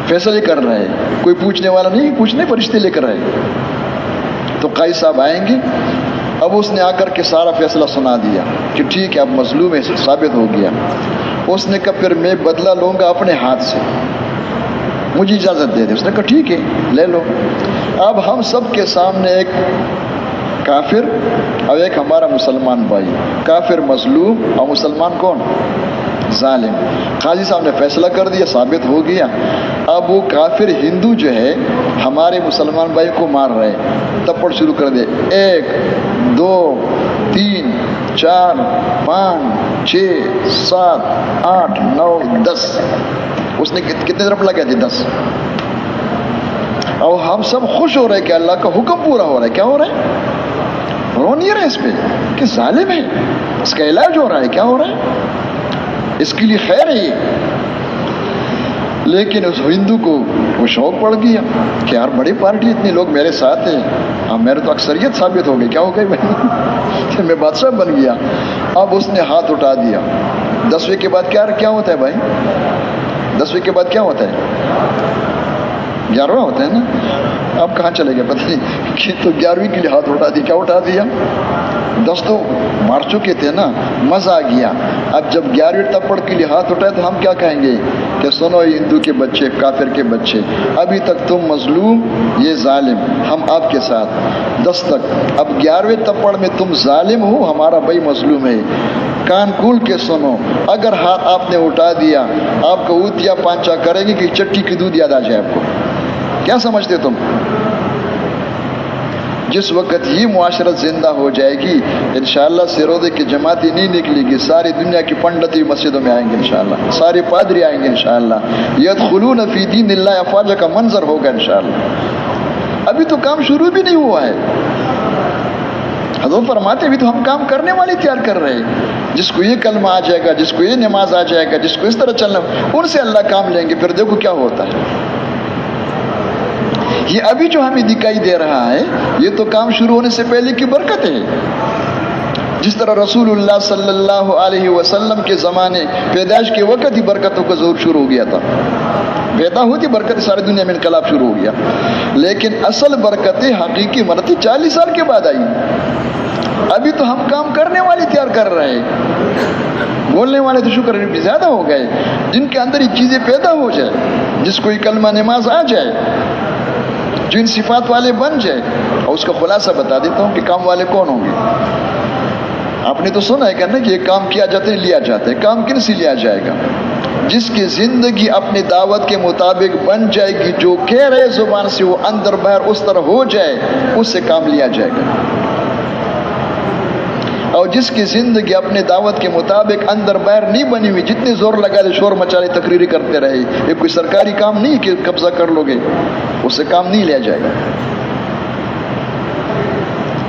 فیصلے کر رہے ہیں، کوئی پوچھنے والا نہیں، پوچھنے فرشتے لے کر رہے. تو قاضی صاحب آئیں گے. اب اس نے آ کر کے سارا فیصلہ سنا دیا کہ ٹھیک ہے اب مظلوم ہے ثابت ہو گیا. اس نے کہا پھر میں بدلہ لوں گا اپنے ہاتھ سے, مجھے اجازت دے دے. اس نے کہا ٹھیک ہے لے لو. اب ہم سب کے سامنے ایک کافر اور ایک ہمارا مسلمان بھائی, کافر مظلوم اور مسلمان کون؟ ظالم. قاضی صاحب نے فیصلہ کر دیا, ثابت ہو گیا. اب وہ کافر ہندو جو ہے ہمارے مسلمان بھائی کو مار رہے, تپڑ شروع کر دے. 1 2 3 4 5 6 7 8 9 10. اس نے کتنے طرف لگا دی؟ 10. اور ہم سب خوش ہو رہے کہ اللہ کا حکم پورا ہو رہا ہے. کیا ہو رہا ہے؟ رو نہیں رہے اس پہ کہ ظالم ہے, اس کا علاج ہو رہا ہے. کیا ہو رہا ہے؟ اس کے لیے خیر ہے یہ. لیکن اس ہندو کو وہ شوق پڑ گیا کہ یار بڑی پارٹی, اتنے لوگ میرے ساتھ ہیں, اب میرے تو اکثریت ثابت ہو گئی. کیا ہو گئی بھائی؟ میں بادشاہ بن گیا. اب اس نے ہاتھ اٹھا دیا. 10ویں کے بعد کیا ہوتا ہے بھائی؟ 10ویں کے بعد کیا ہوتا ہے؟ 11واں ہوتا ہے نا. اب کہاں چلے گئے پتہ نہیں کہ تو 11ویں کے لیے ہاتھ اٹھا دی. کیا اٹھا دیا؟ 10 تو مار چکے تھے نا, مزہ آ گیا. اب جب 11ویں تپڑ کے لیے ہاتھ اٹھائے تو ہم کیا کہیں گے کہ سنو ہندو کے بچے, کافر کے بچے, ابھی تک تم مظلوم, یہ ظالم, ہم آپ کے ساتھ 10 تک. اب 11ویں تپڑ میں تم ظالم ہو, ہمارا بھائی مظلوم ہے. کان کھول کے سنو, اگر ہاتھ آپ نے اٹھا دیا آپ کو اوتیا پانچا کریں گے کہ چٹی کی دودھ یاد آ جائے آپ کو. کیا سمجھتے تم؟ جس وقت یہ معاشرت زندہ ہو جائے گی انشاءاللہ سرودے کی جماعتیں نہیں نکلے گی, ساری دنیا کی پنڈتی مسجدوں میں آئیں گے انشاءاللہ, سارے پادری آئیں گے انشاءاللہ. یدخلون فی دین اللہ افواجا کا منظر ہوگا انشاءاللہ. ابھی تو کام شروع بھی نہیں ہوا ہے. حضور فرماتے ابھی تو ہم کام کرنے والے تیار کر رہے ہیں. جس کو یہ کلمہ آ جائے گا, جس کو یہ نماز آ جائے گا, جس کو اس طرح چلنا, ان سے اللہ کام لیں گے. پھر دیکھو کیا ہوتا ہے. یہ ابھی جو ہمیں دکھائی دے رہا ہے یہ تو کام شروع ہونے سے پہلے کی برکت ہے. جس طرح رسول اللہ صلی اللہ علیہ وسلم کے زمانے پیدائش کے وقت ہی برکتوں کا ظہور شروع ہو گیا تھا. پیدا ہوتی برکت ساری دنیا میں انقلاب شروع ہو گیا. لیکن اصل برکتیں حقیقی مرتی 40 سال کے بعد آئی. ابھی تو ہم کام کرنے والے تیار کر رہے ہیں. بولنے والے تو شکر بھی زیادہ ہو گئے جن کے اندر یہ چیزیں پیدا ہو جائے, جس کو یہ کلمہ نماز آ جائے, جو ان صفات والے بن جائے. اور اس کا خلاصہ بتا دیتا ہوں کہ کام والے کون ہوں گے. آپ نے تو سنا ہے کہ یہ کام کیا جاتا ہے, لیا جاتا ہے. کام کن سے لیا جائے گا؟ جس کی زندگی اپنی دعوت کے مطابق بن جائے گی, جو کہہ رہے زبان سے وہ اندر باہر اس طرح ہو جائے, اس سے کام لیا جائے گا. اور جس کی زندگی اپنے دعوت کے مطابق اندر باہر نہیں بنی ہوئی, جتنے زور لگا رہے, شور مچا رہے, تقریری کرتے رہے, یہ کوئی سرکاری کام نہیں کہ قبضہ کر لو گے, اس سے کام نہیں لیا جائے گا.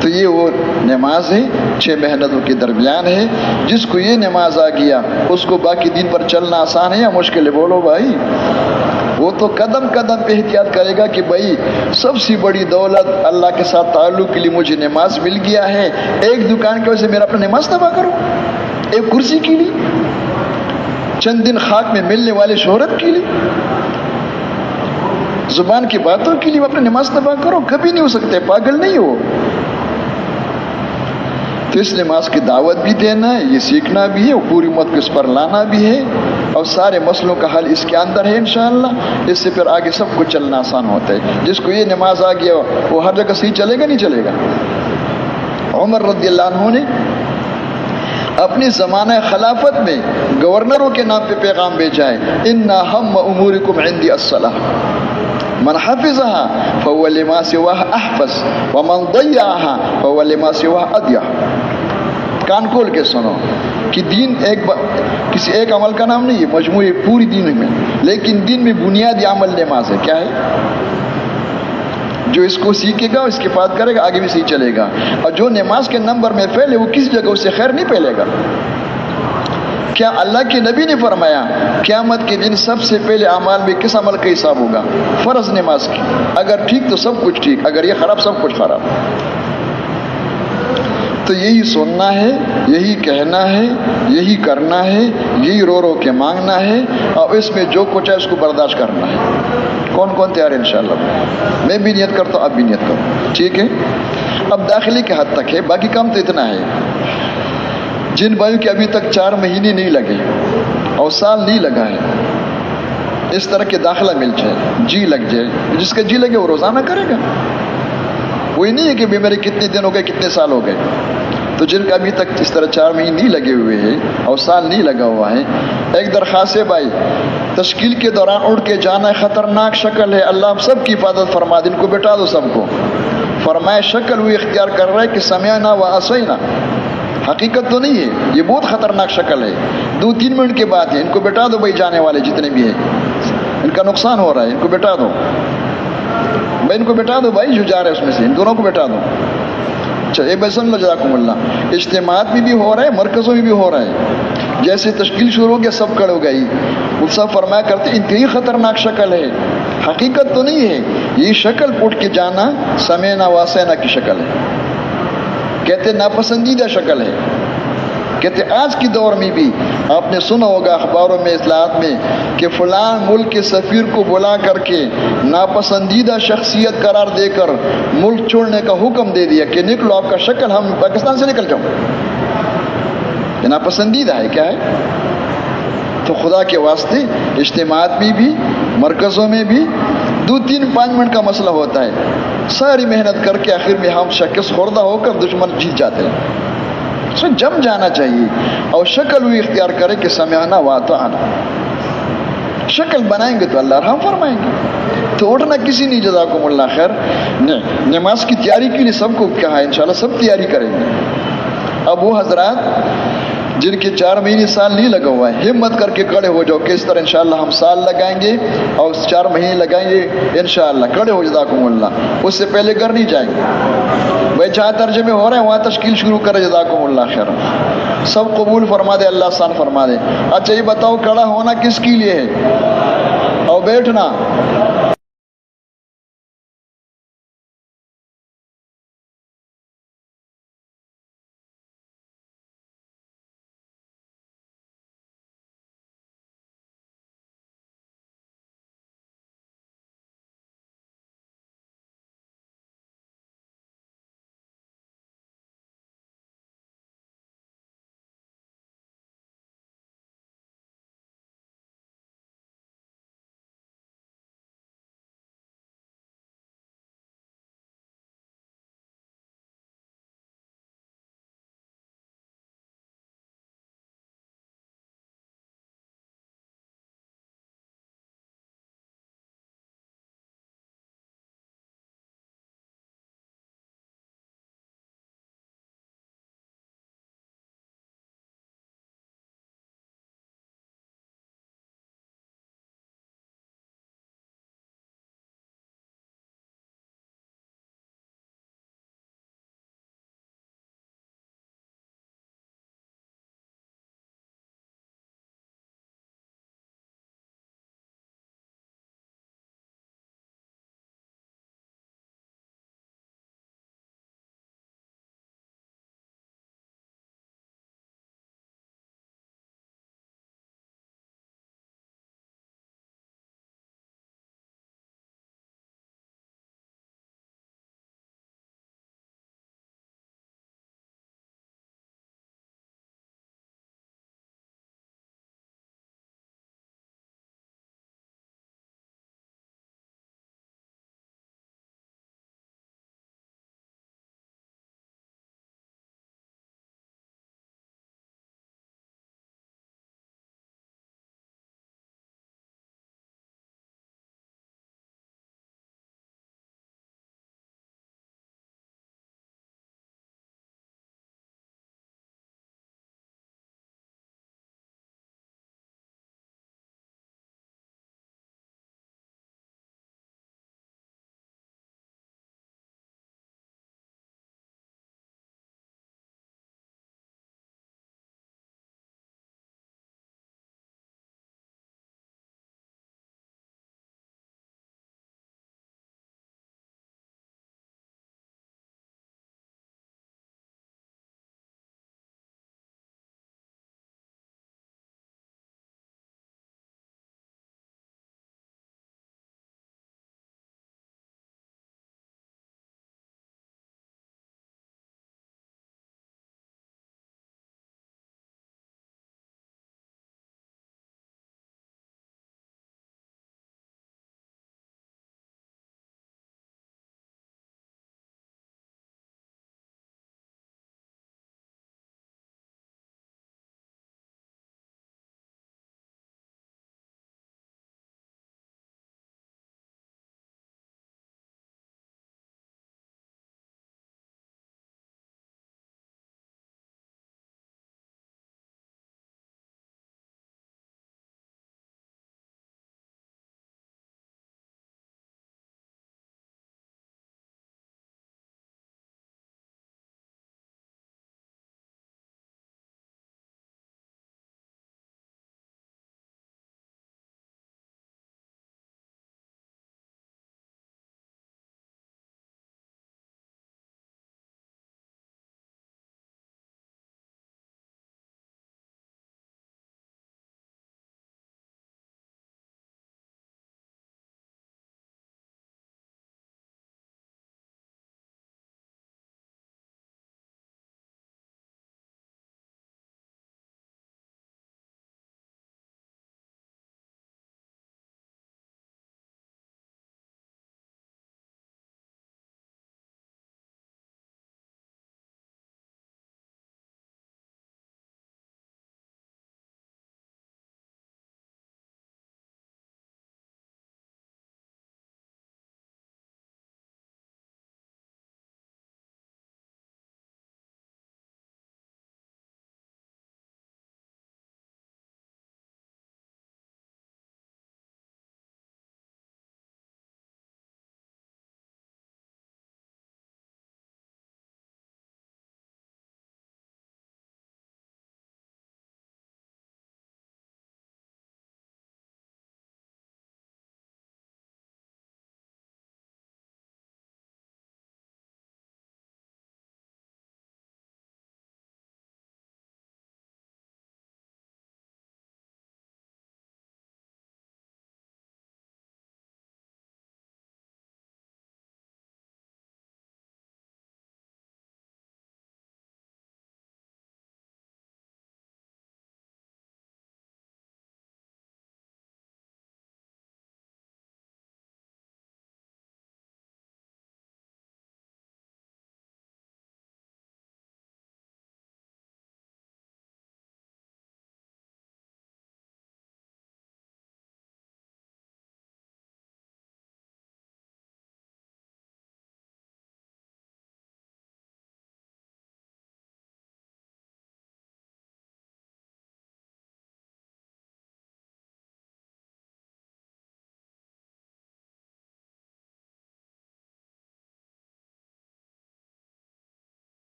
تو یہ وہ نماز ہے 6 محنتوں کے درمیان ہے. جس کو یہ نماز آ گیا اس کو باقی دین پر چلنا آسان ہے یا مشکل ہے؟ بولو بھائی. وہ تو قدم قدم پہ احتیاط کرے گا کہ بھائی سب سے بڑی دولت اللہ کے ساتھ تعلق کے لیے مجھے نماز مل گیا ہے, ایک دکان کی وجہ سے میرا اپنا نماز تباہ کروں, ایک کرسی کے لیے, چند دن خاک میں ملنے والے شہرت کے لیے, زبان کی باتوں کے لیے اپنا نماز تباہ کرو؟ کبھی نہیں ہو سکتے, پاگل نہیں ہو. تو اس نماز کی دعوت بھی دینا ہے, یہ سیکھنا بھی ہے, اور پوری امت کو اس پر لانا بھی ہے, اور سارے مسئلوں کا حل اس کے اندر ہے انشاءاللہ. اس سے پھر آگے سب کچھ چلنا آسان ہوتا ہے. جس کو یہ نماز آ گیا وہ ہر جگہ صحیح چلے گا نہیں چلے گا. عمر رضی اللہ عنہ نے اپنی زمانہ خلافت میں گورنروں کے نام پہ پیغام بھیجا ہے, ان اہم امورکم عندی الصلاۃ من حفظها فهو لما سواها احفظ ومن ضيعها فهو لما سواها اضيع. کان کھول کے سنو کہ دین کسی ایک عمل کا نام نہیں ہے, مجموعی پوری دین میں, لیکن دین میں بنیادی عمل نماز ہے. کیا ہے؟ جو اس کو سیکھے گا, اس کے بعد کرے گا, آگے بھی صحیح چلے گا. اور جو نماز کے نمبر میں پھیلے وہ کسی جگہ اس سے خیر نہیں پھیلے گا. کیا اللہ کے نبی نے فرمایا قیامت کے دن سب سے پہلے اعمال میں کس عمل کا حساب ہوگا؟ فرض نماز کی. اگر ٹھیک تو سب کچھ ٹھیک, اگر یہ خراب سب کچھ خراب. تو یہی سننا ہے، یہی کہنا ہے، یہی کرنا ہے، یہی رو رو کے مانگنا ہے، اور اس میں جو کچھ ہے اس کو برداشت کرنا ہے۔ کون کون تیار ہے انشاءاللہ؟ میں بھی نیت کرتا ہوں، اب بھی نیت کرو، ٹھیک ہے؟ اب داخلے کے حد تک ہے، باقی کام تو اتنا ہے۔ جن بھائیوں کے ابھی تک 4 مہینے نہیں لگے اور سال نہیں لگا ہے، اس طرح کے داخلہ مل جائے، جی لگ جائے، جس کا جی لگے وہ روزانہ کرے گا۔ وہی نہیں ہے کہ میرے کتنے دن ہو گئے، کتنے سال ہو گئے۔ تو جن کا ابھی تک اس طرح 4 مہینے نہیں لگے ہوئے ہیں اور سال نہیں لگا ہوا ہے، ایک درخواست ہے بھائی، تشکیل کے دوران اڑ کے جانا خطرناک شکل ہے، اللہ ہم سب کی حفاظت فرما دے۔ ان کو بٹھا دو سب کو، فرمائے شکل وہ اختیار کر رہا ہے کہ سمعنا و عصینا، حقیقت تو نہیں ہے، یہ بہت خطرناک شکل ہے، 2-3 منٹ کے بعد ہے۔ ان کو بٹھا دو بھائی، جانے والے جتنے بھی ہیں، ان کا نقصان ہو رہا ہے، ان کو بٹھا دو بھائی، ان کو بٹھا دو بھائی، جو جا رہے ہیں اس میں سے ان دونوں کو بٹھا دو۔ اچھا اے بھائی سن لو، جزاکم اللہ، اجتماعات میں بھی ہو رہا ہے، مرکزوں میں بھی ہو رہا ہے۔ جیسے تشکیل شروع ہو گیا، سب کھڑے ہو گئی، وہ سب فرمایا کرتے انتہائی خطرناک شکل ہے، حقیقت تو نہیں ہے، یہ شکل اٹھ کے جانا سمینا واسینا کی شکل ہے، کہتے ناپسندیدہ شکل ہے۔ کہتے آج کی دور میں بھی آپ نے سنا ہوگا اخباروں میں، اطلاعات میں، کہ فلاں ملک کے سفیر کو بلا کر کے ناپسندیدہ شخصیت قرار دے کر ملک چھوڑنے کا حکم دے دیا کہ نکلو، آپ کا شکل، ہم پاکستان سے نکل جاؤ۔ یہ ناپسندیدہ ہے، کیا ہے؟ تو خدا کے واسطے اجتماعات میں بھی، مرکزوں میں بھی 2-3-5 منٹ کا مسئلہ ہوتا ہے، ساری محنت کر کے آخر میں ہم شکست خوردہ ہو کر دشمن جیت جاتے ہیں۔ جم جانا چاہیے اور شکل وہ اختیار کرے کہ سمعنا واطعنا، شکل بنائیں گے تو اللہ رحم فرمائیں گے۔ تو اٹھنا کسی نہیں، جزاکم اللہ خیر۔ نماز کی تیاری کے لیے سب کو کہا ہے، انشاءاللہ سب تیاری کریں گے۔ اب وہ حضرات جن کے 4 مہینے سال نہیں لگا ہوا ہے، ہمت کر کے کھڑے ہو جاؤ کہ اس طرح انشاءاللہ ہم سال لگائیں گے اور 4 مہینے لگائیں گے انشاءاللہ۔ کھڑے ہو، جزاکم اللہ، اس سے پہلے گھر نہیں جائیں گے بھائی، جہاں ترجمے ہو رہے ہیں وہاں تشکیل شروع کرے، جزاکم اللہ خیر، سب قبول فرما دے، اللہ آسان فرما دے۔ اچھا یہ بتاؤ، کھڑا ہونا کس کے لیے ہے اور بیٹھنا؟